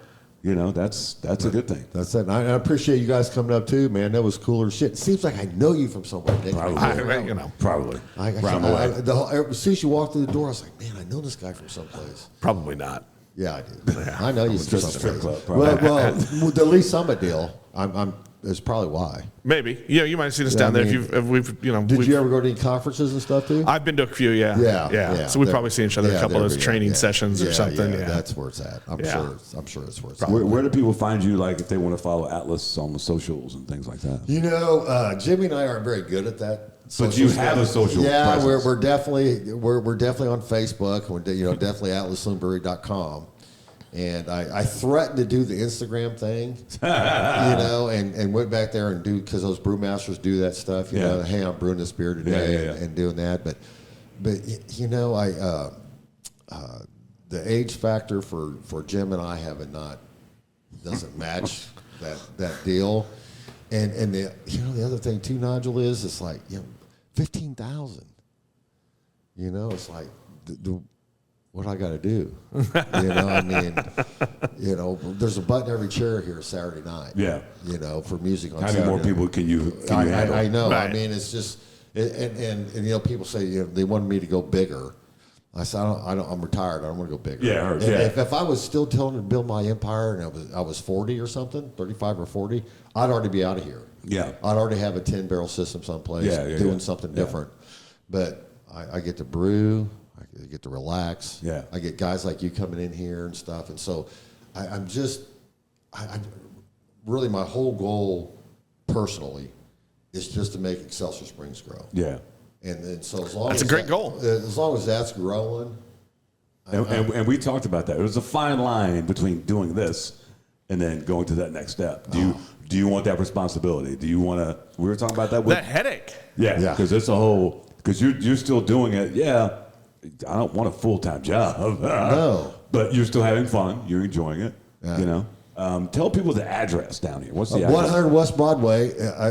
[SPEAKER 2] that's a good thing.
[SPEAKER 3] That's it. And I appreciate you guys coming up too, man. That was cooler shit. It seems like I know you from somewhere, Nick.
[SPEAKER 2] Probably.
[SPEAKER 3] As soon as you walked through the door, I was like, man, I know this guy from someplace.
[SPEAKER 1] Probably not.
[SPEAKER 3] Yeah, I do. I know you from
[SPEAKER 2] just a strip
[SPEAKER 3] someplace.
[SPEAKER 2] club,
[SPEAKER 3] Well, the Lee Summit deal. Is probably why.
[SPEAKER 1] Maybe. Yeah, you might have seen us down there if we've.
[SPEAKER 3] Did you ever go to any conferences and stuff too?
[SPEAKER 1] I've been to a few. Yeah. So we probably seen each other a couple of those training sessions or something. Yeah.
[SPEAKER 3] That's where it's at. I'm sure it's where it's at.
[SPEAKER 2] Where do people find you? Like if they want to follow Atlas on the socials and things like that.
[SPEAKER 3] Jimmy and I aren't very good at that.
[SPEAKER 2] But you have a social.
[SPEAKER 3] Yeah,
[SPEAKER 2] presence.
[SPEAKER 3] we're definitely on Facebook. We're definitely atlassaloonbrewery.com. And I threatened to do the Instagram thing, and went back there and because those brewmasters do that stuff, hey, I'm brewing this beer today and doing that. But the age factor for Jim and I doesn't match that deal. And the other thing too, Nigel, is it's like 15,000. It's like what do I got to do? There's a button every chair here Saturday night.
[SPEAKER 2] Yeah.
[SPEAKER 3] For music on
[SPEAKER 2] How
[SPEAKER 3] Saturday.
[SPEAKER 2] many more people can you handle?
[SPEAKER 3] I know.
[SPEAKER 1] Right.
[SPEAKER 3] It's just, and people say they wanted me to go bigger. I said I'm retired. I don't want to go bigger.
[SPEAKER 2] Yeah, I heard,
[SPEAKER 3] If I was still telling them to build my empire and I was 40 or something, 35 or 40, I'd already be out of here.
[SPEAKER 2] Yeah.
[SPEAKER 3] I'd already have a 10-barrel system someplace doing something different. But I get to brew. I get to relax.
[SPEAKER 2] Yeah.
[SPEAKER 3] I get guys like you coming in here and stuff. And so I'm just, really my whole goal personally is just to make Excelsior Springs grow.
[SPEAKER 2] Yeah.
[SPEAKER 3] And then so as long
[SPEAKER 1] That's
[SPEAKER 3] as
[SPEAKER 1] a great goal.
[SPEAKER 3] As long as that's growing.
[SPEAKER 2] And we talked about that. It was a fine line between doing this and then going to that next step. Do you want that responsibility? Do you want to? We were talking about that.
[SPEAKER 1] That headache.
[SPEAKER 2] Yeah, because it's a whole. Because you're still doing it. Yeah, I don't want a full-time job.
[SPEAKER 3] No,
[SPEAKER 2] but you're still having fun. You're enjoying it.
[SPEAKER 3] Yeah.
[SPEAKER 2] You know. Tell people the address down here. What's the address?
[SPEAKER 3] 100 West Broadway.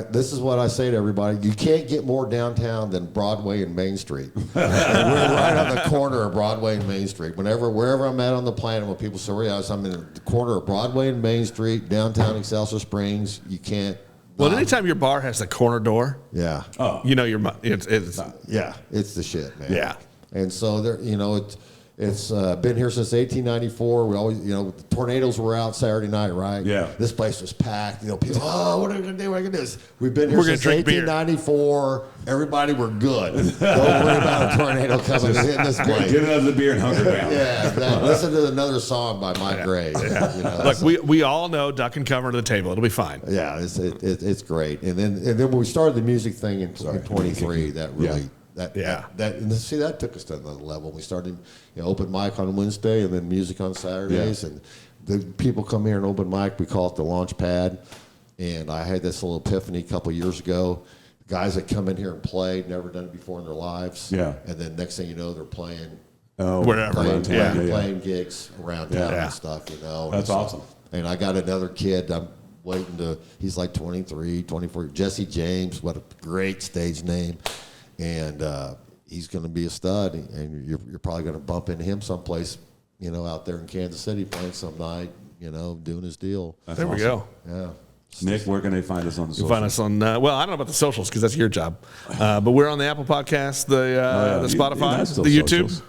[SPEAKER 3] This is what I say to everybody. You can't get more downtown than Broadway and Main Street. And we're right on the corner of Broadway and Main Street. Wherever I'm at on the planet, when people say, yes, I'm in the corner of Broadway and Main Street, downtown Excelsior Springs. You can't.
[SPEAKER 1] Well, anytime your bar has the corner door,
[SPEAKER 3] Yeah.
[SPEAKER 1] you know it's
[SPEAKER 3] Yeah, it's the shit, man.
[SPEAKER 1] Yeah.
[SPEAKER 3] And so there, it's been here since 1894. We always, the tornadoes were out Saturday night, right?
[SPEAKER 2] Yeah.
[SPEAKER 3] This place was packed. People, what are we gonna do? What are we gonna do? We've been here
[SPEAKER 1] We're gonna
[SPEAKER 3] since
[SPEAKER 1] drink beer.
[SPEAKER 3] 1894. Everybody were good. Don't worry about a tornado coming and hitting this place.
[SPEAKER 2] Get another beer and hunger down.
[SPEAKER 3] Yeah, listen to another song by Mike Gray.
[SPEAKER 1] Look, we all know duck and cover to the table. It'll be fine.
[SPEAKER 3] Yeah, it's great. And then when we started the music thing in 23, that really.
[SPEAKER 2] Yeah.
[SPEAKER 3] That took us to another level. We started, open mic on Wednesday and then music on Saturdays, and the people come here and open mic. We call it the launch pad, and I had this little epiphany a couple years ago. Guys that come in here and play, never done it before in their lives, and then next thing you know, they're playing,
[SPEAKER 1] Wherever,
[SPEAKER 3] playing gigs around town and stuff.
[SPEAKER 2] That's awesome.
[SPEAKER 3] And I got another kid. I'm waiting to. He's like 23, 24. Jesse James. What a great stage name. And he's going to be a stud, and you're probably going to bump into him someplace, out there in Kansas City playing some night, doing his deal.
[SPEAKER 2] That's
[SPEAKER 1] there
[SPEAKER 2] awesome.
[SPEAKER 1] we go.
[SPEAKER 3] Yeah.
[SPEAKER 2] Nick, where can they find us on the
[SPEAKER 1] You
[SPEAKER 2] socials?
[SPEAKER 1] can find us on, well, I don't know about the socials because that's your job. But we're on the Apple Podcast, the Spotify,
[SPEAKER 2] That's still
[SPEAKER 1] the YouTube.
[SPEAKER 2] socials.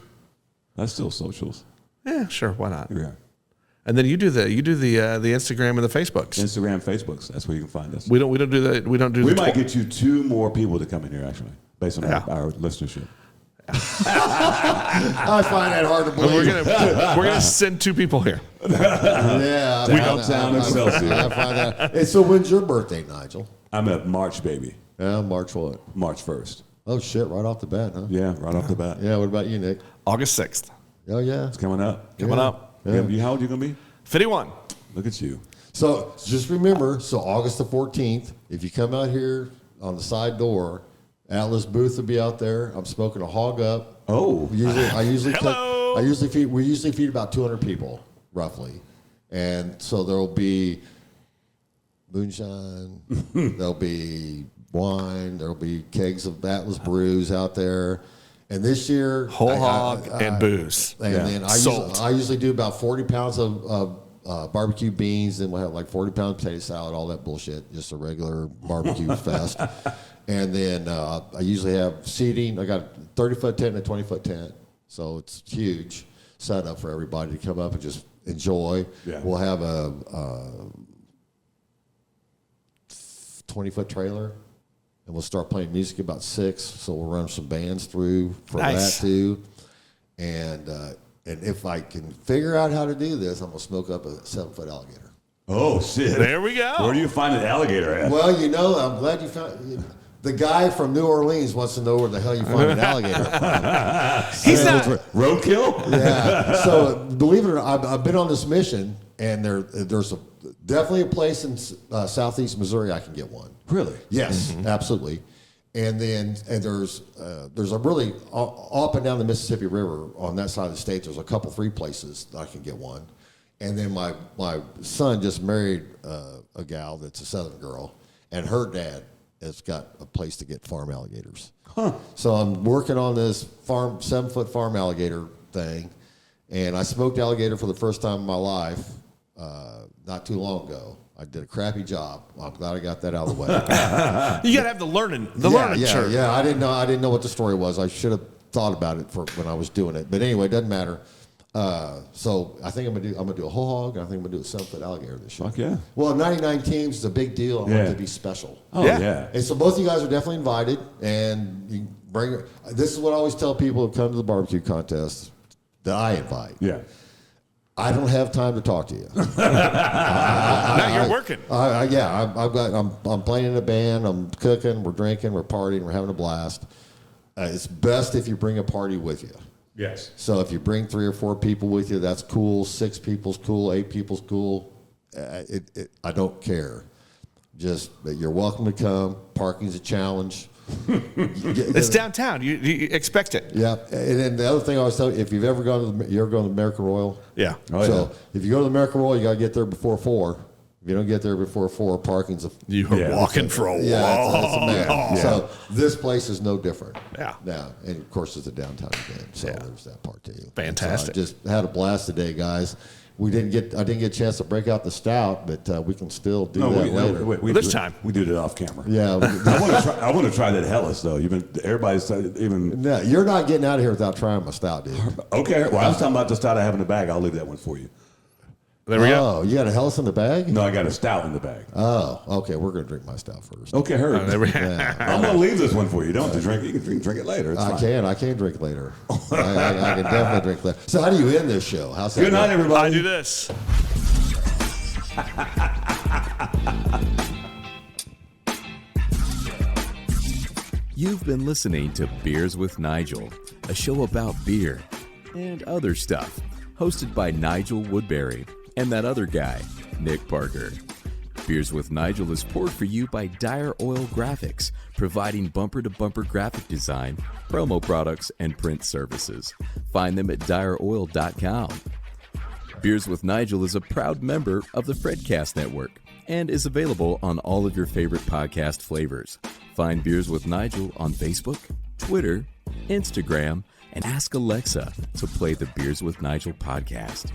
[SPEAKER 2] That's still socials.
[SPEAKER 1] Yeah, sure. Why not?
[SPEAKER 2] Yeah.
[SPEAKER 1] And then you do the Instagram and the Facebooks.
[SPEAKER 2] Instagram, Facebooks. That's where you can find us.
[SPEAKER 1] We don't do that. We don't do.
[SPEAKER 2] We might get you 2 more people to come in here, actually, based on our listenership.
[SPEAKER 3] I find that hard to believe.
[SPEAKER 1] We're gonna send 2 people here.
[SPEAKER 3] Yeah.
[SPEAKER 2] Downtown Excelsior.
[SPEAKER 3] I find that. Hey, so when's your birthday, Nigel?
[SPEAKER 2] I'm at March, baby.
[SPEAKER 3] Yeah, March what?
[SPEAKER 2] March 1st.
[SPEAKER 3] Oh, shit, right off the bat, huh?
[SPEAKER 2] Yeah, right off the bat.
[SPEAKER 3] Yeah, what about you, Nick?
[SPEAKER 1] August 6th.
[SPEAKER 3] Oh, yeah.
[SPEAKER 2] It's coming up.
[SPEAKER 1] Coming up.
[SPEAKER 3] Yeah.
[SPEAKER 2] How old are you going to be?
[SPEAKER 1] 51.
[SPEAKER 2] Look at you.
[SPEAKER 3] So just remember, August the 14th, if you come out here on the side door, Atlas booth will be out there. I'm smoking a hog up.
[SPEAKER 2] Oh.
[SPEAKER 3] We usually
[SPEAKER 1] Hello.
[SPEAKER 3] feed about 200 people, roughly. And so there'll be moonshine, there'll be wine, there'll be kegs of Atlas brews out there. And this year,
[SPEAKER 1] Whole hog and booze.
[SPEAKER 3] And then
[SPEAKER 1] Sold.
[SPEAKER 3] I usually do about 40 pounds of barbecue beans, and we'll have like 40 pounds of potato salad, all that bullshit, just a regular barbecue fest. And then I usually have seating. I got a 30-foot tent and a 20-foot tent, so it's huge setup for everybody to come up and just enjoy.
[SPEAKER 2] Yeah.
[SPEAKER 3] We'll have a 20-foot trailer. And we'll start playing music about 6, so we'll run some bands through for
[SPEAKER 1] Nice.
[SPEAKER 3] that too. And if I can figure out how to do this, I'm gonna smoke up a 7-foot alligator.
[SPEAKER 2] Oh, shit.
[SPEAKER 1] There we go.
[SPEAKER 2] Where do you find an alligator at?
[SPEAKER 3] Well, I'm glad you found. The guy from New Orleans wants to know where the hell you find an alligator from.
[SPEAKER 1] He's not.
[SPEAKER 2] Roadkill?
[SPEAKER 3] Yeah. So believe it or not, I've been on this mission, and there's definitely a place in southeast Missouri I can get one.
[SPEAKER 2] Really?
[SPEAKER 3] Yes, absolutely. And there's a really up and down the Mississippi River on that side of the state. There's a couple 3 places that I can get one. And then my son just married a gal that's a Southern girl, and her dad has got a place to get farm alligators. Huh. So I'm working on this 7-foot farm alligator thing, and I smoked alligator for the first time in my life not too long ago. I did a crappy job. I'm glad I got that out of the way.
[SPEAKER 1] You gotta have the learning curve.
[SPEAKER 3] Yeah. I didn't know what the story was. I should have thought about it for when I was doing it. But anyway, it doesn't matter. So I think I'm gonna do a whole hog, and I think I'm gonna do a 7-foot alligator this year.
[SPEAKER 2] Fuck yeah.
[SPEAKER 3] Well, 99 teams is a big deal. I want it to be special.
[SPEAKER 2] Oh,
[SPEAKER 1] Yeah.
[SPEAKER 2] yeah.
[SPEAKER 3] And so both of you guys are definitely invited, and you bring. This is what I always tell people who come to the barbecue contest that I invite.
[SPEAKER 2] Yeah.
[SPEAKER 3] I don't have time to talk to you.
[SPEAKER 1] Now you're working.
[SPEAKER 3] I'm playing in a band. I'm cooking. We're drinking. We're partying. We're having a blast. It's best if you bring a party with you.
[SPEAKER 2] Yes.
[SPEAKER 3] So if you bring 3 or 4 people with you, that's cool. 6 people's cool. 8 people's cool. I don't care. Just that you're welcome to come. Parking's a challenge.
[SPEAKER 1] It's downtown. You expect it.
[SPEAKER 3] Yeah, and then the other thing I always tell you, if you've ever gone to the American Royal,
[SPEAKER 1] Yeah.
[SPEAKER 3] so if you go to the American Royal, you got to get there before 4. If you don't get there before 4, parking's a
[SPEAKER 1] You are walking for a while.
[SPEAKER 3] it's a mess.
[SPEAKER 2] Yeah.
[SPEAKER 3] So this place is no different.
[SPEAKER 1] Yeah.
[SPEAKER 3] Now, and of course it's a downtown event, so there's that part too.
[SPEAKER 1] Fantastic.
[SPEAKER 3] So I just had a blast today, guys. I didn't get a chance to break out the stout, but we can still do that later.
[SPEAKER 1] This time.
[SPEAKER 2] We did it off camera.
[SPEAKER 3] Yeah.
[SPEAKER 2] I want to try that Hellas though. Everybody's even.
[SPEAKER 3] No, you're not getting out of here without trying my stout, dude.
[SPEAKER 2] Okay. Well, I was talking about the stout I have in the bag. I'll leave that one for you.
[SPEAKER 1] There we go.
[SPEAKER 3] Oh, you got a Hellas in the bag?
[SPEAKER 2] No, I got a stout in the bag.
[SPEAKER 3] Oh, okay. We're going to drink my stout first.
[SPEAKER 2] Okay, hurry.
[SPEAKER 1] There we go.
[SPEAKER 2] I'm going to leave this one for you. You don't have to drink it. You can drink it later. It's fine.
[SPEAKER 3] I can drink later. I can definitely drink later. So how do you end this show? How's that
[SPEAKER 2] Good night,
[SPEAKER 3] go?
[SPEAKER 2] everybody.
[SPEAKER 1] I do this.
[SPEAKER 4] You've been listening to Beers with Nigel, a show about beer and other stuff, hosted by Nigel Woodbury and that other guy, Nick Parker. Beers with Nigel is poured for you by Dire Oil Graphics, providing bumper-to-bumper graphic design, promo products, and print services. Find them at direoil.com. Beers with Nigel is a proud member of the Fredcast Network and is available on all of your favorite podcast flavors. Find Beers with Nigel on Facebook, Twitter, Instagram, and ask Alexa to play the Beers with Nigel podcast.